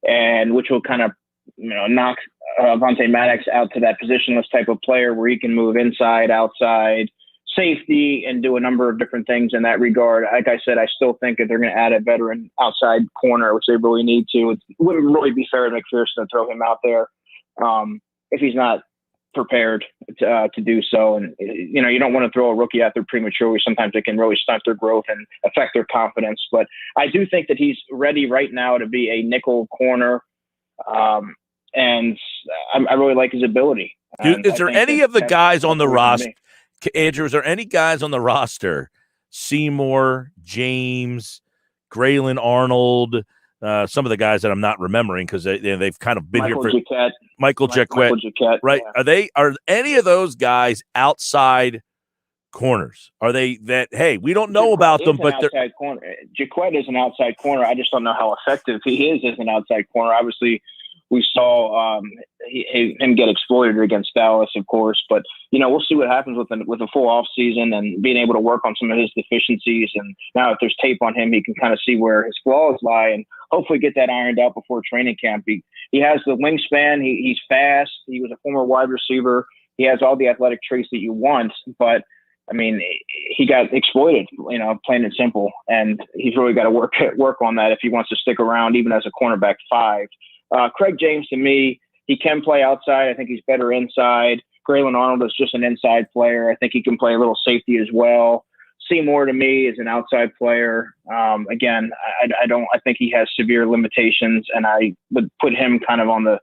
and which will kind of knock Avonte Maddox out to that positionless type of player where he can move inside, outside, safety and do a number of different things in that regard. Like I said, I still think that they're going to add a veteran outside corner, which they really need to. It wouldn't really be fair to McPherson to throw him out there if he's not prepared to do so. And, you don't want to throw a rookie out there prematurely. Sometimes it can really stunt their growth and affect their confidence. But I do think that he's ready right now to be a nickel corner. And I really like his ability. Is there any of the guys on the roster? Andrew, is there any guys on the roster, Seymour, James, Graylin Arnold, some of the guys that I'm not remembering because they've kind of been here for Michael Jacquet, right? Yeah. Are any of those guys outside corners? Are they that, hey, we don't know about them, but they're corner. Jacquet is an outside corner. I just don't know how effective he is as an outside corner. Obviously, we saw him get exploited against Dallas, of course, but we'll see what happens with a full off season and being able to work on some of his deficiencies. And now if there's tape on him, he can kind of see where his flaws lie and hopefully get that ironed out before training camp. He has the wingspan. He's fast. He was a former wide receiver. He has all the athletic traits that you want, but I mean, he got exploited, plain and simple. And he's really got to work on that if he wants to stick around, even as a cornerback 5. Craig James, to me, he can play outside. I think he's better inside. Graylin Arnold is just an inside player. I think he can play a little safety as well. Seymour, to me, is an outside player. Again, I think he has severe limitations, and I would put him kind of on the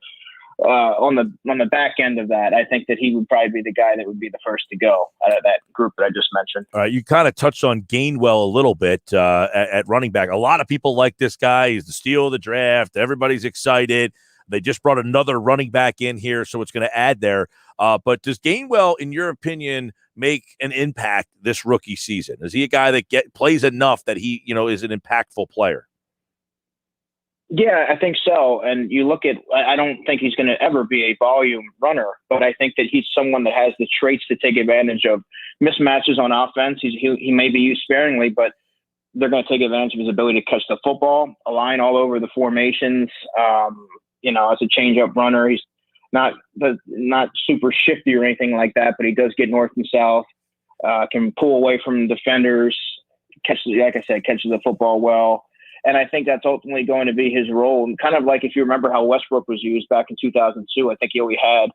back end of that. I think that he would probably be the guy that would be the first to go out of that group that I just mentioned. All right, you kind of touched on Gainwell a little bit at running back. A lot of people like this guy. He's the steal of the draft. Everybody's excited. They just brought another running back in here, so it's going to add there. But does Gainwell, in your opinion, make an impact this rookie season? Is he a guy that plays enough that he, is an impactful player? Yeah, I think so. And you look at, I don't think he's going to ever be a volume runner, but I think that he's someone that has the traits to take advantage of mismatches on offense. He may be used sparingly, but they're going to take advantage of his ability to catch the football, align all over the formations. As a change-up runner, he's not super shifty or anything like that, but he does get north and south, can pull away from defenders, catches the football well. And I think that's ultimately going to be his role. And kind of like if you remember how Westbrook was used back in 2002, I think he only had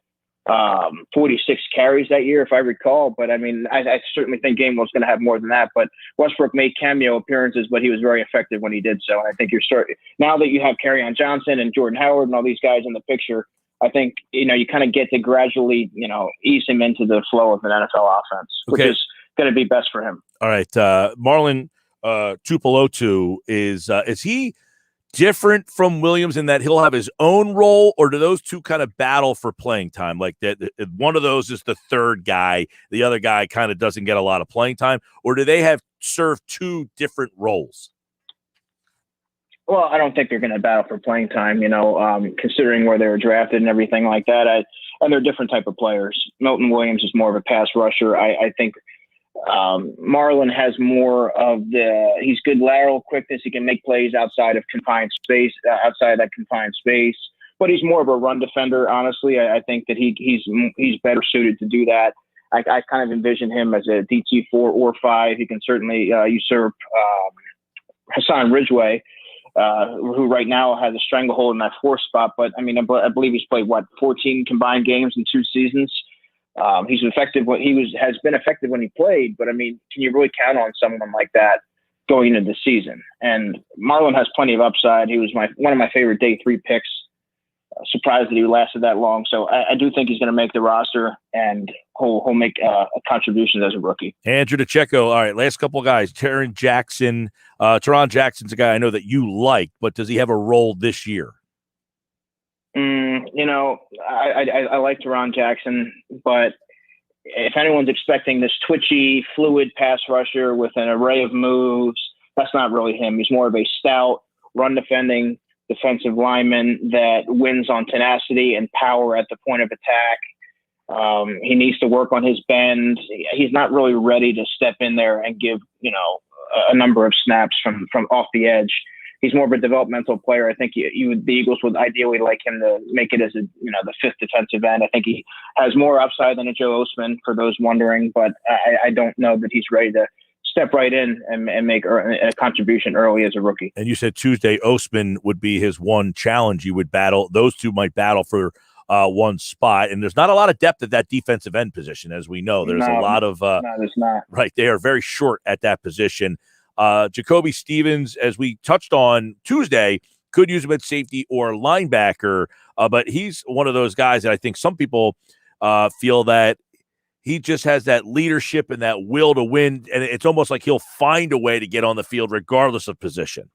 46 carries that year, if I recall. But I mean, I certainly think Gainwell's going to have more than that. But Westbrook made cameo appearances, but he was very effective when he did so. And I think now that you have Kerryon Johnson and Jordan Howard and all these guys in the picture, I think, you kind of get to gradually, ease him into the flow of an NFL offense, which is going to be best for him. All right. Marlon Tuipulotu is he different from Williams in that he'll have his own role, or do those two kind of battle for playing time? Like that, one of those is the third guy, the other guy kind of doesn't get a lot of playing time, or do they serve two different roles? Well, I don't think they're going to battle for playing time, considering where they were drafted and everything like that. And they're different type of players. Milton Williams is more of a pass rusher. I think Marlon has more of he's good lateral quickness. He can make plays outside of confined space, but he's more of a run defender. Honestly, I think that he's better suited to do that. I kind of envision him as a DT4 or 5. He can certainly usurp Hassan Ridgeway, who right now has a stranglehold in that 4 spot. But I mean, I believe he's played 14 combined games in 2 seasons. He's effective. Has been effective when he played, but I mean, can you really count on someone like that going into the season? And Marlon has plenty of upside. He was one of my favorite day 3 picks. Surprised that he lasted that long. So I do think he's going to make the roster, and he'll make a contribution as a rookie. Andrew DiCecco. All right, last couple of guys. Taron Jackson's a guy I know that you like, but does he have a role this year? I like Taron Jackson, but if anyone's expecting this twitchy, fluid pass rusher with an array of moves, that's not really him. He's more of a stout, run-defending defensive lineman that wins on tenacity and power at the point of attack. He needs to work on his bend. He's not really ready to step in there and give, a number of snaps from off the edge. he's more of a developmental player. I think the Eagles would ideally like him to make it as the fifth defensive end. I think he has more upside than a Joe Osman, for those wondering, but I don't know that he's ready to step right in and make a contribution early as a rookie. And you said Tuesday Osman would be his one challenge. You would battle. Those two might battle for one spot. And there's not a lot of depth at that defensive end position, as we know. There's a lot of no, there's not. Right. They are very short at that position. Jacoby Stevens, as we touched on Tuesday, could use him at safety or linebacker. But he's one of those guys that I think some people feel that he just has that leadership and that will to win, and it's almost like he'll find a way to get on the field regardless of position.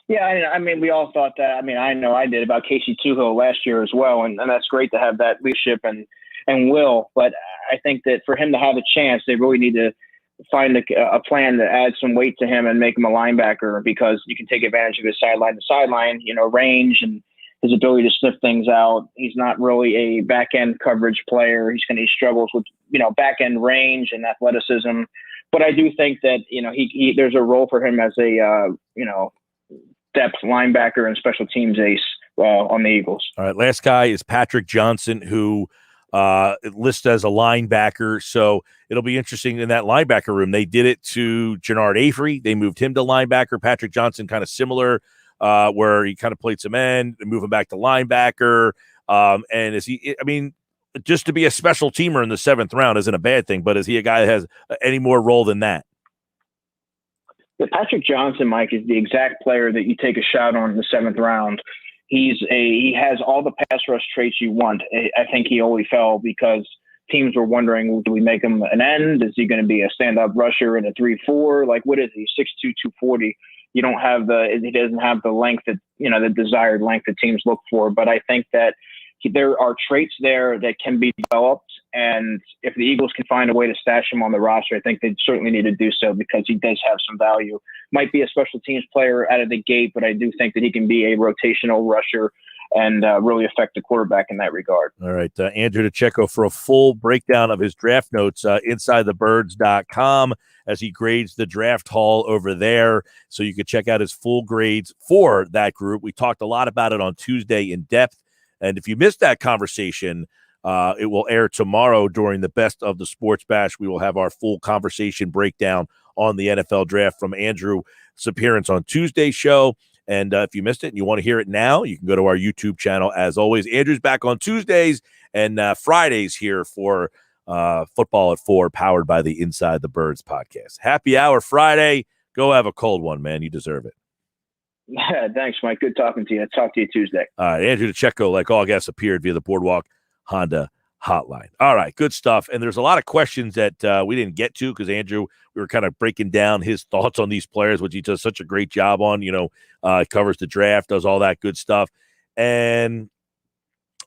Yeah, I mean, we all thought that. I mean, I know I did about Casey Tuhill last year as well, and that's great to have that leadership and will. But I think that for him to have a chance, they really need to find a plan to add some weight to him and make him a linebacker, because you can take advantage of his sideline to sideline, range and his ability to sniff things out. He's not really a back-end coverage player. He struggles with, back-end range and athleticism. But I do think that, he there's a role for him as a, depth linebacker and special teams ace on the Eagles. All right, last guy is Patrick Johnson, who lists as a linebacker. So it'll be interesting in that linebacker room. They did it to Jannard Avery. They moved him to linebacker. Patrick Johnson, kind of similar, where he kind of played some end and move him back to linebacker. And just to be a special teamer in the 7th round isn't a bad thing, but is he a guy that has any more role than that? But Patrick Johnson, Mike, is the exact player that you take a shot on in the 7th round. He has all the pass rush traits you want. I think he only fell because teams were wondering, do we make him an end? Is he going to be a stand-up rusher in a 3-4? Like, what is he? 6'2", 240. He doesn't have the length that, the desired length that teams look for. But I think that there are traits there that can be developed. And if the Eagles can find a way to stash him on the roster, I think they certainly need to do so, because he does have some value. Might be a special teams player out of the gate, but I do think that he can be a rotational rusher and really affect the quarterback in that regard. All right. Andrew DiCecco for a full breakdown of his draft notes, InsideTheBirds.com, as he grades the draft haul over there. So you can check out his full grades for that group. We talked a lot about it on Tuesday in depth. And if you missed that conversation, it will air tomorrow during the Best of the Sports Bash. We will have our full conversation breakdown on the NFL draft from Andrew's appearance on Tuesday's show. And if you missed it and you want to hear it now, you can go to our YouTube channel. As always, Andrew's back on Tuesdays and Fridays here for Football at 4, powered by the Inside the Birds podcast. Happy Hour Friday. Go have a cold one, man. You deserve it. Thanks, Mike. Good talking to you. I'll talk to you Tuesday. All right. Andrew DiCecco, like all guests, appeared via the Boardwalk Honda hotline. All right. Good stuff. And there's a lot of questions that we didn't get to because Andrew, we were kind of breaking down his thoughts on these players, which he does such a great job on, covers the draft, does all that good stuff. And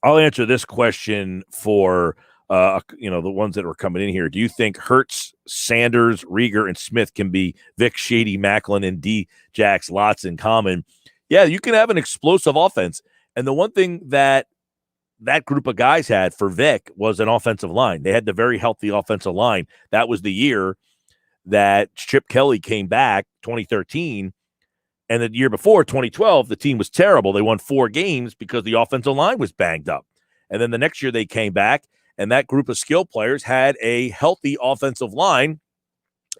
I'll answer this question for, the ones that were coming in here. Do you think Hurts, Sanders, Rieger, and Smith can be Vic, Shady, Macklin, and D-Jax lots in common? Yeah, you can have an explosive offense. And the one thing that group of guys had for Vic was an offensive line. They had the very healthy offensive line. That was the year that Chip Kelly came back, 2013. And the year before, 2012, the team was terrible. They won 4 games because the offensive line was banged up. And then the next year they came back, and that group of skill players had a healthy offensive line,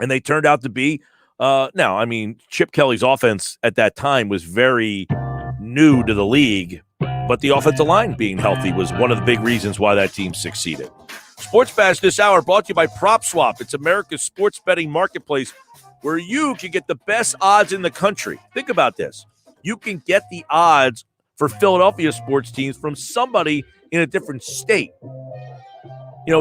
and they turned out to be Chip Kelly's offense at that time was very new to the league, but the offensive line being healthy was one of the big reasons why that team succeeded. Sports Bash this hour brought to you by PropSwap. It's America's sports betting marketplace where you can get the best odds in the country. Think about this. You can get the odds for Philadelphia sports teams from somebody in a different state.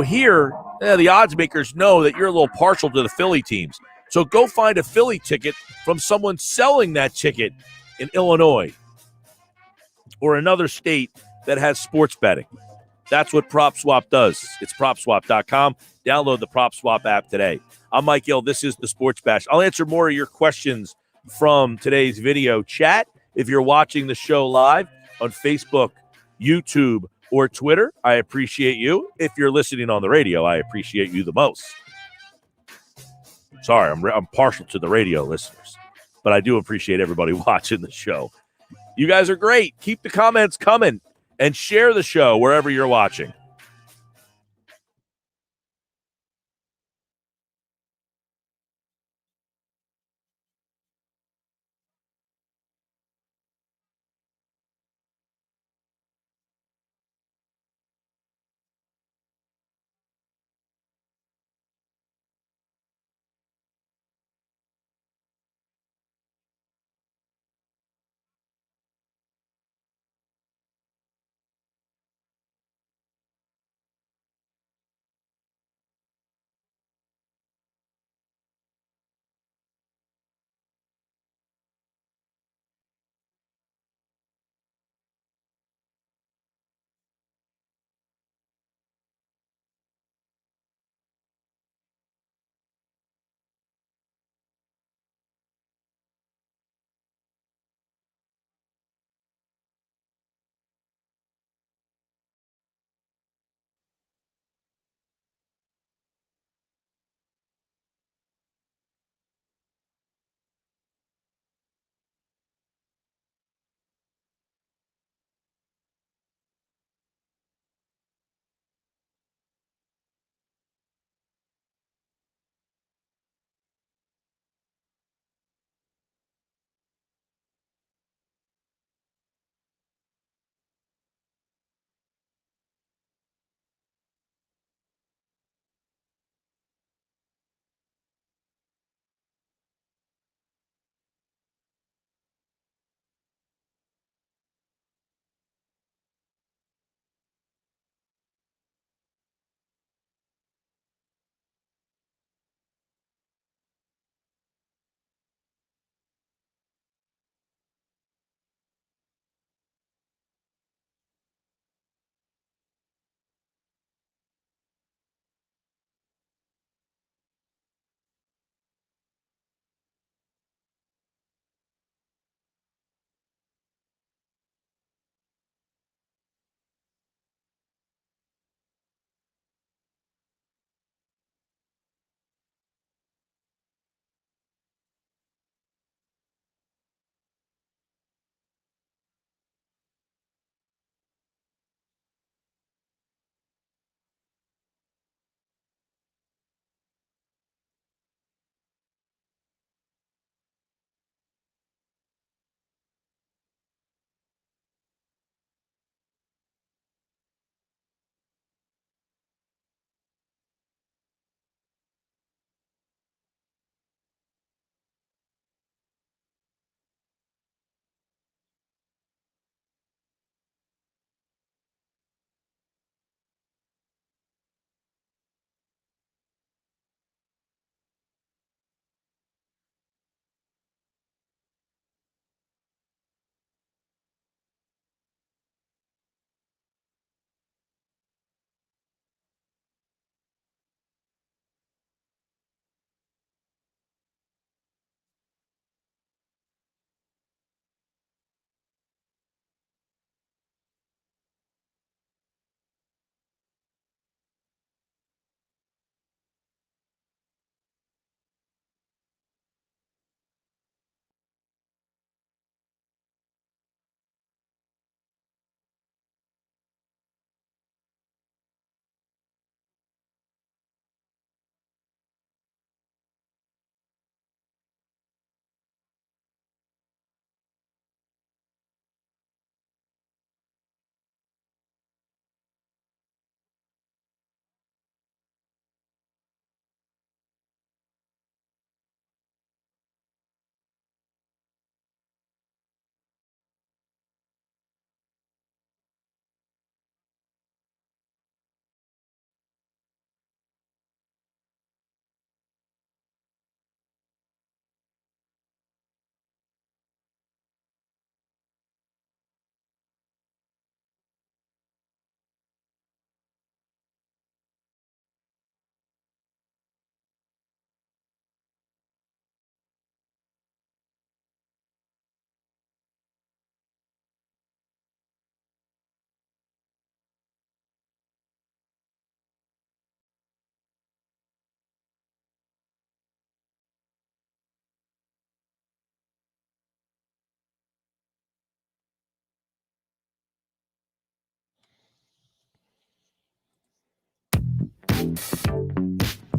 Here, the odds makers know that you're a little partial to the Philly teams. So go find a Philly ticket from someone selling that ticket in Illinois or another state that has sports betting. That's what PropSwap does. It's PropSwap.com. Download the PropSwap app today. I'm Mike Gill. This is the Sports Bash. I'll answer more of your questions from today's video chat. If you're watching the show live on Facebook, YouTube, or Twitter, I appreciate you. If you're listening on the radio, I appreciate you the most. Sorry, I'm partial to the radio listeners. but I do appreciate everybody watching the show. You guys are great. Keep the comments coming and share the show wherever you're watching.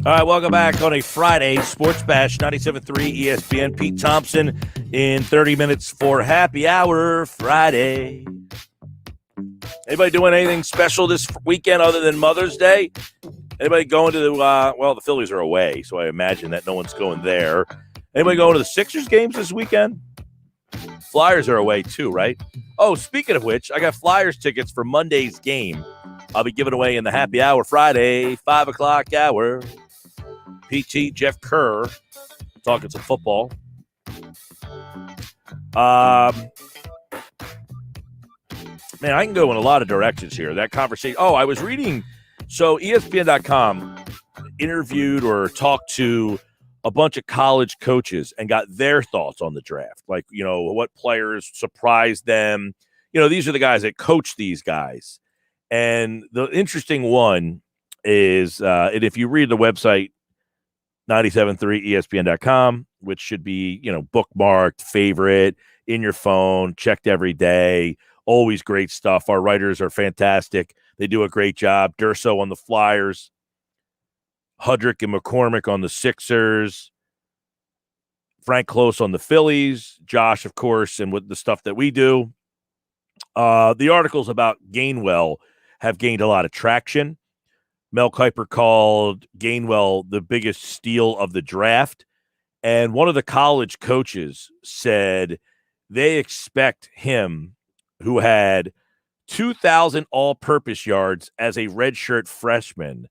All right, welcome back on a Friday. Sports Bash, 97.3 ESPN. Pete Thompson in 30 minutes for Happy Hour Friday. Anybody doing anything special this weekend other than Mother's Day? Anybody going to the, the Phillies are away, so I imagine that no one's going there. Anybody going to the Sixers games this weekend? Flyers are away too, right? Oh, speaking of which, I got Flyers tickets for Monday's game. I'll be giving away in the Happy Hour Friday, 5 o'clock hour. PT Jeff Kerr talking some football. Man, I can go in a lot of directions here. That conversation. Oh, I was reading. So ESPN.com interviewed or talked to a bunch of college coaches and got their thoughts on the draft. Like, what players surprised them. These are the guys that coach these guys. And the interesting one is, and if you read the website, 973ESPN.com, which should be, bookmarked, favorite, in your phone, checked every day. Always great stuff. Our writers are fantastic. They do a great job. Durso on the Flyers, Hudrick and McCormick on the Sixers, Frank Close on the Phillies, Josh, of course, and with the stuff that we do. The articles about Gainwell have gained a lot of traction. Mel Kiper called Gainwell the biggest steal of the draft. And one of the college coaches said they expect him, who had 2,000 all-purpose yards as a redshirt freshman,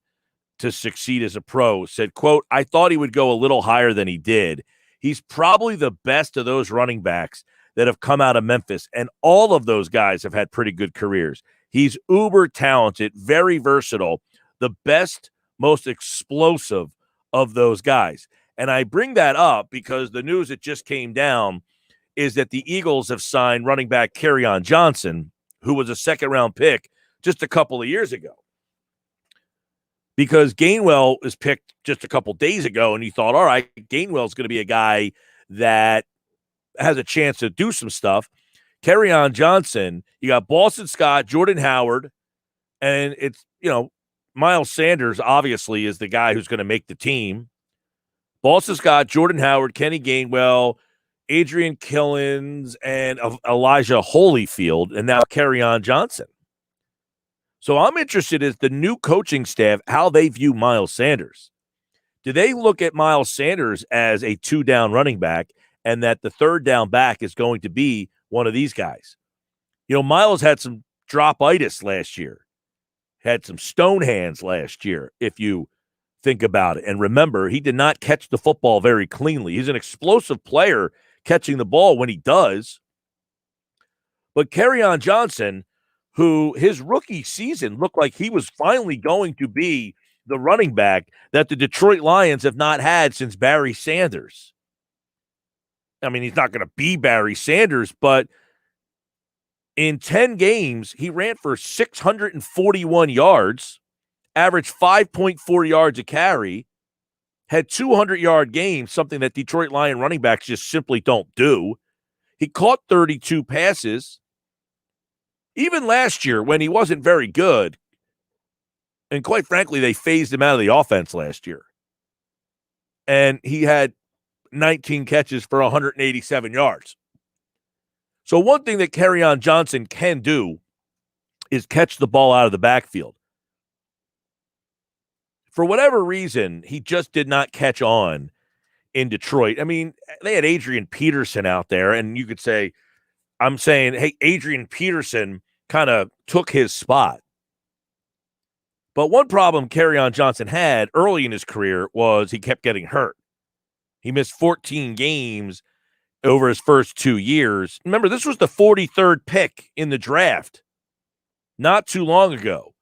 to succeed as a pro. Said, quote, I thought he would go a little higher than he did. He's probably the best of those running backs that have come out of Memphis, and all of those guys have had pretty good careers. He's uber talented, very versatile, the best, most explosive of those guys. And I bring that up because the news that just came down is that the Eagles have signed running back Kerryon Johnson, who was a second-round pick just a couple of years ago. Because Gainwell was picked just a couple days ago, and you thought, all right, Gainwell's going to be a guy that has a chance to do some stuff. Kerryon Johnson, you got Boston Scott, Jordan Howard, and it's, Miles Sanders obviously is the guy who's going to make the team. Boston Scott, Jordan Howard, Kenny Gainwell, Adrian Killins, and Elijah Holyfield, and now Kerryon Johnson. So I'm interested in the new coaching staff, how they view Miles Sanders. Do they look at Miles Sanders as a two-down running back and that the third down back is going to be one of these guys? Miles had some drop-itis last year, had some stone hands last year, if you think about it. And remember, he did not catch the football very cleanly. He's an explosive player catching the ball when he does. But Kerryon Johnson, who his rookie season looked like he was finally going to be the running back that the Detroit Lions have not had since Barry Sanders. I mean, he's not going to be Barry Sanders, but in 10 games, he ran for 641 yards, averaged 5.4 yards a carry, had 200-yard games, something that Detroit Lion running backs just simply don't do. He caught 32 passes. Even last year, when he wasn't very good, and quite frankly, they phased him out of the offense last year, and he had 19 catches for 187 yards. So one thing that Kerryon Johnson can do is catch the ball out of the backfield. For whatever reason, he just did not catch on in Detroit. I mean, they had Adrian Peterson out there, and you could say, I'm saying, hey, Adrian Peterson kind of took his spot. But one problem Kerryon Johnson had early in his career was he kept getting hurt. He missed 14 games over his first 2 years. Remember, this was the 43rd pick in the draft not too long ago.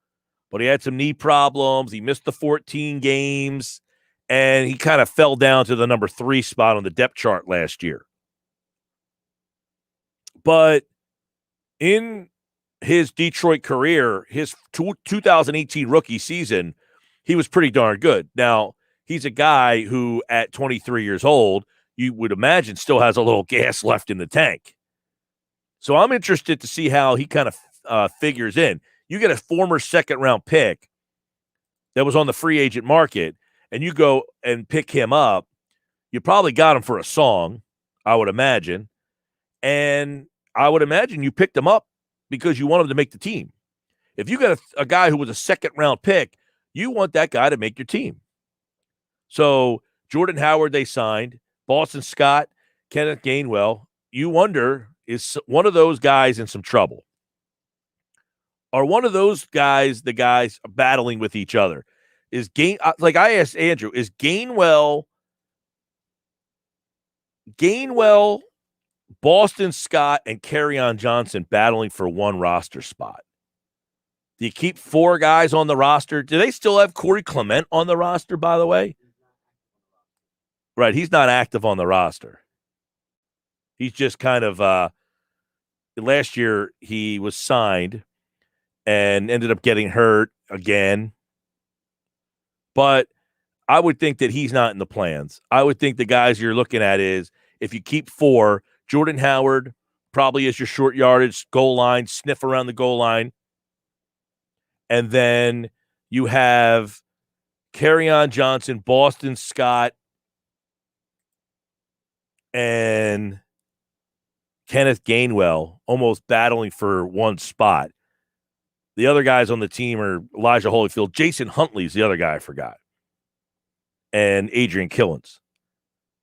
But he had some knee problems. He missed the 14 games, and he kind of fell down to the number 3 spot on the depth chart last year. But in his Detroit career, his 2018 rookie season, he was pretty darn good. Now, he's a guy who, at 23 years old, you would imagine still has a little gas left in the tank. So I'm interested to see how he kind of figures in. You get a former second-round pick that was on the free agent market, and you go and pick him up, you probably got him for a song, I would imagine. And I would imagine you picked him up because you want him to make the team. If you got a guy who was a second-round pick, you want that guy to make your team. So Jordan Howard they signed, Boston Scott, Kenneth Gainwell. You wonder, is one of those guys in some trouble? Are one of those guys the guys battling with each other? Like I asked Andrew, is Gainwell, Boston Scott, and Kerryon Johnson battling for one roster spot? Do you keep 4 guys on the roster? Do they still have Corey Clement on the roster, by the way? Right, he's not active on the roster. He's just kind of last year he was signed and ended up getting hurt again. But I would think that he's not in the plans. I would think the guys you're looking at is, if you keep 4, Jordan Howard probably is your short yardage, goal line, sniff around the goal line. And then you have Kerryon Johnson, Boston Scott, and Kenneth Gainwell almost battling for one spot. The other guys on the team are Elijah Holyfield. Jason Huntley's the other guy I forgot. And Adrian Killens.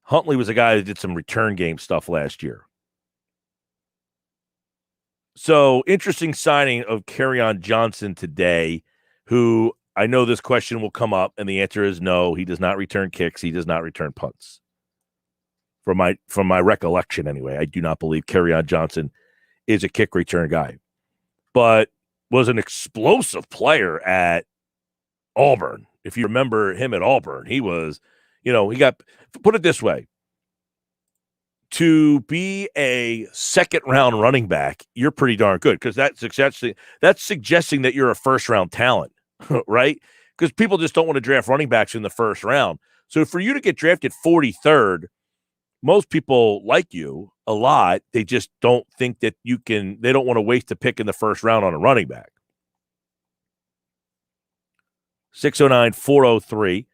Huntley was a guy that did some return game stuff last year. So, interesting signing of Kerryon Johnson today, who I know this question will come up, and the answer is no, he does not return kicks. He does not return punts. From my recollection, anyway, I do not believe Kerryon Johnson is a kick return guy, but was an explosive player at Auburn. If you remember him at Auburn, he was, he got, put it this way, to be a second-round running back, you're pretty darn good, because that's suggesting that you're a first-round talent, right? Because people just don't want to draft running backs in the first round. So for you to get drafted 43rd, most people like you a lot. They just don't think that they don't want to waste a pick in the first round on a running back. 609-403-0973,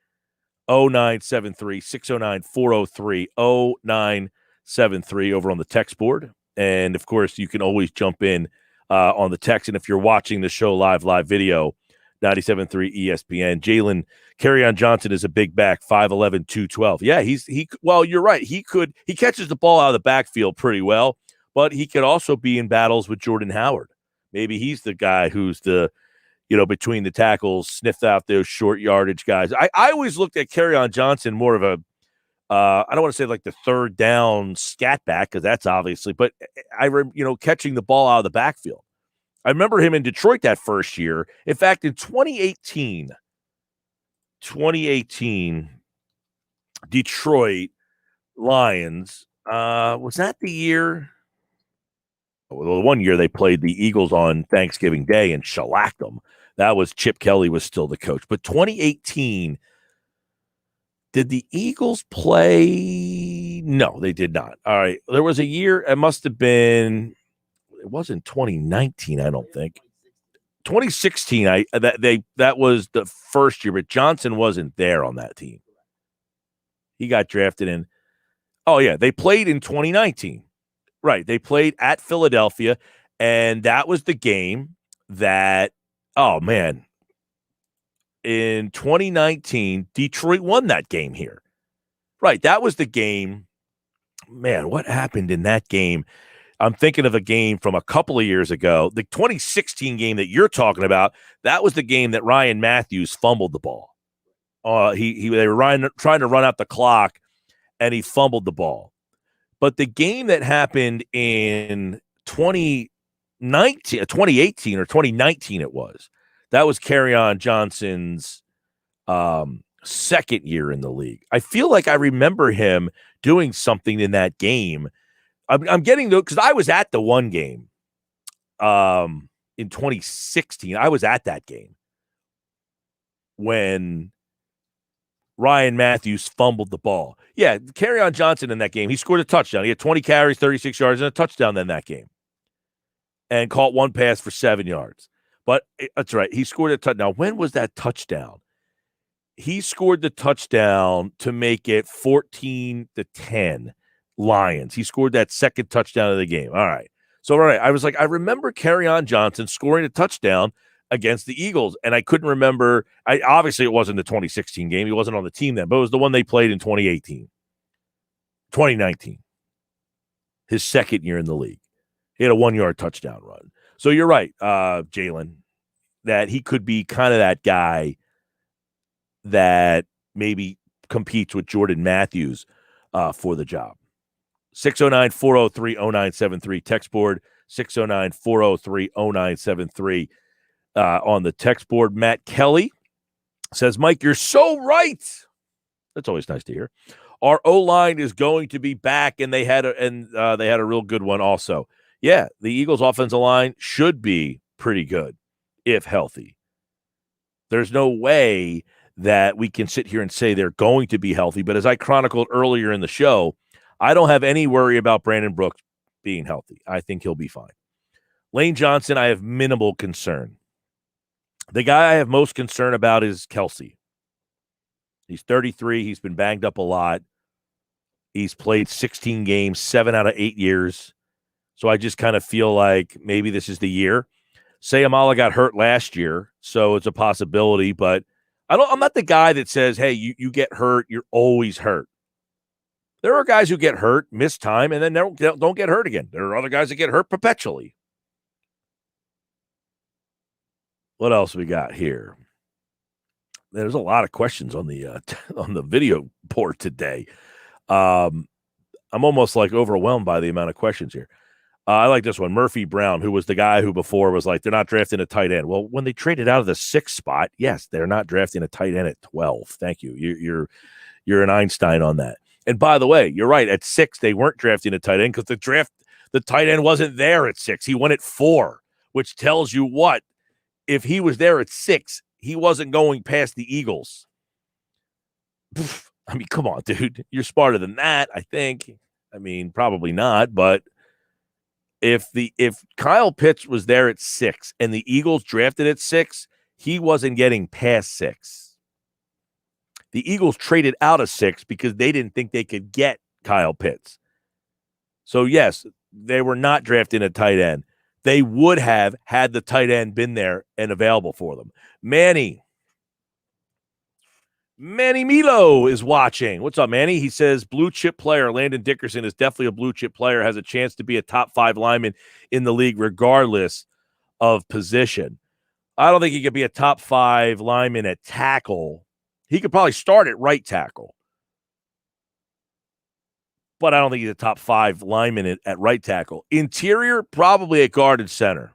609-403-0973 over on the text board. And, of course, you can always jump in on the text. And if you're watching the show live video, 97.3 ESPN. Kerryon Johnson is a big back, 5'11", 212. Yeah, well, you're right. He catches the ball out of the backfield pretty well, but he could also be in battles with Jordan Howard. Maybe he's the guy who's between the tackles, sniffed out those short yardage guys. I always looked at Kerryon Johnson more of a, I don't want to say like the third down scat back, because that's obviously, but catching the ball out of the backfield. I remember him in Detroit that first year. In fact, in 2018, Detroit Lions, was that the year? Well, the one year they played the Eagles on Thanksgiving Day and shellacked them. That was Chip Kelly was still the coach. But 2018, did the Eagles play? No, they did not. All right. There was a year, it must have been, it wasn't 2019, I don't think. 2016, that was the first year, but Johnson wasn't there on that team. He got drafted in. Oh, yeah, they played in 2019. Right, they played at Philadelphia, and that was the game that, oh, man, in 2019, Detroit won that game here. Right, that was the game. Man, what happened in that game? I'm thinking of a game from a couple of years ago. The 2016 game that you're talking about, that was the game that Ryan Matthews fumbled the ball. They were trying to run out the clock, and he fumbled the ball. But the game that happened in 2018 or 2019 that was Kerryon Johnson's second year in the league. I feel like I remember him doing something in that game. I'm getting because I was at the one game in 2016. I was at that game when Ryan Matthews fumbled the ball. Yeah, Kerryon Johnson in that game, he scored a touchdown. He had 20 carries, 36 yards, and a touchdown in that game. And caught one pass for 7 yards. But that's right, he scored a touchdown. Now, when was that touchdown? he scored the touchdown to make it 14-10 Lions. He scored that second touchdown of the game. All right. So, all right, I was like, I remember Kerryon Johnson scoring a touchdown against the Eagles, and I couldn't remember. Obviously, it wasn't the 2016 game. He wasn't on the team then, but it was the one they played in 2019, his second year in the league. He had a 1-yard touchdown run. So you're right, Jalen, that he could be kind of that guy that maybe competes with Jordan Matthews for the job. 609-403-0973. Text board, 609-403-0973 on the text board. Matt Kelly says, Mike, you're so right. That's always nice to hear. Our O-line is going to be back, and they had a real good one also. Yeah, the Eagles' offensive line should be pretty good if healthy. There's no way that we can sit here and say they're going to be healthy, but as I chronicled earlier in the show, I don't have any worry about Brandon Brooks being healthy. I think he'll be fine. Lane Johnson, I have minimal concern. The guy I have most concern about is Kelsey. He's 33. He's been banged up a lot. He's played 16 games, 7 out of 8 years. So I just kind of feel like maybe this is the year. Sayamala got hurt last year, so it's a possibility, but I'm not the guy that says, hey, you get hurt, you're always hurt. There are guys who get hurt, miss time, and then don't get hurt again. There are other guys that get hurt perpetually. What else we got here? There's a lot of questions on the video board today. I'm almost like overwhelmed by the amount of questions here. I like this one. Murphy Brown, who was the guy who before was like, they're not drafting a tight end. Well, when they traded out of the 6th spot, yes, they're not drafting a tight end at 12. Thank you. You're an Einstein on that. And by the way, you're right. At 6, they weren't drafting a tight end because the tight end wasn't there at 6. He went at 4, which tells you what? If he was there at 6, he wasn't going past the Eagles. I mean, come on, dude. You're smarter than that, I think. I mean, probably not, but if Kyle Pitts was there at 6 and the Eagles drafted at 6, he wasn't getting past 6. The Eagles traded out of 6 because they didn't think they could get Kyle Pitts. So, yes, they were not drafting a tight end. They would have had the tight end been there and available for them. Manny Milo is watching. What's up, Manny? He says, blue chip player Landon Dickerson is definitely a blue chip player, has a chance to be a top 5 lineman in the league regardless of position. I don't think he could be a top 5 lineman at tackle. He could probably start at right tackle. But I don't think he's a top 5 lineman at right tackle. Interior, probably at guard and center.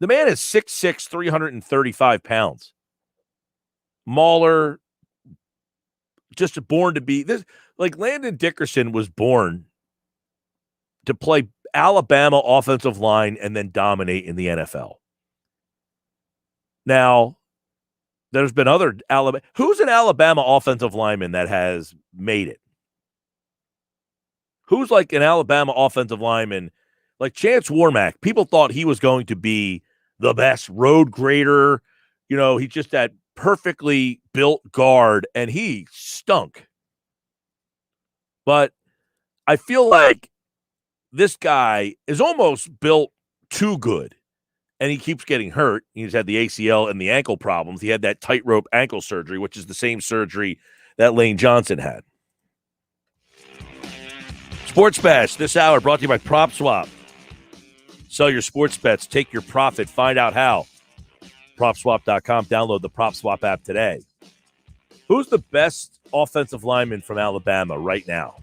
The man is 6'6", 335 pounds. Mauler, just born to be this. Like Landon Dickerson was born to play Alabama offensive line and then dominate in the NFL. Now, there's been other Alabama. Who's an Alabama offensive lineman that has made it? Who's like an Alabama offensive lineman? Like Chance Warmack. People thought he was going to be the best road grader. You know, he's just that perfectly built guard, and he stunk. But I feel like this guy is almost built too good, and he keeps getting hurt. He's had the ACL and the ankle problems. He had that tightrope ankle surgery, which is the same surgery that Lane Johnson had. Sports Bash this hour brought to you by Prop Swap. Sell your sports bets, take your profit, find out how. PropSwap.com. Download the PropSwap app today. Who's the best offensive lineman from Alabama right now?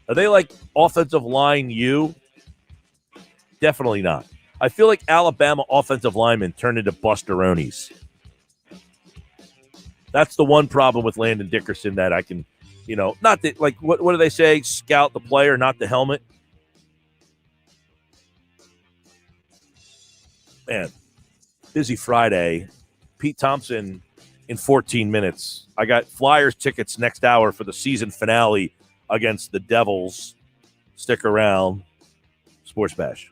Are they like offensive line you? Definitely not. I feel like Alabama offensive linemen turned into busteronis. That's the one problem with Landon Dickerson that I can, not that, like, what do they say? Scout the player, not the helmet. Man. Busy Friday. Pete Thompson in 14 minutes. I got Flyers tickets next hour for the season finale against the Devils. Stick around. Sports Bash.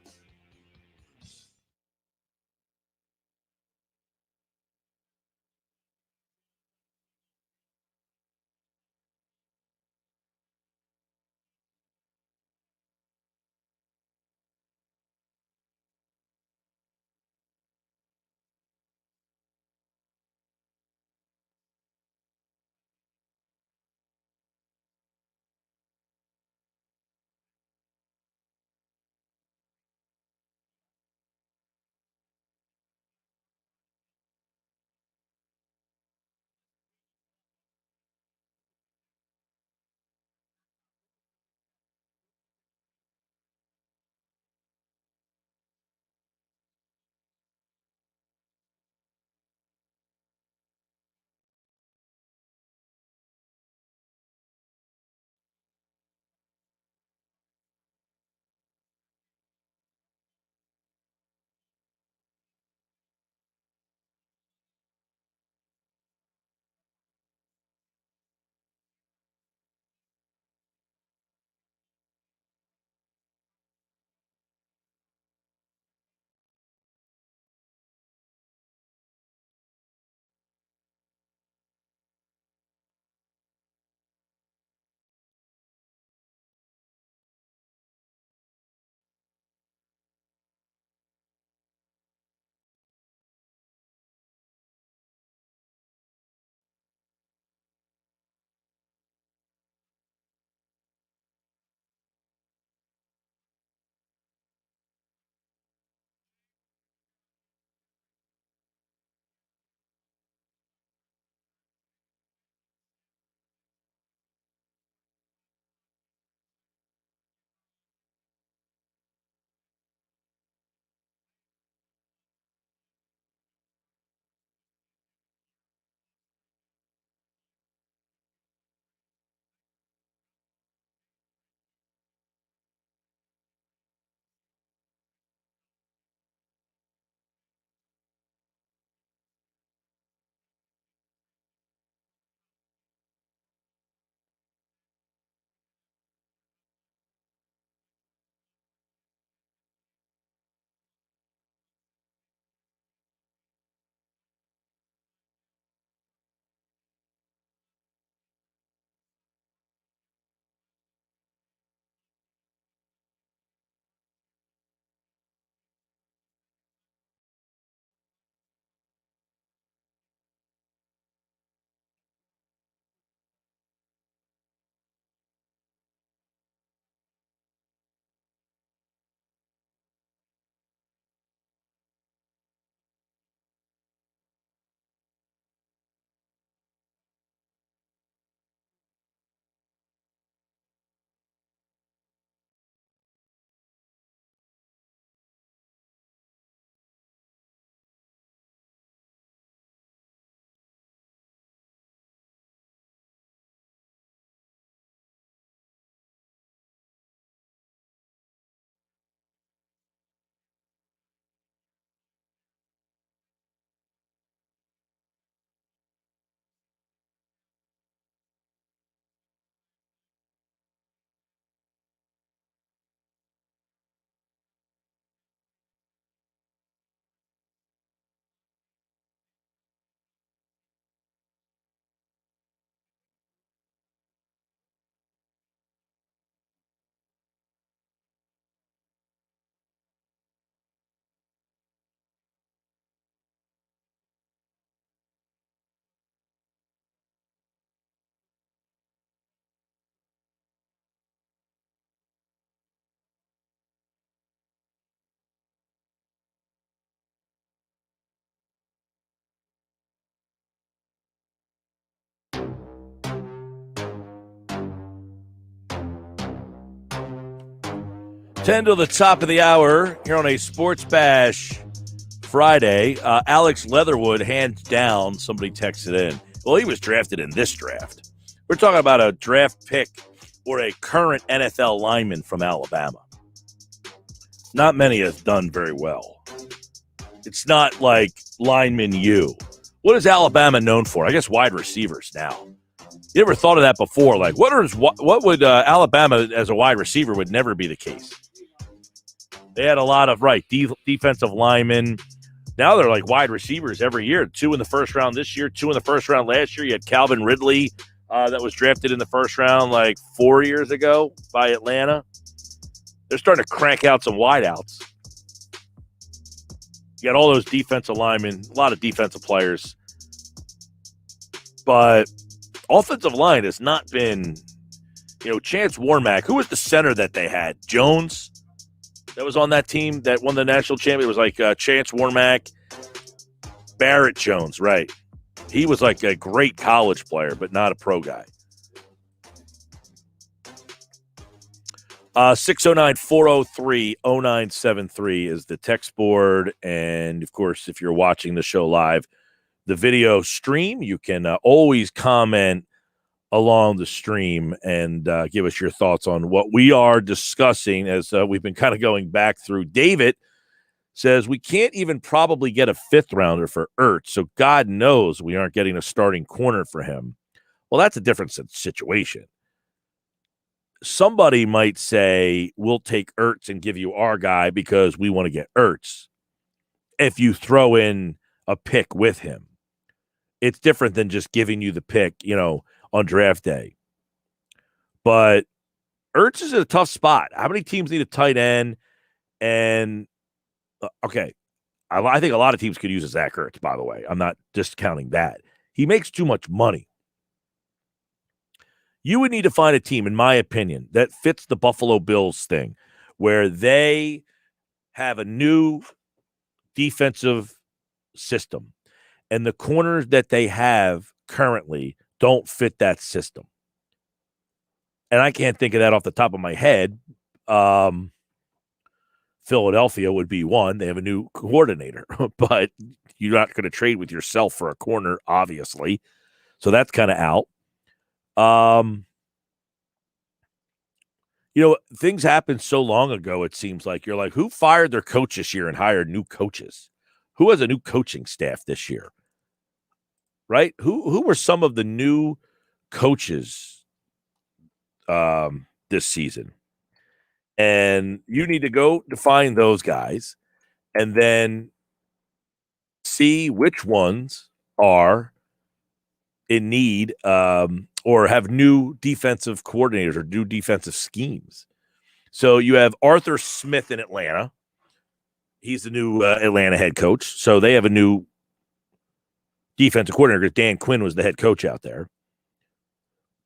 10 to the top of the hour here on a Sports Bash Friday. Alex Leatherwood, hands down, somebody texted in. Well, he was drafted in this draft. We're talking about a draft pick or a current NFL lineman from Alabama. Not many have done very well. It's not like lineman U. What is Alabama known for? I guess wide receivers now. You ever thought of that before? Like, what would Alabama as a wide receiver would never be the case? They had a lot of, defensive linemen. Now they're like wide receivers every year. 2 in the first round this year, 2 in the first round last year. You had Calvin Ridley that was drafted in the first round like 4 years ago by Atlanta. They're starting to crank out some wideouts. You got all those defensive linemen, a lot of defensive players. But offensive line has not been, Chance Warmack. Who was the center that they had? Jones? That was on that team that won the national championship. It was like Chance Warmack, Barrett Jones, right. He was like a great college player, but not a pro guy. 609-403-0973 is the text board. And, of course, if you're watching the show live, the video stream, you can always comment along the stream and give us your thoughts on what we are discussing as we've been kind of going back through. David says we can't even probably get a 5th rounder for Ertz, so God knows we aren't getting a starting corner for him. Well, that's a different situation. Somebody might say, we'll take Ertz and give you our guy because we want to get Ertz. If you throw in a pick with him, it's different than just giving you the pick, on draft day. But Ertz is in a tough spot. How many teams need a tight end? And, okay, I think a lot of teams could use a Zach Ertz, by the way. I'm not discounting that. He makes too much money. You would need to find a team, in my opinion, that fits the Buffalo Bills thing, where they have a new defensive system, and the corners that they have currently don't fit that system. And I can't think of that off the top of my head. Philadelphia would be one. They have a new coordinator, but you're not going to trade with yourself for a corner, obviously. So that's kind of out. Things happened so long ago, it seems like. You're like, who fired their coach this year and hired new coaches? Who has a new coaching staff this year? Right? Who were some of the new coaches this season? And you need to go to find those guys and then see which ones are in need or have new defensive coordinators or new defensive schemes. So you have Arthur Smith in Atlanta. He's the new Atlanta head coach. So they have a new defensive coordinator because Dan Quinn was the head coach out there.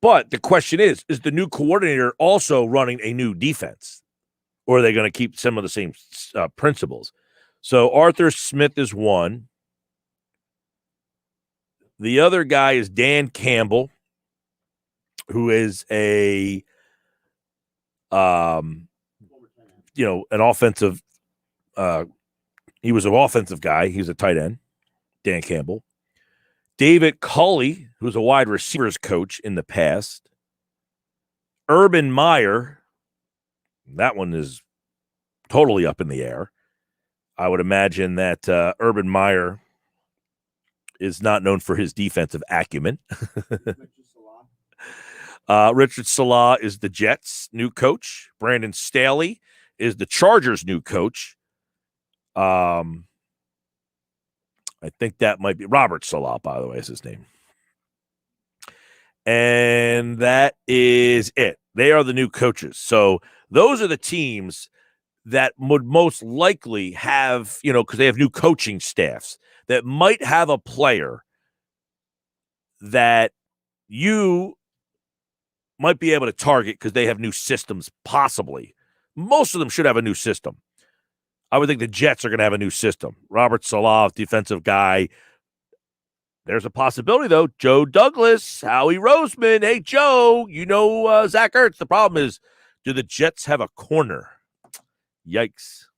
But the question is the new coordinator also running a new defense? Or are they going to keep some of the same principles? So Arthur Smith is one. The other guy is Dan Campbell, who is an offensive he was an offensive guy. He's a tight end, Dan Campbell. David Culley, who's a wide receivers coach in the past. Urban Meyer, that one is totally up in the air. I would imagine that Urban Meyer is not known for his defensive acumen. Richard Salah is the Jets' new coach. Brandon Staley is the Chargers' new coach. I think that might be Robert Salah, by the way, is his name. And that is it. They are the new coaches. So those are the teams that would most likely have, because they have new coaching staffs, that might have a player that you might be able to target because they have new systems, possibly. Most of them should have a new system. I would think the Jets are going to have a new system. Robert Salah, defensive guy. There's a possibility, though. Joe Douglas, Howie Roseman. Hey, Joe, Zach Ertz. The problem is, do the Jets have a corner? Yikes.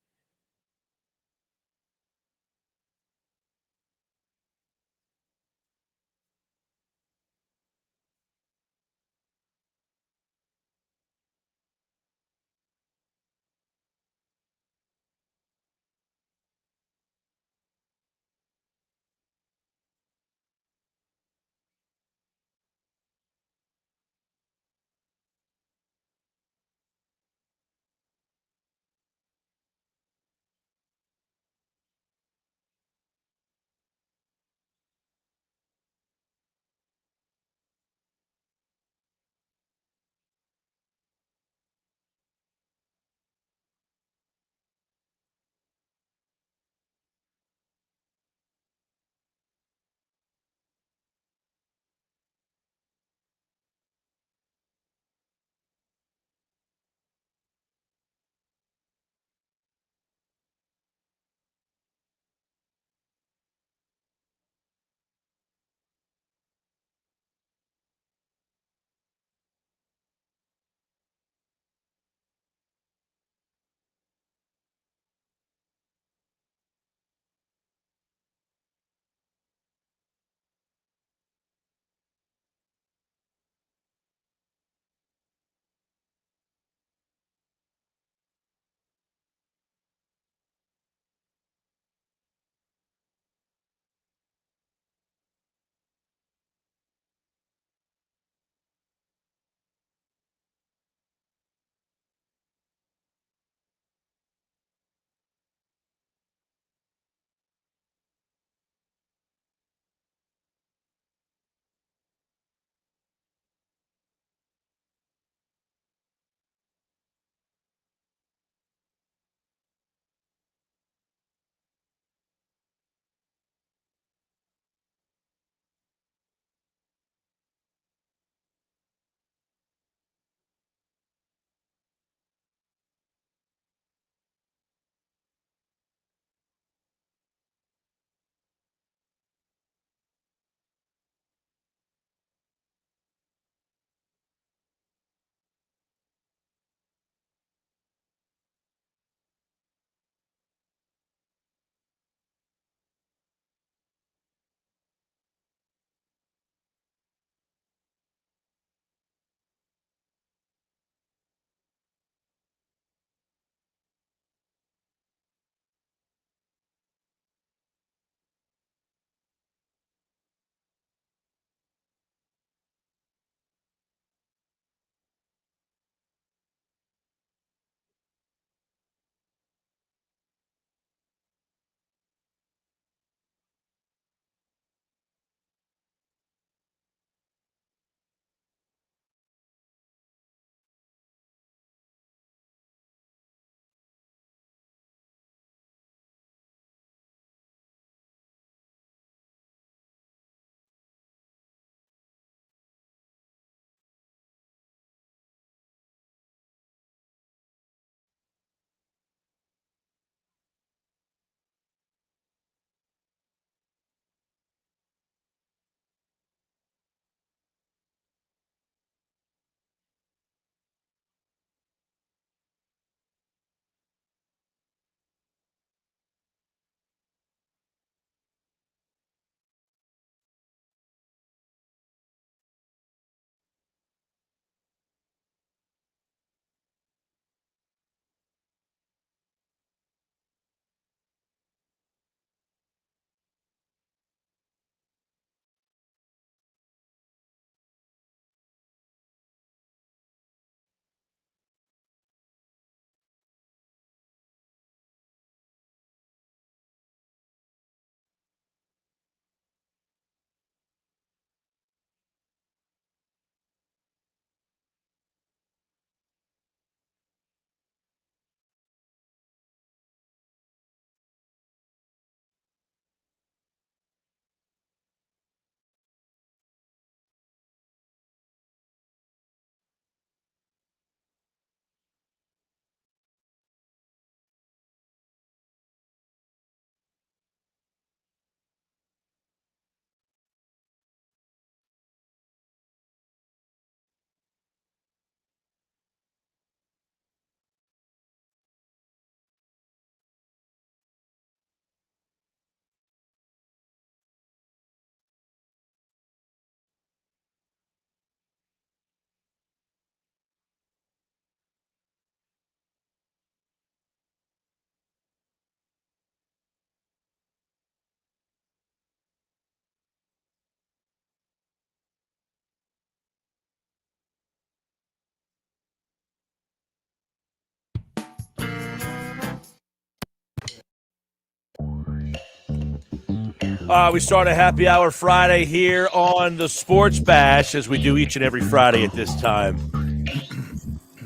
We start a happy hour Friday here on the Sports Bash, as we do each and every Friday at this time.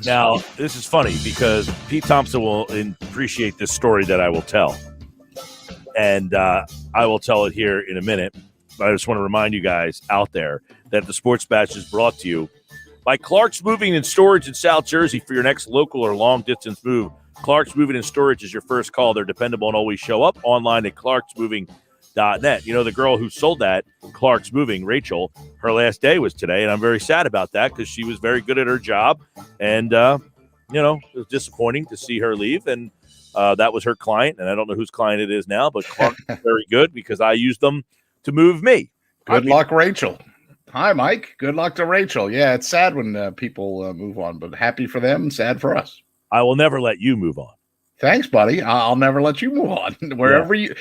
Now, this is funny because Pete Thompson will appreciate this story that I will tell. And I will tell it here in a minute. But I just want to remind you guys out there that the Sports Bash is brought to you by Clark's Moving and Storage in South Jersey for your next local or long-distance move. Clark's Moving and Storage is your first call. They're dependable and always show up online at clarksmoving.net. You know, the girl who sold that, Clark's Moving, Rachel, her last day was today, and I'm very sad about that because she was very good at her job. And, you know, it was disappointing to see her leave. And that was her client, and I don't know whose client it is now, but Clark is very good because I used them to move me. Good luck, Rachel. Hi, Mike. Good luck to Rachel. Yeah, it's sad when people move on, but happy for them and sad for us. I will never let you move on. Thanks, buddy. I'll never let you move on. Wherever you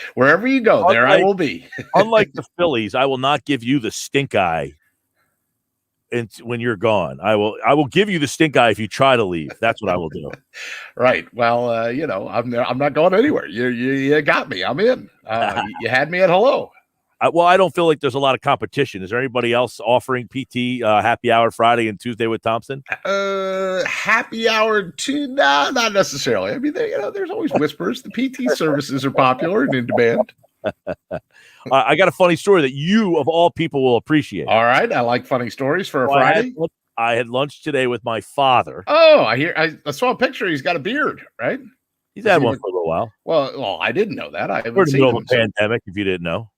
go, there I will be. Unlike the Phillies, I will not give you the stink eye. And when you're gone, I will give you the stink eye if you try to leave. That's what I will do. Right. Well, you know, I'm not going anywhere. You got me. I'm in. You had me at hello. Well, I don't feel like there's a lot of competition. Is there anybody else offering PT happy hour Friday and Tuesday with Thompson? Happy hour too? No, not necessarily. I mean, there's always whispers. The PT services are popular and in demand. I got a funny story that you, of all people, will appreciate. All right. I like funny stories for a Friday. I had lunch today with my father. Oh, I saw a picture. He's got a beard, right? He's had one for a little while. Well, I didn't know that. We're in the middle of a pandemic, if you didn't know.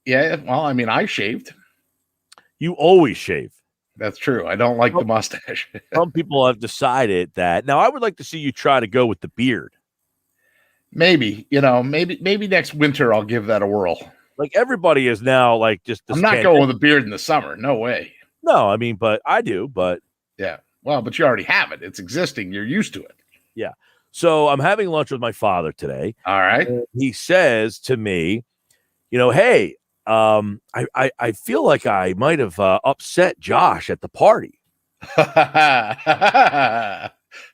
Yeah, well, I mean, I shaved. You always shave. That's true. I don't like the mustache. Some people have decided that. Now, I would like to see you try to go with the beard. Maybe next winter I'll give that a whirl. Like everybody is now like just. I'm not going with a beard in the summer. No way. No, I mean, but I do. But yeah, well, but you already have it. It's existing. You're used to it. Yeah. So I'm having lunch with my father today. All right. He says to me, you know, hey, I feel like I might have upset Josh at the party.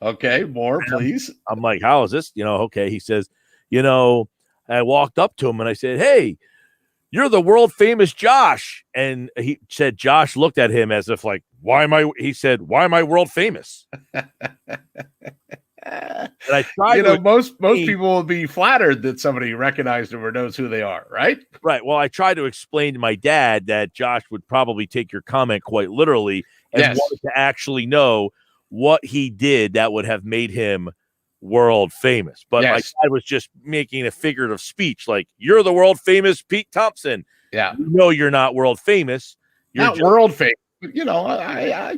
Okay, more, please. I'm like, how is this? You know, okay. He says, you know, I walked up to him and I said, hey, you're the world famous Josh. And he said, Josh looked at him as if like, why am I world famous? And I tried most people will be flattered that somebody recognized them or knows who they are, right? Right. Well, I tried to explain to my dad that Josh would probably take your comment quite literally and wanted to actually know what he did that would have made him world famous. But my dad was just making a figurative speech like, you're the world famous Pete Thompson. Yeah. No, you're not world famous. You're not world famous. I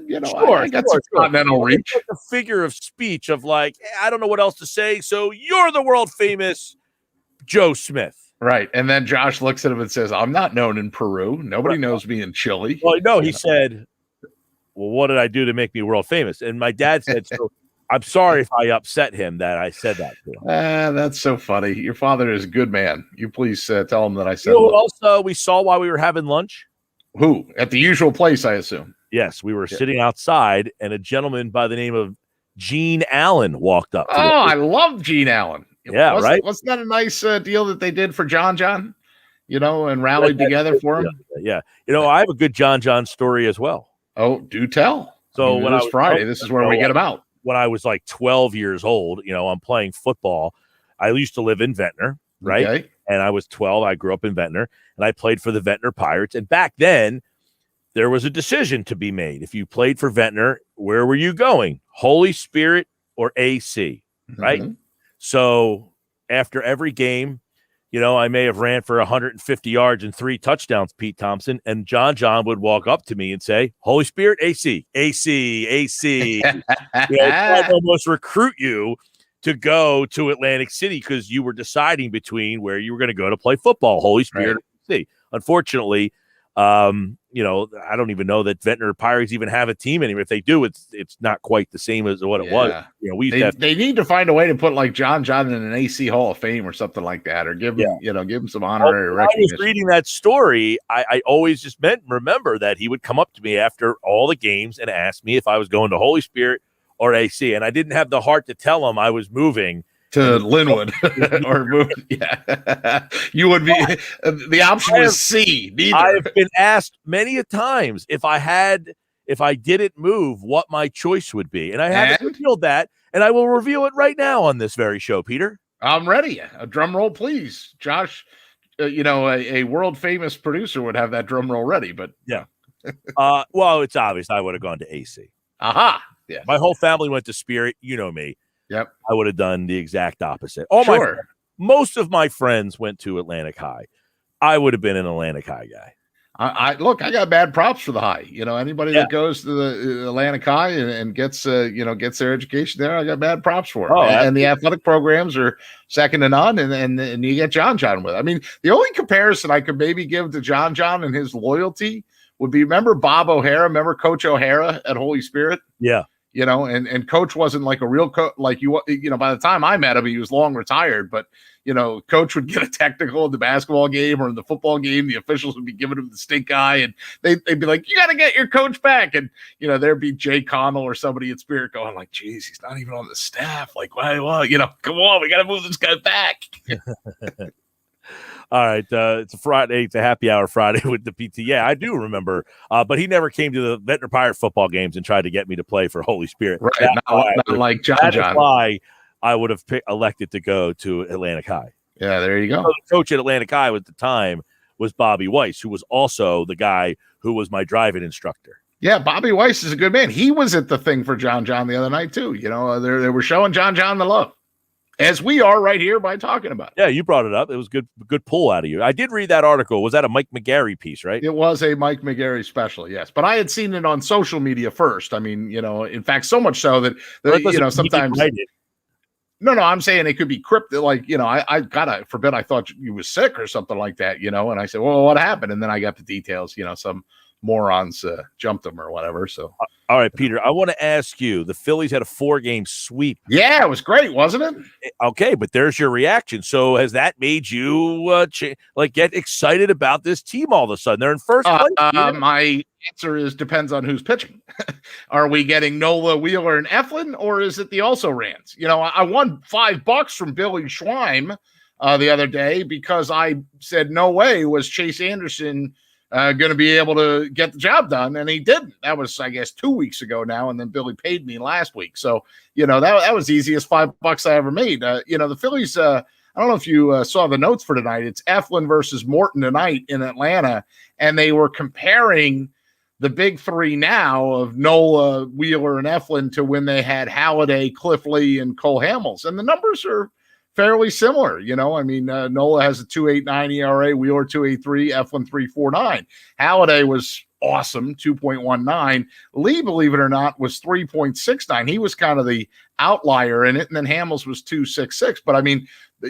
got some continental reach. A figure of speech of like, I don't know what else to say. So you're the world famous Joe Smith. Right. And then Josh looks at him and says, I'm not known in Peru. Nobody knows me in Chile. Well, no, he said, well, what did I do to make me world famous? And my dad said, so I'm sorry if I upset him that I said that to him. That's so funny. Your father is a good man. You please tell him that I said who also we saw while we were having lunch? Who? At the usual place, I assume. Yes, we were sitting outside, and a gentleman by the name of Gene Allen walked up. Oh, I love Gene Allen. Yeah, right? Wasn't that a nice deal that they did for John, and rallied together for him? Yeah. I have a good John story as well. Oh, do tell. So when it was Friday, this is where we get them out. When I was like 12 years old, I'm playing football. I used to live in Ventnor, right? Okay. And I was 12. I grew up in Ventnor, and I played for the Ventnor Pirates. And back then, there was a decision to be made. If you played for Ventnor, where were you going? Holy Spirit or AC, right? Mm-hmm. So after every game, I may have ran for 150 yards and 3 touchdowns, Pete Thompson, and John would walk up to me and say, Holy Spirit, AC, AC, AC. I'd almost recruit you to go to Atlantic City because you were deciding between where you were going to go to play football, Holy Spirit, right. AC. Unfortunately, I don't even know that Ventnor Pirates even have a team anymore. If they do, it's not quite the same as what it was. They need to find a way to put like John in an AC Hall of Fame or something like that, or give him some honorary recognition. I was reading that story. I always just remember that he would come up to me after all the games and ask me if I was going to Holy Spirit or AC, and I didn't have the heart to tell him I was moving to Linwood or move. Yeah, you would be. The option was C. Neither. I have been asked many a times if I didn't move, what my choice would be, and I haven't revealed that, and I will reveal it right now on this very show, Peter. I'm ready. A drum roll, please, Josh. A world famous producer would have that drum roll ready, but yeah. Well, it's obvious I would have gone to AC. Aha. Yeah. My whole family went to Spirit. You know me. Yep. I would have done the exact opposite. Most of my friends went to Atlantic High. I would have been an Atlantic High guy. I got bad props for the High. Anybody that goes to the Atlantic High and gets their education there, I got bad props for it. And the athletic programs are second to none. And you get John with it. I mean, the only comparison I could maybe give to John and his loyalty would be, remember Bob O'Hara? Remember Coach O'Hara at Holy Spirit? Yeah. And Coach wasn't like a real coach. Like, by the time I met him, he was long retired, but Coach would get a technical in the basketball game or in the football game. The officials would be giving him the stink eye, and they'd be like, "You got to get your coach back." And there'd be Jay Connell or somebody at Spirit going like, "Geez, he's not even on the staff. Like, why? Well, come on, we got to move this guy back." All right, it's a Friday. It's a happy hour Friday with the PT. Yeah, I do remember, but he never came to the Ventnor Pirate football games and tried to get me to play for Holy Spirit. Right, not like John. That is why I would have elected to go to Atlantic High. Yeah, there you go. So the coach at Atlantic High at the time was Bobby Weiss, who was also the guy who was my driving instructor. Yeah, Bobby Weiss is a good man. He was at the thing for John the other night too. They were showing John the love, as we are right here by talking about it. Yeah, you brought it up. It was good pull out of you. I did read that article. Was that a Mike McGarry piece, right? It was a Mike McGarry special, yes. But I had seen it on social media first. I mean, in fact, so much so that sometimes. No, I'm saying it could be cryptic. Like, I gotta forbid. I thought you was sick or something like that. And I said, well, what happened? And then I got the details. Some morons jumped them or whatever. So, all right, Peter, I want to ask you. The Phillies had a 4-game sweep. Yeah, it was great, wasn't it? Okay, but there's your reaction. So, has that made you get excited about this team all of a sudden? They're in first place. My answer is depends on who's pitching. Are we getting Nola, Wheeler, and Eflin, or is it the also rans? I won $5 from Billy Schweim the other day because I said no way was Chase Anderson going to be able to get the job done, and he didn't. That was, I guess, 2 weeks ago now, and then Billy paid me last week. So, that was the easiest $5 I ever made. The Phillies, I don't know if you saw the notes for tonight. It's Eflin versus Morton tonight in Atlanta, and they were comparing the big three now of Nola, Wheeler, and Eflin to when they had Halladay, Cliff Lee, and Cole Hamels. And the numbers are fairly similar. Nola has a 2.89 ERA, Wheeler 2.83, Eflin 3.49. Halladay was awesome, 2.19. Lee, believe it or not, was 3.69. He was kind of the outlier in it, and then Hamels was 2.66. But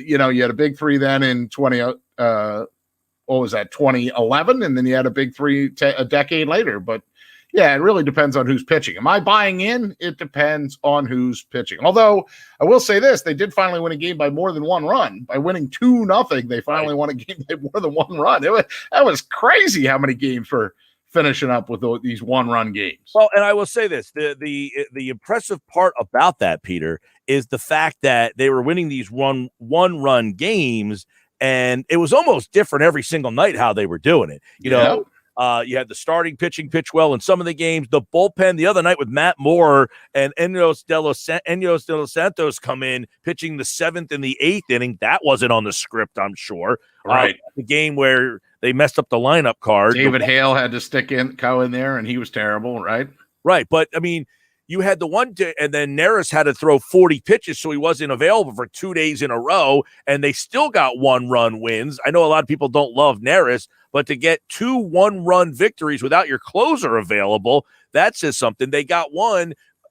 you had a big three then in 2011, and then you had a big three a decade later. But yeah, it really depends on who's pitching. Am I buying in? It depends on who's pitching. Although I will say this, they did finally win a game by more than one run. By winning 2-0, they finally won a game by more than one run. That was crazy how many games were finishing up with these one-run games. Well, and I will say this, the impressive part about that, Peter, is the fact that they were winning these one-run games, and it was almost different every single night how they were doing it. You had the starting pitching pitch well in some of the games. The bullpen the other night with Matt Moore and Enyos de los Santos come in pitching the 7th and the 8th inning. That wasn't on the script, I'm sure. Right. The game where they messed up the lineup card. David Hale had to go in there, and he was terrible, right? Right, but you had the one, and then Neris had to throw 40 pitches, so he wasn't available for 2 days in a row, and they still got 1-run wins. I know a lot of people don't love Neris, but to get 2 1-run victories without your closer available, that says something. They got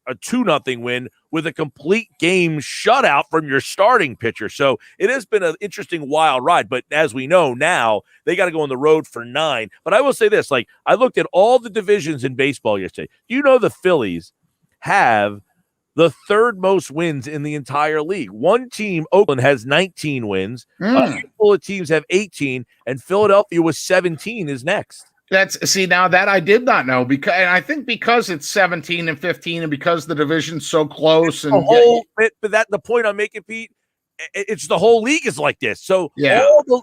a 2-0 win with a complete game shutout from your starting pitcher. So it has been an interesting wild ride, but as we know now, they got to go on the road for 9. But I will say this, I looked at all the divisions in baseball yesterday. The Phillies have the 3rd most wins in the entire league. One team, Oakland, has 19 wins. A handful of teams have 18, and Philadelphia with 17 is next. Now that I did not know, and I think because it's 17 and 15, and because the division's so close, and but the point I'm making, Pete, it's the whole league is like this. So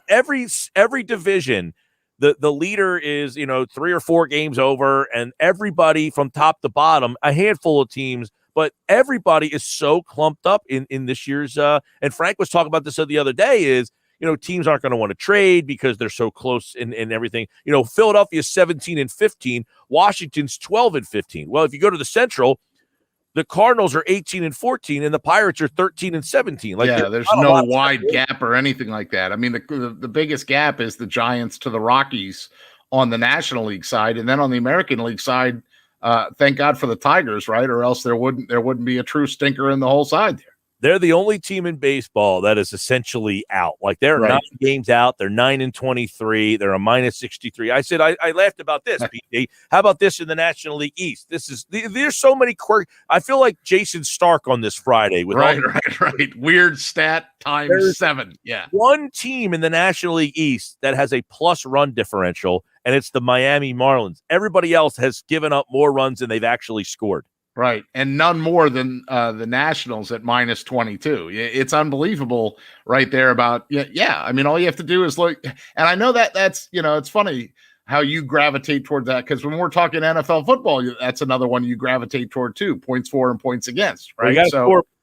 every division, the leader is 3 or 4 games over, and everybody from top to bottom, a handful of teams, but everybody is so clumped up in this year's. And Frank was talking about this the other day. Is teams aren't going to want to trade because they're so close in everything. Philadelphia's 17-15, Washington's 12-15. Well, if you go to the Central, the Cardinals are 18-14, and the Pirates are 13-17. There's no wide gap or anything like that. I mean, the biggest gap is the Giants to the Rockies on the National League side, and then on the American League side, thank God for the Tigers, right? Or else there wouldn't be a true stinker in the whole side there. They're the only team in baseball that is essentially out. Like they're 9 games out. They're 9-23. They're a -63. I said I laughed about this. BD. How about this in the National League East? There's so many quirks. I feel like Jason Stark on this Friday with right. Weird stat times 7. Yeah, one team in the National League East that has a plus run differential, and it's the Miami Marlins. Everybody else has given up more runs than they've actually scored. Right, and none more than the Nationals at -22. It's unbelievable right there about, I mean, all you have to do is look, and I know that's, it's funny how you gravitate toward that, because when we're talking NFL football, that's another one you gravitate toward too, points for and points against, right?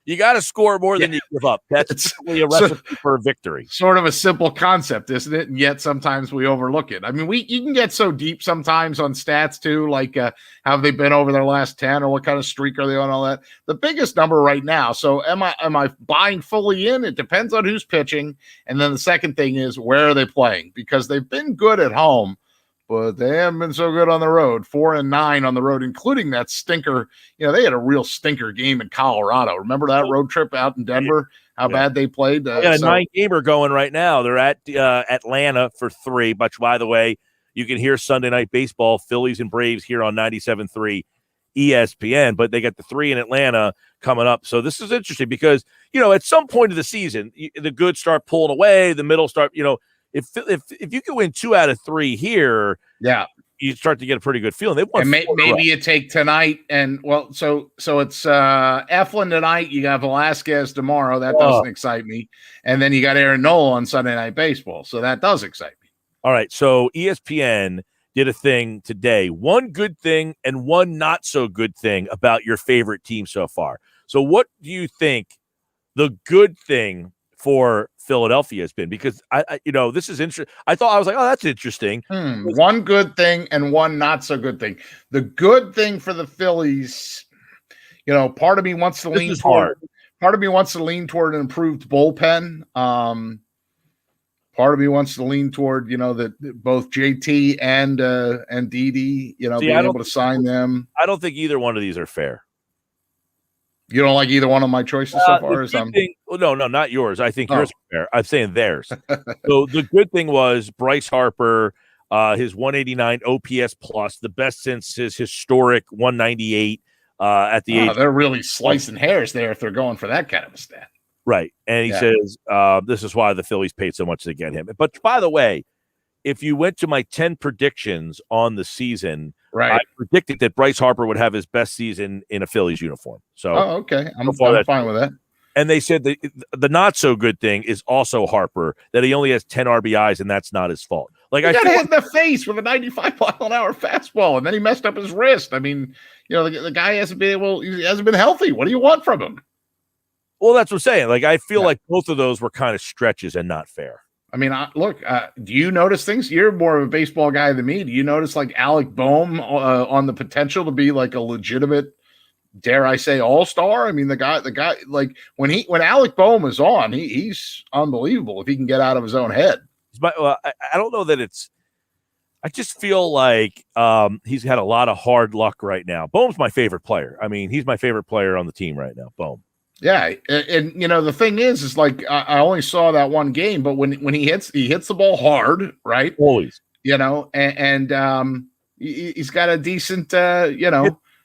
You got to score more than you give up. That's typically a recipe for a victory. Sort of a simple concept, isn't it? And yet sometimes we overlook it. I mean, you can get so deep sometimes on stats too, like how have they been over their last 10 or what kind of streak are they on, all that. The biggest number right now. So am I buying fully in? It depends on who's pitching. And then the second thing is, where are they playing? Because they've been good at home, but they haven't been so good on the road. 4-9 on the road, including that stinker. They had a real stinker game in Colorado. Remember that road trip out in Denver? How bad they played? A 9-gamer going right now. They're at Atlanta for 3. But by the way, you can hear Sunday Night Baseball, Phillies and Braves here on 97.3 ESPN. But they got the 3 in Atlanta coming up. So this is interesting because, at some point of the season, the good start pulling away, the middle start, If you can win 2 out of 3 here, you start to get a pretty good feeling. They won. And maybe you take tonight, and so it's Eflin tonight. You got Velasquez tomorrow. That doesn't excite me. And then you got Aaron Nola on Sunday Night Baseball. So that does excite me. All right. So ESPN did a thing today. One good thing and one not so good thing about your favorite team so far. So what do you think the good thing for Philadelphia has been? Because this is interesting. I was like, oh, that's interesting. One good thing and one not so good thing. The good thing for the Phillies, part of me wants to lean toward an improved bullpen. Part of me wants to lean toward, that both JT and Didi, being able to sign them. I don't think either one of these are fair. You don't like either one of my choices so far? No, not yours. I think yours are fair. I'm saying theirs. So the good thing was Bryce Harper, his 189 OPS plus, the best since his historic 198 at the age. They're really slicing hairs there if they're going for that kind of a stat. Right. And he says this is why the Phillies paid so much to get him. But by the way, if you went to my 10 predictions on the season, I predicted that Bryce Harper would have his best season in a Phillies uniform. So, okay. I'm fine with that. And they said that the not so good thing is also Harper, that he only has 10 RBIs, and that's not his fault. Like, he got hit in the face with a 95-mile-an-hour fastball, and then he messed up his wrist. I mean, the guy hasn't been healthy. What do you want from him? Well, that's what I'm saying. Like, I feel like both of those were kind of stretches and not fair. I mean, look, do you notice things? You're more of a baseball guy than me. Do you notice like Alec Boehm on the potential to be like a legitimate, dare I say, all-star? I mean, the guy, like when Alec Boehm is on, he's unbelievable if he can get out of his own head. I don't know that I just feel like he's had a lot of hard luck right now. Boehm's my favorite player. I mean, he's my favorite player on the team right now, Boehm. Yeah, and the thing is like I only saw that one game, but when he hits the ball hard, right? Always, and he's got a decent,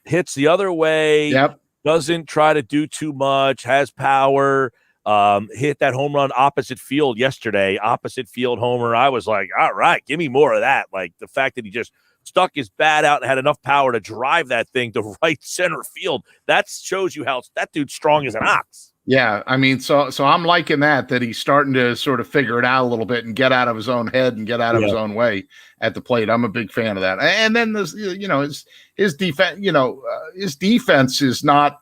hits the other way. Yep, doesn't try to do too much. Has power. Hit that home run opposite field yesterday. Opposite field homer. I was like, all right, give me more of that. Like the fact that he just stuck his bat out and had enough power to drive that thing to right center field. That shows you how that dude's strong as an ox. Yeah, I mean, so I'm liking that he's starting to sort of figure it out a little bit and get out of his own head and get out of his own way at the plate. I'm a big fan of that. And then his defense, his defense is not.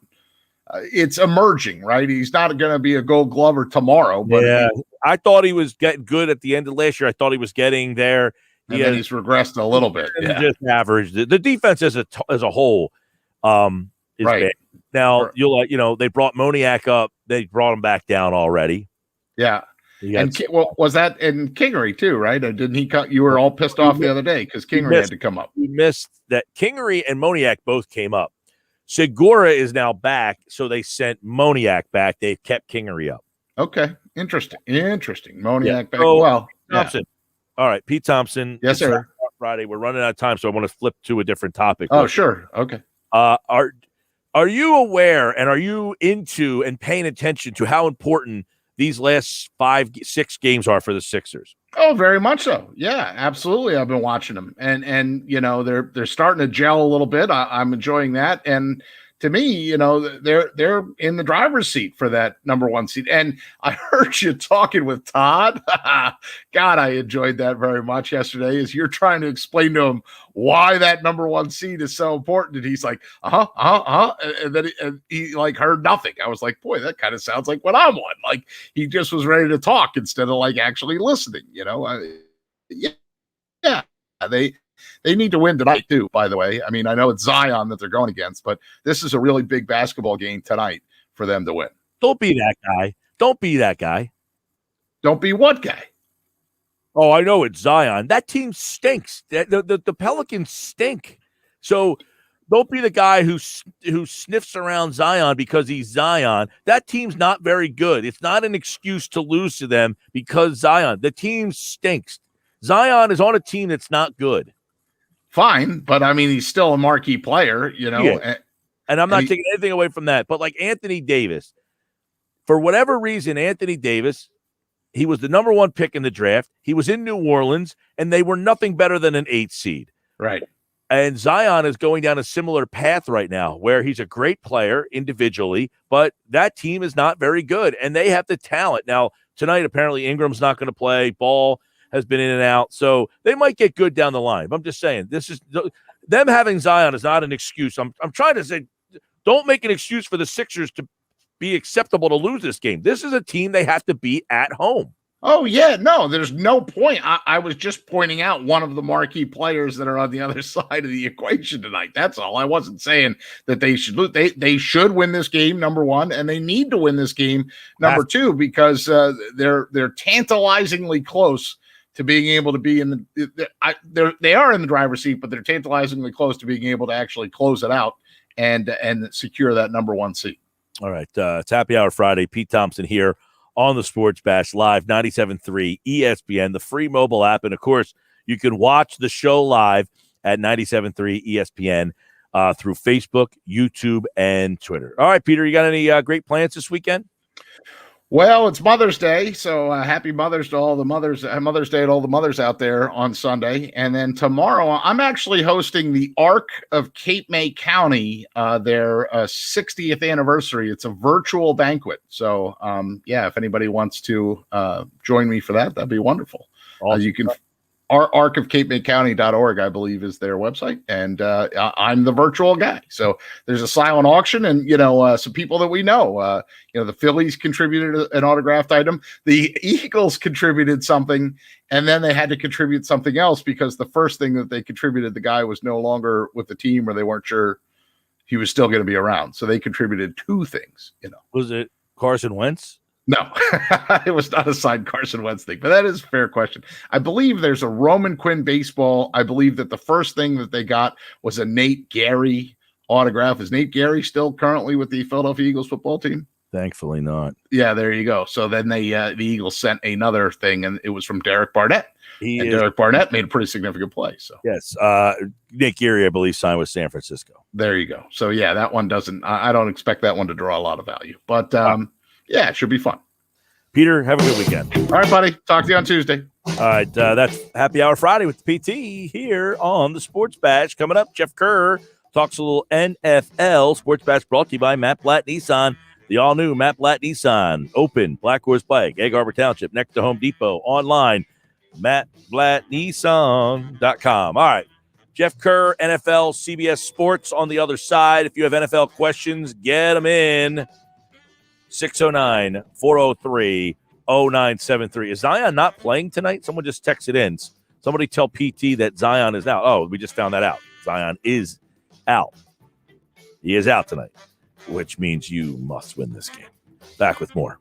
It's emerging, right? He's not going to be a Gold Glover tomorrow, but I thought he was getting good at the end of last year. I thought he was getting there. Then he's regressed a little bit. Yeah. Just average. The defense as a whole is right. bad. Now they brought Moniak up. They brought him back down already. Yeah. And was that in Kingery too, right? Didn't he cut? You were all pissed off the other day because Kingery had to come up. We missed that. Kingery and Moniak both came up. Segura is now back, so they sent Moniak back. They've kept Kingery up. Okay, interesting. Moniak back. Well, Thompson. All right, Pete Thompson. Yes, sir. Friday. We're running out of time, so I want to flip to a different topic. Oh, sure. Okay. Are you aware and are you into and paying attention to how important these last 5-6 games are for the Sixers? Oh, very much so. Yeah, absolutely. I've been watching them, and they're starting to gel a little bit. I'm enjoying that, and to me, they're in the driver's seat for that number 1 seed. And I heard you talking with Todd. God, I enjoyed that very much yesterday. As you're trying to explain to him why that number 1 seed is so important, and he's like, and then he like heard nothing. I was like, boy, that kind of sounds like what I'm on. Like he just was ready to talk instead of like actually listening. They need to win tonight, too, by the way. I mean, I know it's Zion that they're going against, but this is a really big basketball game tonight for them to win. Don't be that guy. Don't be that guy. Don't be what guy? Oh, I know it's Zion. That team stinks. The Pelicans stink. So don't be the guy who sniffs around Zion because he's Zion. That team's not very good. It's not an excuse to lose to them because Zion. The team stinks. Zion is on a team that's not good. Fine, but I mean, he's still a marquee player, Yeah. And I'm not taking anything away from that. But like Anthony Davis, for whatever reason, Anthony Davis, he was the number 1 pick in the draft. He was in New Orleans, and they were nothing better than an 8 seed. Right. And Zion is going down a similar path right now where he's a great player individually, but that team is not very good, and they have the talent. Now, tonight, apparently Ingram's not going to play. Ball has been in and out, so they might get good down the line. But I'm just saying, this is them having Zion is not an excuse. I'm trying to say, don't make an excuse for the Sixers to be acceptable to lose this game. This is a team they have to beat at home. Oh yeah, no, there's no point. I was just pointing out one of the marquee players that are on the other side of the equation tonight. That's all. I wasn't saying that they should lose. They should win this game, number 1, and they need to win this game, number 2, because they're tantalizingly close to being able to be in they are in the driver's seat, but they're tantalizingly close to being able to actually close it out and secure that number 1 seat. All right. It's Happy Hour Friday. Pete Thompson here on the Sports Bash Live, 97.3 ESPN, the free mobile app. And of course, you can watch the show live at 97.3 ESPN through Facebook, YouTube, and Twitter. All right, Peter, you got any great plans this weekend? Well, it's Mother's Day, so happy Mother's to all the mothers. Mother's Day to all the mothers out there on Sunday. And then tomorrow, I'm actually hosting the Arc of Cape May County, their 60th anniversary. It's a virtual banquet. So, if anybody wants to join me for that, that'd be wonderful. Awesome. You can arcofcapemaycounty.org, I believe, is their website, and I'm the virtual guy. So there's a silent auction, and some people that we know. The Phillies contributed an autographed item. The Eagles contributed something, and then they had to contribute something else because the first thing that they contributed, the guy was no longer with the team, or they weren't sure he was still going to be around. So they contributed 2 things. Was it Carson Wentz? No, it was not a signed Carson Wentz thing, but that is a fair question. I believe there's a Roman Quinn baseball. I believe that the first thing that they got was a Nate Gary autograph. Is Nate Gary still currently with the Philadelphia Eagles football team? Thankfully not. Yeah, there you go. So then the Eagles sent another thing, and it was from Derek Barnett. Derek Barnett made a pretty significant play. So yes, Nick Gary, I believe, signed with San Francisco. There you go. So yeah, that one doesn't. I don't expect that one to draw a lot of value, but yeah, it should be fun. Peter, have a good weekend. All right, buddy. Talk to you on Tuesday. All right, that's Happy Hour Friday with the PT here on the Sports Bash. Coming up, Jeff Kerr talks a little NFL. Sports Bash brought to you by Matt Blatt Nissan. The all-new Matt Blatt Nissan, open, Black Horse Pike, Egg Harbor Township, next to Home Depot, online, mattblattnissan.com. All right, Jeff Kerr, NFL, CBS Sports on the other side. If you have NFL questions, get them in. 609-403-0973. Is Zion not playing tonight? Someone just texted in. Somebody tell PT that Zion is out. Oh, we just found that out. Zion is out. He is out tonight, which means you must win this game. Back with more.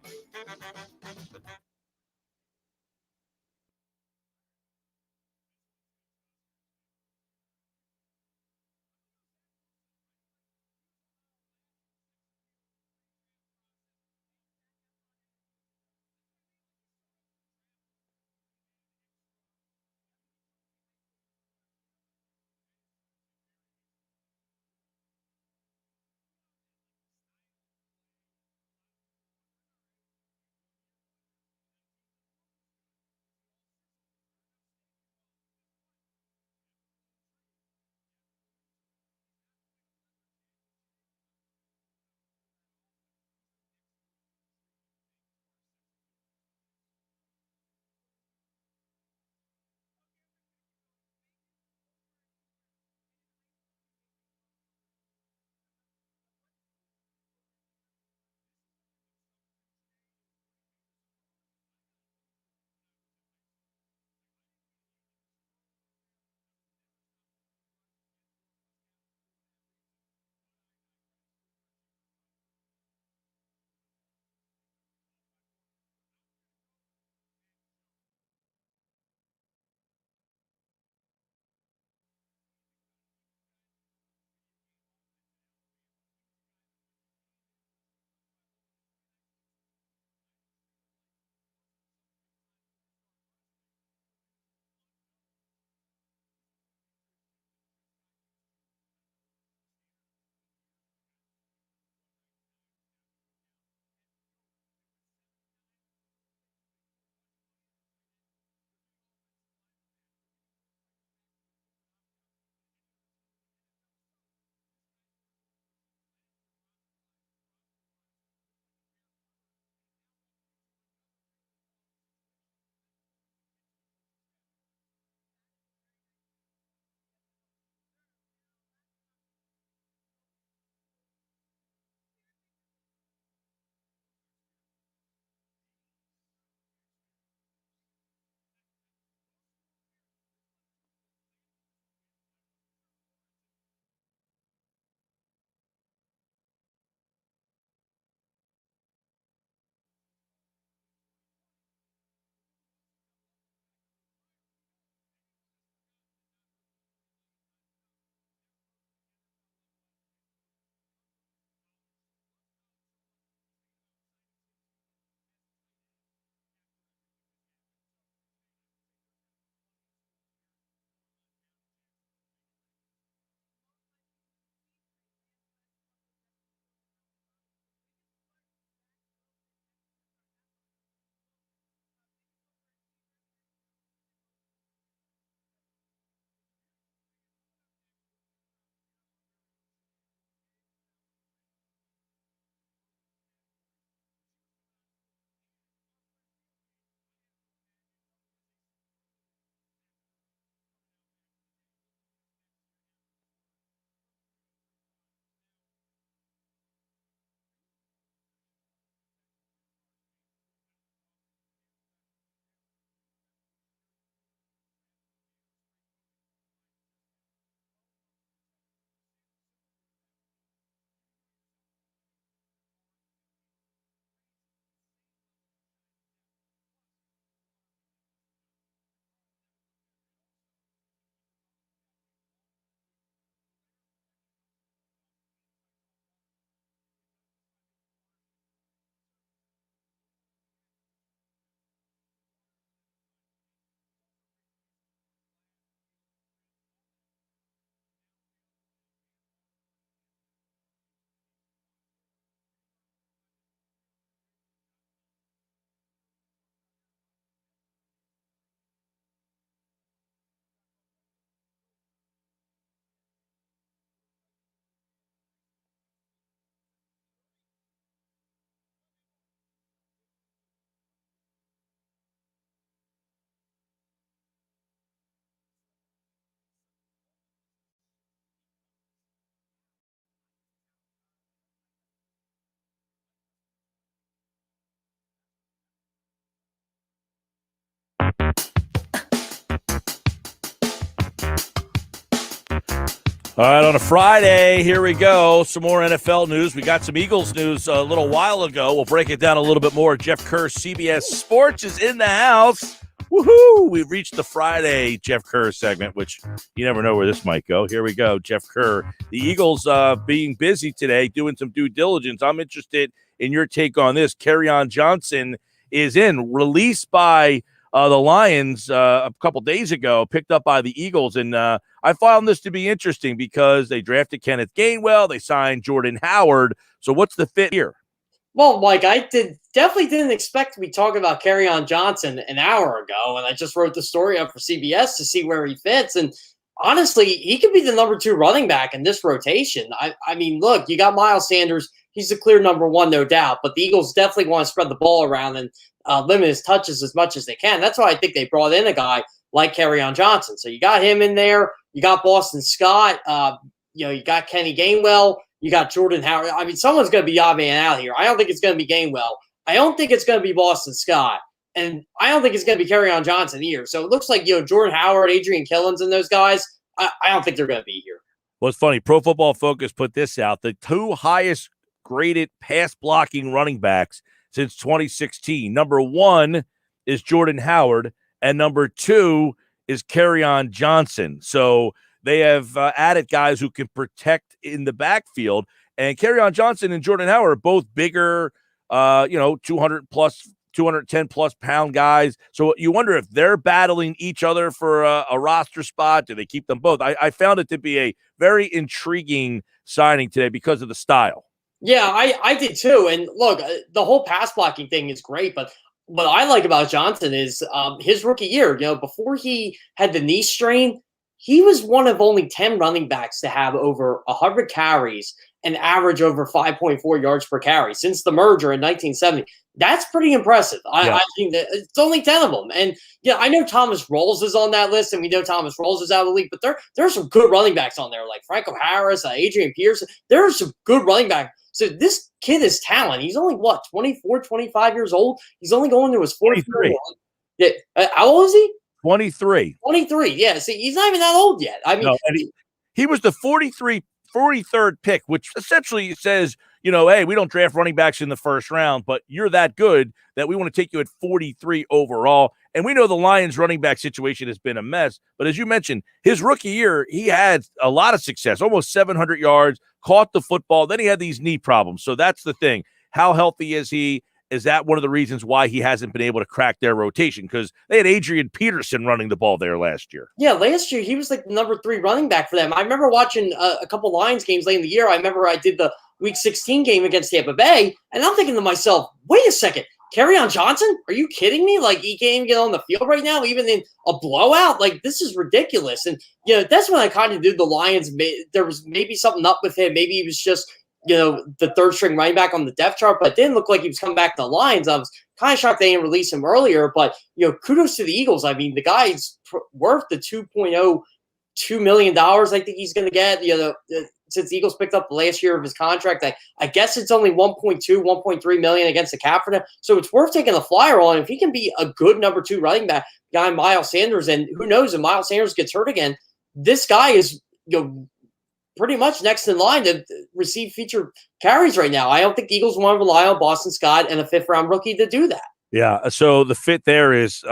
All right, on a Friday, here we go. Some more NFL news. We got some Eagles news a little while ago. We'll break it down a little bit more. Jeff Kerr, CBS Sports, is in the house. Woohoo! We've reached the Friday Jeff Kerr segment, which you never know where this might go. Here we go, Jeff Kerr. The Eagles being busy today, doing some due diligence. I'm interested in your take on this. Kerryon Johnson is released by the Lions a couple days ago, picked up by the Eagles. And I found this to be interesting because they drafted Kenneth Gainwell. They signed Jordan Howard. So what's the fit here? Well, Mike, I definitely didn't expect to be talking about Kerryon Johnson an hour ago. And I just wrote the story up for CBS to see where he fits. And honestly, he could be the number 2 running back in this rotation. I mean, look, you got Miles Sanders. He's the clear number 1, no doubt. But the Eagles definitely want to spread the ball around and limit his touches as much as they can. That's why I think they brought in a guy like Kerryon Johnson. So you got him in there. You got Boston Scott. You got Kenny Gainwell. You got Jordan Howard. I mean, someone's going to be obviating out here. I don't think it's going to be Gainwell. I don't think it's going to be Boston Scott. And I don't think it's going to be Kerryon Johnson either. So it looks like, Jordan Howard, Adrian Killens, and those guys, I don't think they're going to be here. Well, it's funny. Pro Football Focus put this out. The 2 highest graded pass blocking running backs since 2016. Number 1 is Jordan Howard, and number 2 is Kerryon Johnson. So they have added guys who can protect in the backfield. And Kerryon Johnson and Jordan Howard are both bigger, 210-plus pound guys. So you wonder if they're battling each other for a roster spot. Do they keep them both? I found it to be a very intriguing signing today because of the style. Yeah, I did too. And look, the whole pass blocking thing is great, but what I like about Johnson is his rookie year. Before he had the knee strain, he was one of only 10 running backs to have over 100 carries and average over 5.4 yards per carry since the merger in 1970. That's pretty impressive. I think that it's only 10 of them. And I know Thomas Rawls is on that list, and we know Thomas Rawls is out of the league, but there's some good running backs on there, like Franco Harris, Adrian Pearson. There are some good running backs. So this kid is talent. He's only, 24, 25 years old? He's only going to his 43. Yeah. How old is he? 23. 23, yeah. See, he's not even that old yet. I mean, he was the 43rd pick, which essentially says, hey, we don't draft running backs in the first round, but you're that good that we want to take you at 43 overall. And we know the Lions running back situation has been a mess. But as you mentioned, his rookie year, he had a lot of success, almost 700 yards, caught the football. Then he had these knee problems. So that's the thing. How healthy is he? Is that one of the reasons why he hasn't been able to crack their rotation? Because they had Adrian Peterson running the ball there last year. Yeah, last year he was like the number 3 running back for them. I remember watching a couple Lions games late in the year. I remember I did the Week 16 game against Tampa Bay, and I'm thinking to myself, wait a second, Kerryon Johnson? Are you kidding me? Like, he can't even get on the field right now, even in a blowout? Like, this is ridiculous. And, that's when I kind of did the Lions. There was maybe something up with him. Maybe he was just the 3rd string running back on the depth chart, but it didn't look like he was coming back to the Lions. I was kind of shocked they didn't release him earlier, but, kudos to the Eagles. I mean, the guy's worth the $2.02 million I think he's going to get, since the Eagles picked up the last year of his contract. I guess it's only 1.3 million against the cap for them. So it's worth taking a flyer on. If he can be a good number 2 running back behind Miles Sanders, and who knows if Miles Sanders gets hurt again, this guy is, pretty much next in line to receive feature carries right now. I don't think the Eagles want to rely on Boston Scott and a 5th-round rookie to do that. Yeah, so the fit there is,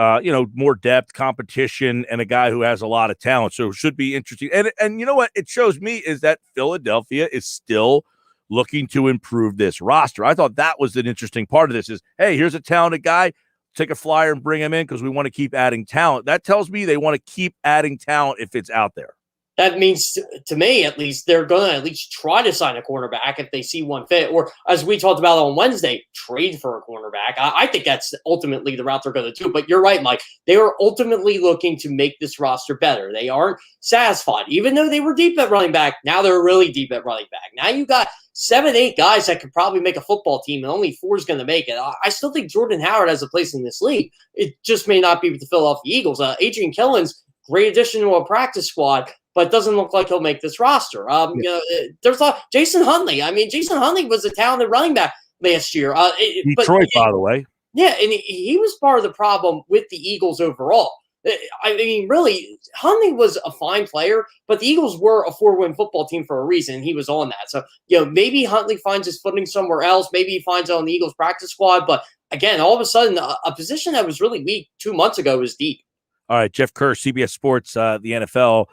more depth, competition, and a guy who has a lot of talent. So it should be interesting. And you know what it shows me is that Philadelphia is still looking to improve this roster. I thought that was an interesting part of this is, hey, here's a talented guy. Take a flyer and bring him in because we want to keep adding talent. That tells me they want to keep adding talent if it's out there. That means, to me at least, they're going to at least try to sign a cornerback if they see one fit. Or, as we talked about on Wednesday, trade for a cornerback. I think that's ultimately the route they're going to do. But you're right, Mike. They are ultimately looking to make this roster better. They aren't satisfied. Even though they were deep at running back, now they're really deep at running back. Now you got 7, 8 guys that could probably make a football team, and only 4 is going to make it. I still think Jordan Howard has a place in this league. It just may not be with the Philadelphia Eagles. Adrian Killens, great addition to a practice squad, but it doesn't look like he'll make this roster. There's Jason Huntley. I mean, Jason Huntley was a talented running back last year. Detroit, by the way. Yeah, and he was part of the problem with the Eagles overall. I mean, really, Huntley was a fine player, but the Eagles were a 4-win football team for a reason, and he was on that. So, maybe Huntley finds his footing somewhere else. Maybe he finds it on the Eagles practice squad. But again, all of a sudden, a position that was really weak 2 months ago is deep. All right, Jeff Kerr, CBS Sports, the NFL.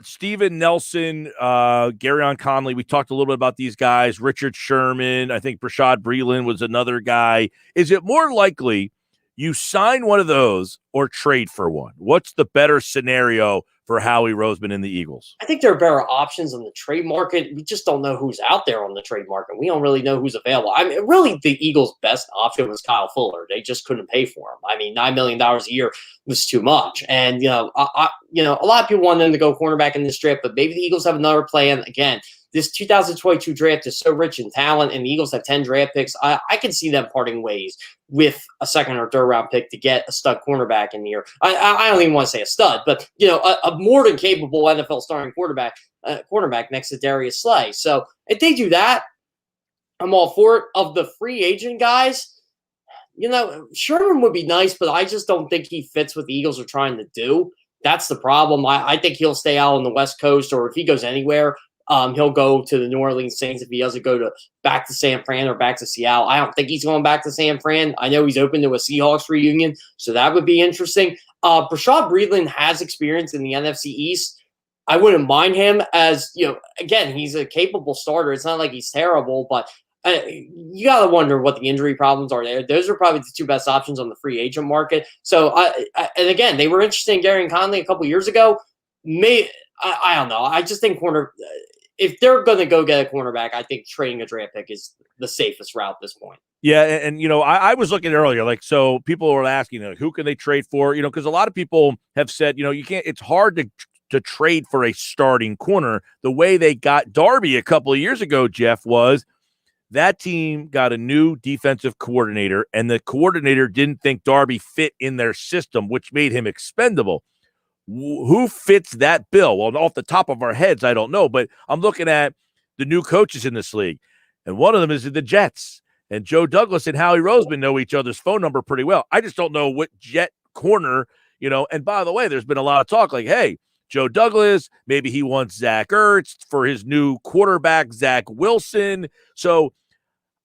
Steven Nelson, Garyon Conley. We talked a little bit about these guys. Richard Sherman. I think Brashad Breeland was another guy. Is it more likely you sign one of those or trade for one? What's the better scenario for Howie Roseman and the Eagles? I think there are better options on the trade market. We just don't know who's out there on the trade market. We don't really know who's available. I mean, really, the Eagles' best option was Kyle Fuller. They just couldn't pay for him. I mean, $9 million a year was too much. And, a lot of people want them to go cornerback in this draft, but maybe the Eagles have another plan. Again, this 2022 draft is so rich in talent, and the Eagles have 10 draft picks. I can see them parting ways with a second or third round pick to get a stud cornerback in the year. I don't even want to say a stud, but a more than capable NFL starting cornerback next to Darius Slay. So if they do that, I'm all for it. Of the free agent guys, Sherman would be nice, but I just don't think he fits what the Eagles are trying to do. That's the problem. I think he'll stay out on the West Coast, or if he goes anywhere, he'll go to the New Orleans Saints if he doesn't go back to San Fran or back to Seattle. I don't think he's going back to San Fran. I know he's open to a Seahawks reunion, so that would be interesting. Brashad Breeland has experience in the NFC East. I wouldn't mind him as, again, he's a capable starter. It's not like he's terrible, but you got to wonder what the injury problems are there. Those are probably the two best options on the free agent market. So, and again, they were interested in Garyon Conley a couple years ago. I don't know. I just think if they're going to go get a cornerback, I think trading a draft pick is the safest route at this point. Yeah, and I was looking earlier, so people were asking, who can they trade for? Because a lot of people have said, you can't. It's hard to trade for a starting corner. The way they got Darby a couple of years ago, Jeff, was that team got a new defensive coordinator, and the coordinator didn't think Darby fit in their system, which made him expendable. Who fits that bill? Well, off the top of our heads, I don't know, but I'm looking at the new coaches in this league, and one of them is the Jets. And Joe Douglas and Howie Roseman know each other's phone number pretty well. I just don't know what Jet corner, and by the way, there's been a lot of talk like, hey, Joe Douglas, maybe he wants Zach Ertz for his new quarterback, Zach Wilson. So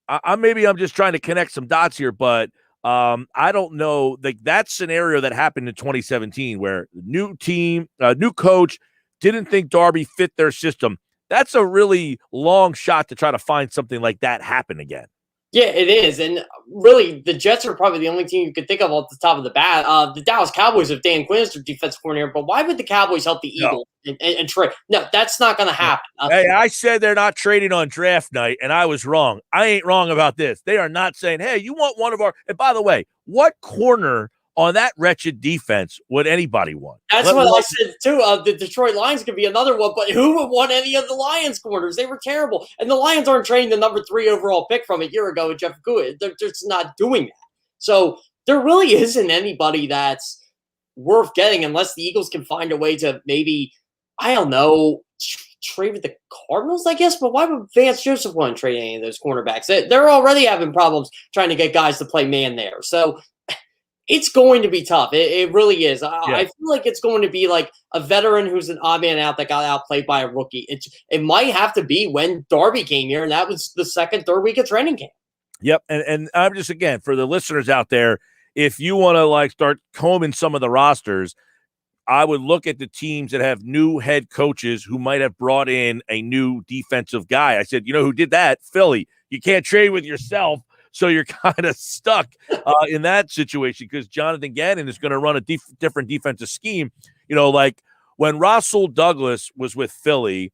I'm just trying to connect some dots here, but I don't know, that scenario that happened in 2017 where the new team, new coach didn't think Darby fit their system. That's a really long shot to try to find something like that happen again. Yeah, it is. And really, the Jets are probably the only team you could think of off the top of the bat. The Dallas Cowboys have Dan Quinn as their defensive coordinator, but why would the Cowboys help the Eagles and trade? No, that's not going to happen. Hey, I said they're not trading on draft night, and I was wrong. I ain't wrong about this. They are not saying, hey, you want one of our – and by the way, what corner on that wretched defense would anybody want? That's what I said, too. The Detroit Lions could be another one, but who would want any of the Lions corners? They were terrible. And the Lions aren't trading the number 3 overall pick from a year ago with Jeff Good. They're just not doing that. So there really isn't anybody that's worth getting unless the Eagles can find a way to maybe, I don't know, trade with the Cardinals, I guess. But why would Vance Joseph want to trade any of those cornerbacks? They're already having problems trying to get guys to play man there. So it's going to be tough. It really is. I feel like it's going to be like a veteran who's an odd man out that got outplayed by a rookie. It might have to be when Darby came here, and that was the third week of training camp. Yep, and I'm just, again, for the listeners out there, if you want to start combing some of the rosters, I would look at the teams that have new head coaches who might have brought in a new defensive guy. I said, who did that? Philly. You can't trade with yourself. So you're kind of stuck in that situation because Jonathan Gannon is going to run a different defensive scheme. Like when Russell Douglas was with Philly,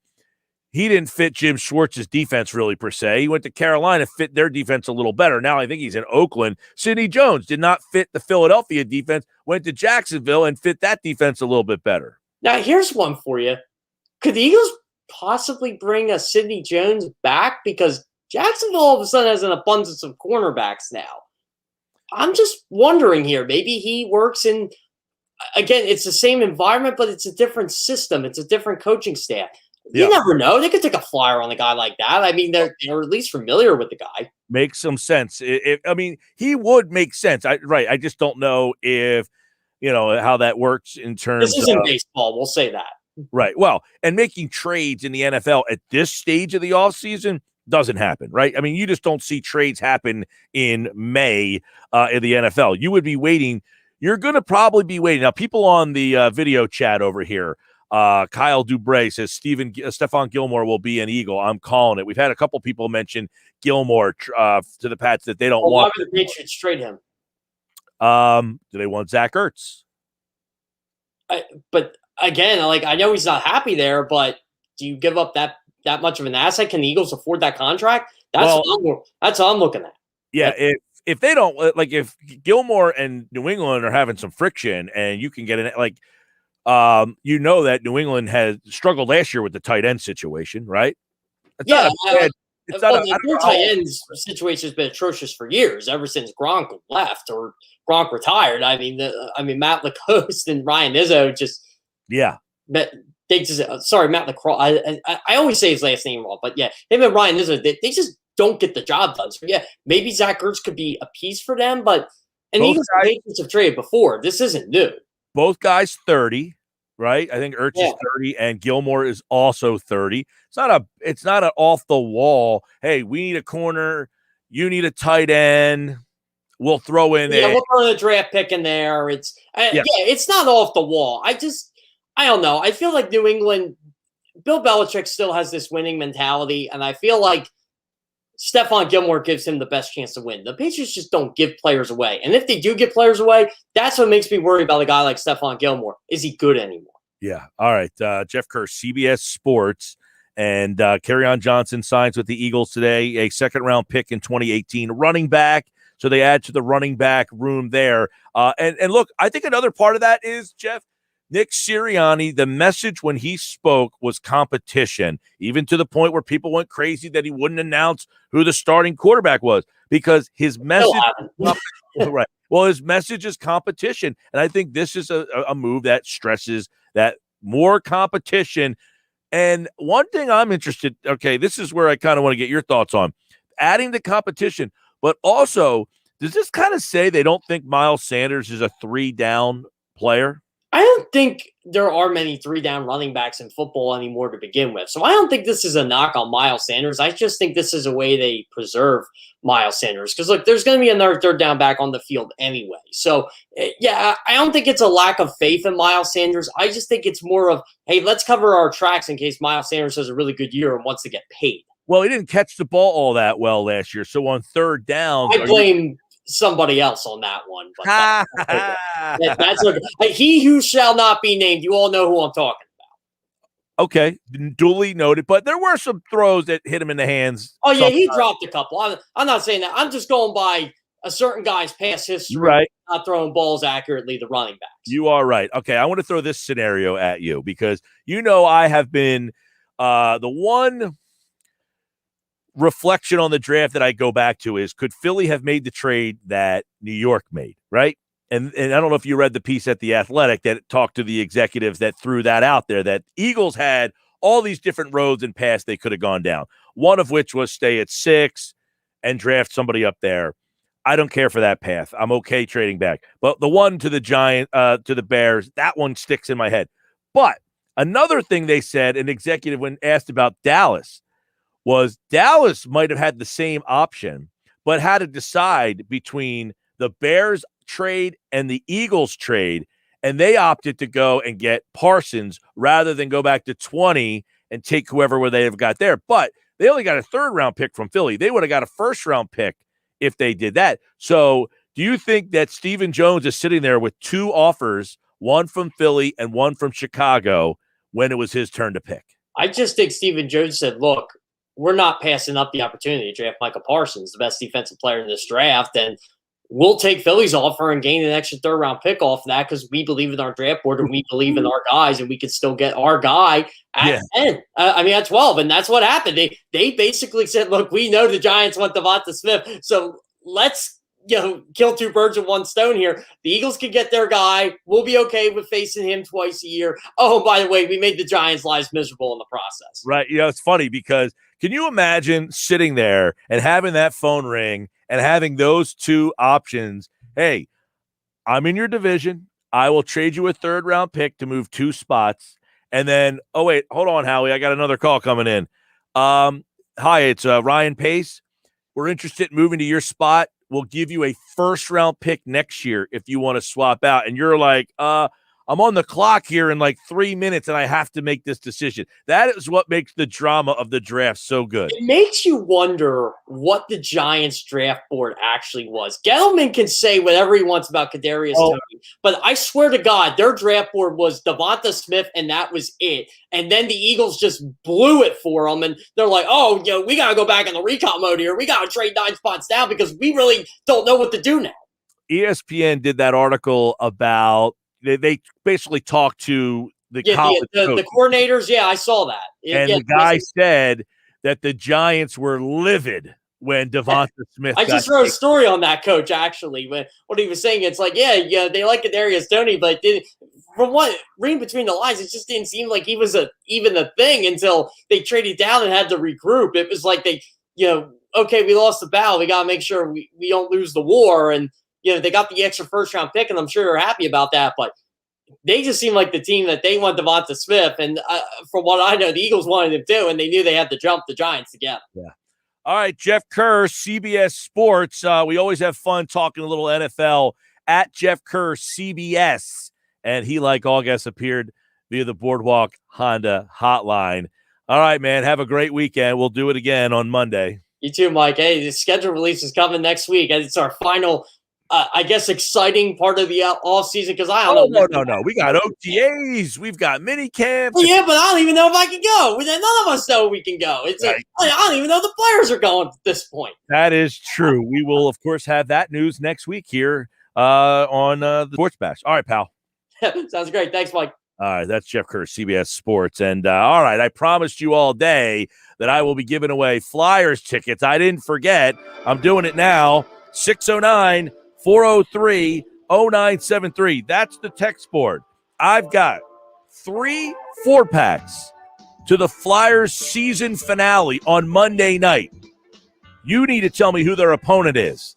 he didn't fit Jim Schwartz's defense really per se. He went to Carolina, fit their defense a little better. Now I think he's in Oakland. Sidney Jones did not fit the Philadelphia defense, went to Jacksonville and fit that defense a little bit better. Now here's one for you. Could the Eagles possibly bring a Sidney Jones back? Because Jacksonville all of a sudden has an abundance of cornerbacks now. I'm just wondering here. Maybe he works in, again, it's the same environment, but it's a different system. It's a different coaching staff. You never know. They could take a flyer on a guy like that. I mean, they're at least familiar with the guy. Makes some sense. He would make sense. I just don't know if how that works in terms This isn't baseball. We'll say that. Right. Well, and making trades in the NFL at this stage of the offseason doesn't happen, right? I mean, you just don't see trades happen in May in the NFL. You would be waiting. You're going to probably be waiting. Now, people on the video chat over here, Kyle Dubray says Stephon Gilmore will be an Eagle. I'm calling it. We've had a couple people mention Gilmore to the Pats that they don't want. Why would the Patriots trade him? Do they want Zach Ertz? But again, I know he's not happy there, but do you give up that much of an asset? Can the Eagles afford that contract? That's what I'm looking at. Yeah, if they don't, if Gilmore and New England are having some friction, and you can get in, that New England has struggled last year with the tight end situation, right? The tight end situation has been atrocious for years, ever since Gronk left or Gronk retired. I mean, Matt Lacoste and Ryan Izzo just. Yeah. But Matt LaCroix. I always say his last name wrong, but yeah, him and Ryan Izzo, they just don't get the job done. So yeah, maybe Zach Ertz could be a piece for them, but even the Patriots have traded before. This isn't new. Both guys 30, right? I think Ertz is 30 and Gilmore is also 30. It's not an off the wall. Hey, we need a corner. You need a tight end. We'll throw in we'll throw a draft pick in there. It's not off the wall. I don't know. I feel like New England, Bill Belichick still has this winning mentality, and I feel like Stephon Gilmore gives him the best chance to win. The Patriots just don't give players away. And if they do give players away, that's what makes me worry about a guy like Stephon Gilmore. Is he good anymore? Yeah. All right. Jeff Kerr, CBS Sports, and Kerryon Johnson signs with the Eagles today, a second-round pick in 2018, running back. So they add to the running back room there. And look, I think another part of that is, Jeff, Nick Sirianni, the message when he spoke was competition, even to the point where people went crazy that he wouldn't announce who the starting quarterback was because his message right. Well, his message is competition. And I think this is a move that stresses that more competition. And one thing I'm interested, okay, this is where I kind of want to get your thoughts on adding the competition, but also, does this kind of say they don't think Miles Sanders is a 3-down player? I don't think there are many 3-down running backs in football anymore to begin with. So I don't think this is a knock on Miles Sanders. I just think this is a way they preserve Miles Sanders. Because, look, there's going to be another third down back on the field anyway. So, yeah, I don't think it's a lack of faith in Miles Sanders. I just think it's more of, hey, let's cover our tracks in case Miles Sanders has a really good year and wants to get paid. Well, he didn't catch the ball all that well last year. So on third down, I blame somebody else on that one. But that's okay. He who shall not be named. You all know who I'm talking about. Okay, duly noted. But there were some throws that hit him in the hands. Oh, yeah, he dropped a couple. I'm not saying that. I'm just going by a certain guy's past history, right? Not throwing balls accurately to running backs. You are right. Okay, I want to throw this scenario at you because I have been the one reflection on the draft that I go back to is, could Philly have made the trade that New York made, right? And I don't know if you read the piece at The Athletic that talked to the executives that threw that out there, that Eagles had all these different roads and paths they could have gone down, one of which was stay at 6 and draft somebody up there. I don't care for that path. I'm okay trading back. But the one to the to the Bears, that one sticks in my head. But another thing they said, an executive when asked about Dallas, was Dallas might have had the same option, but had to decide between the Bears trade and the Eagles trade, and they opted to go and get Parsons rather than go back to 20 and take whoever they have got there. But they only got a third-round pick from Philly. They would have got a first-round pick if they did that. So do you think that Stephen Jones is sitting there with 2 offers, one from Philly and one from Chicago, when it was his turn to pick? I just think Stephen Jones said, look, we're not passing up the opportunity to draft Micah Parsons, the best defensive player in this draft, and we'll take Philly's offer and gain an extra third-round pick off of that because we believe in our draft board and we believe in our guys, and we can still get our guy at 10. At 12, and that's what happened. They basically said, look, we know the Giants want Devonta Smith, so let's kill 2 birds with 1 stone here. The Eagles can get their guy. We'll be okay with facing him twice a year. Oh, by the way, we made the Giants' lives miserable in the process. Right. It's funny because can you imagine sitting there and having that phone ring and having those 2 options? Hey, I'm in your division. I will trade you a 3rd-round pick to move 2 spots. And then, oh, wait, hold on, Howie. I got another call coming in. Hi, it's Ryan Pace. We're interested in moving to your spot. We'll give you a 1st-round pick next year if you want to swap out. And you're like, I'm on the clock here in like 3 minutes, and I have to make this decision. That is what makes the drama of the draft so good. It makes you wonder what the Giants draft board actually was. Gettleman can say whatever he wants about Kadarius Toney, but I swear to God, their draft board was Devonta Smith, and that was it. And then the Eagles just blew it for them, and they're like, "Oh, we got to go back in the recon mode here. We got to trade 9 spots down because we really don't know what to do now." ESPN did that article about. They basically talked to the coordinators. Yeah, I saw that. And the guy said that the Giants were livid when Devonta Smith. I just wrote a story on that, coach, actually. When what he was saying, it's like, yeah, they like Kadarius Toney, but from what reading between the lines, it just didn't seem like he was even a thing until they traded down and had to regroup. It was like they, okay, we lost the battle. We got to make sure we don't lose the war. And they got the extra 1st-round pick, and I'm sure they're happy about that. But they just seem like the team that they want Devonta Smith. And from what I know, the Eagles wanted him too, and they knew they had to jump the Giants together. Yeah. All right, Jeff Kerr, CBS Sports. We always have fun talking a little NFL at Jeff Kerr, CBS. And he, like all guests, appeared via the Boardwalk Honda hotline. All right, man, have a great weekend. We'll do it again on Monday. You too, Mike. Hey, the schedule release is coming next week. It's our final I guess exciting part of the off season because I don't know. No. We got OTAs. We've got mini camps. Well, yeah, but I don't even know if I can go. None of us know we can go. It's right. I don't even know the players are going at this point. That is true. We will, of course, have that news next week here on the Sports Bash. All right, pal. Sounds great. Thanks, Mike. All right, that's Jeff Kerr, CBS Sports. And all right, I promised you all day that I will be giving away Flyers tickets. I didn't forget. I'm doing it now. 609-403-0973. That's the text board. I've got 3 4-packs to the Flyers season finale on Monday night. You need to tell me who their opponent is.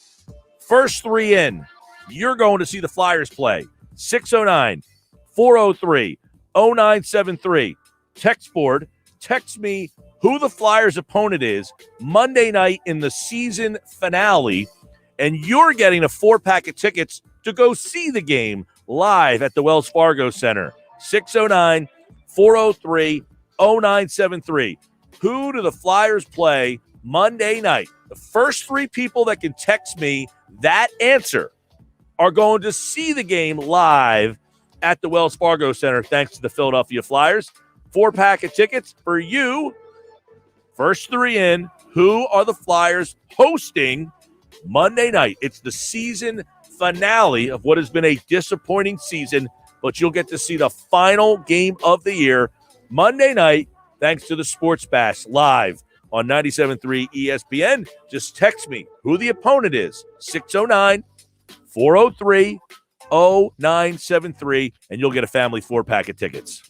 First 3 in, you're going to see the Flyers play. 609-403-0973. Text board. Text me who the Flyers' opponent is Monday night in the season finale, and you're getting a 4-pack of tickets to go see the game live at the Wells Fargo Center. 609-403-0973. Who do the Flyers play Monday night? The first 3 people that can text me that answer are going to see the game live at the Wells Fargo Center, thanks to the Philadelphia Flyers. 4-pack of tickets for you. First 3 in. Who are the Flyers hosting Monday night? It's the season finale of what has been a disappointing season, but you'll get to see the final game of the year Monday night, thanks to the Sports Bash live on 97.3 ESPN. Just text me who the opponent is. 609-403-0973, and you'll get a family 4-pack of tickets.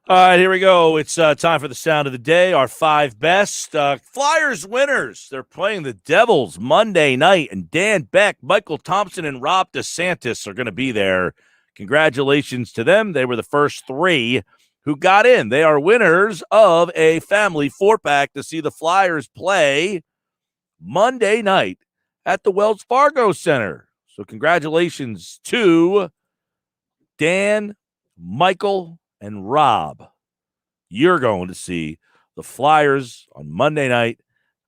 All right, here we go. It's time for the sound of the day, our 5 best. Flyers winners. They're playing the Devils Monday night, and Dan Beck, Michael Thompson, and Rob DeSantis are going to be there. Congratulations to them. They were the first 3 who got in. They are winners of a family 4-pack to see the Flyers play Monday night at the Wells Fargo Center. So congratulations to Dan, Michael, and Rob. You're going to see the Flyers on Monday night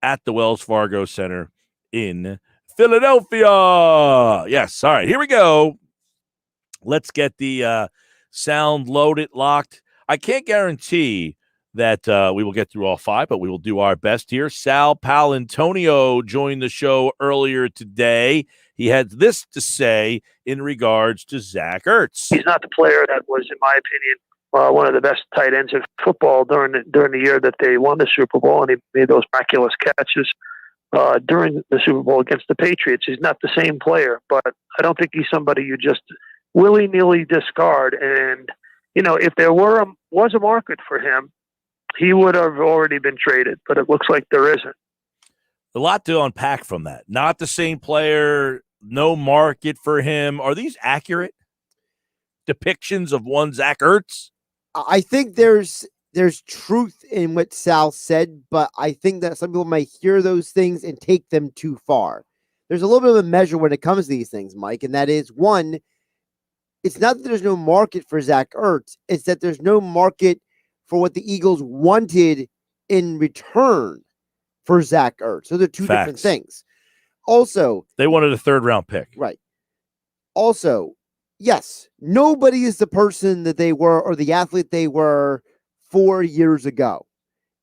at the Wells Fargo Center in Philadelphia. Yes. All right, here we go. Let's get the sound loaded, locked. I can't guarantee that we will get through all 5, but we will do our best here. Sal Paolantonio joined the show earlier today. He had this to say in regards to Zach Ertz. He's not the player that was, in my opinion, one of the best tight ends of football during the year that they won the Super Bowl, and he made those miraculous catches during the Super Bowl against the Patriots. He's not the same player, but I don't think he's somebody you just willy-nilly discard. And, if there was a market for him, he would have already been traded, but it looks like there isn't. A lot to unpack from that. Not the same player, no market for him. Are these accurate depictions of one Zach Ertz? I think there's truth in what Sal said, but I think that some people might hear those things and take them too far. There's a little bit of a measure when it comes to these things, Mike, and that is, one, it's not that there's no market for Zach Ertz, it's that there's no market for what the Eagles wanted in return for Zach Ertz. So they're two different things. Also, they wanted a 3rd-round pick. Right. Also, yes, nobody is the person that they were or the athlete they were 4 years ago.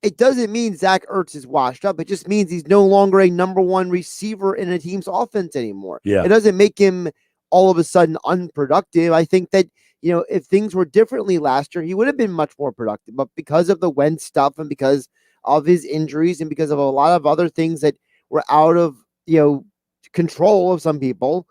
It doesn't mean Zach Ertz is washed up. It just means he's no longer a number 1 receiver in a team's offense anymore. Yeah. It doesn't make him all of a sudden unproductive. I think that, if things were differently last year, he would have been much more productive. But because of the Wentz stuff and because of his injuries and because of a lot of other things that were out of, control of some people,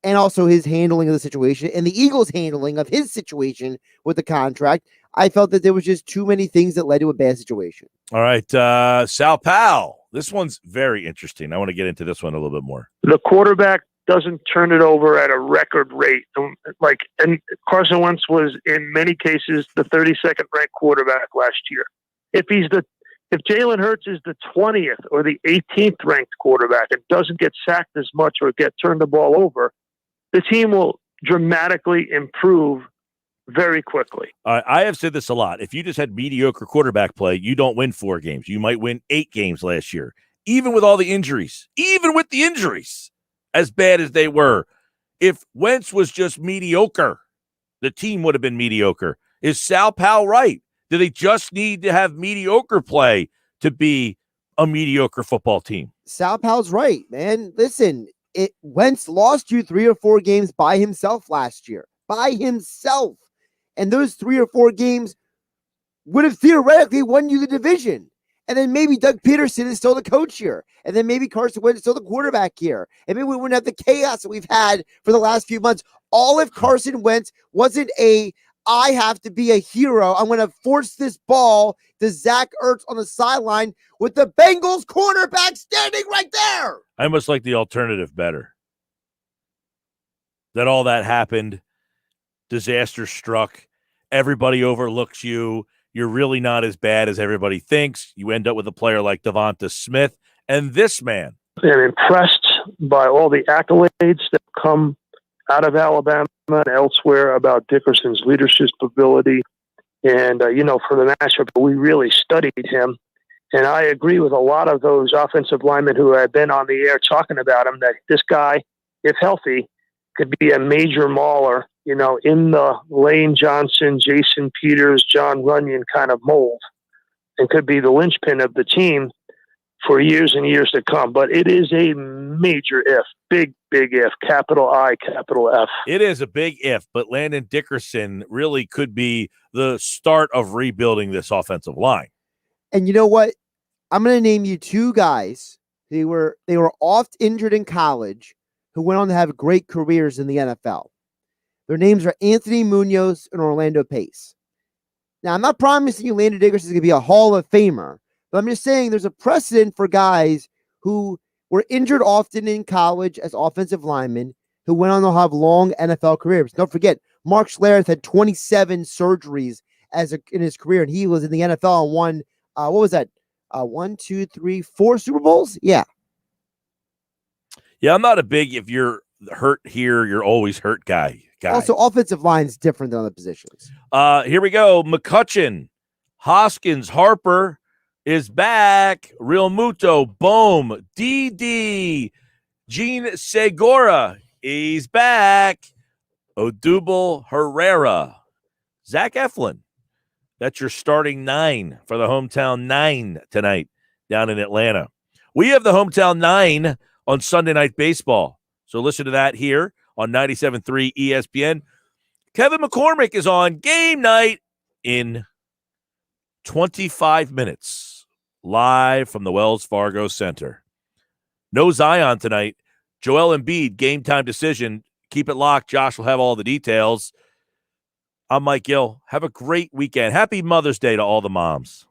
and also his handling of the situation and the Eagles' handling of his situation with the contract, I felt that there was just too many things that led to a bad situation. All right, Sal Pal. This one's very interesting. I want to get into this one a little bit more. The quarterback doesn't turn it over at a record rate. And Carson Wentz was in many cases the 32nd ranked quarterback last year. If Jalen Hurts is the 20th or the 18th ranked quarterback and doesn't get sacked as much or get turned the ball over, the team will dramatically improve very quickly. I have said this a lot. If you just had mediocre quarterback play, you don't win 4 games. You might win 8 games last year, even with all the injuries, as bad as they were. If Wentz was just mediocre, the team would have been mediocre. Is Sal Pal right? Do they just need to have mediocre play to be a mediocre football team? Sal Pal's right, man. Listen, Wentz lost you 3 or 4 games by himself last year. By himself. And those 3 or 4 games would have theoretically won you the division. And then maybe Doug Peterson is still the coach here. And then maybe Carson Wentz is still the quarterback here. And maybe we wouldn't have the chaos that we've had for the last few months. All if Carson Wentz wasn't I have to be a hero. I'm going to force this ball to Zach Ertz on the sideline with the Bengals cornerback standing right there. I almost like the alternative better. That all that happened. Disaster struck. Everybody overlooks you. You're really not as bad as everybody thinks. You end up with a player like Devonta Smith. And this man. I'm impressed by all the accolades that come out of Alabama and elsewhere about Dickerson's leadership ability. And, for the matchup, we really studied him. And I agree with a lot of those offensive linemen who have been on the air talking about him, that this guy, if healthy, could be a major mauler, in the Lane Johnson, Jason Peters, John Runyon kind of mold, and could be the linchpin of the team for years and years to come. But it is a major if, big if, capital I, capital F. It is a big if, but Landon Dickerson really could be the start of rebuilding this offensive line. And you know what? I'm going to name you 2 guys. They were oft injured in college who went on to have great careers in the NFL. Their names are Anthony Munoz and Orlando Pace. Now, I'm not promising you Landon Dickerson is going to be a Hall of Famer, but I'm just saying there's a precedent for guys who were injured often in college as offensive linemen who went on to have long NFL careers. Don't forget, Mark Schlereth had 27 surgeries in his career, and he was in the NFL and won, what was that? 4 Super Bowls? Yeah. Yeah, I'm not a big, if you're hurt here, you're always hurt guy. Also, offensive line is different than other positions. Here we go. McCutcheon, Hoskins, Harper is back. Real Muto, Bohm, DD, Gene Segura, he's back. Odubel Herrera, Zach Eflin. That's your starting 9 for the hometown 9 tonight down in Atlanta. We have the hometown 9 on Sunday Night Baseball. So listen to that here on 97.3 ESPN. Kevin McCormick is on game night in 25 minutes, live from the Wells Fargo Center. No Zion tonight. Joel Embiid, game time decision. Keep it locked. Josh will have all the details. I'm Mike Gill. Have a great weekend. Happy Mother's Day to all the moms.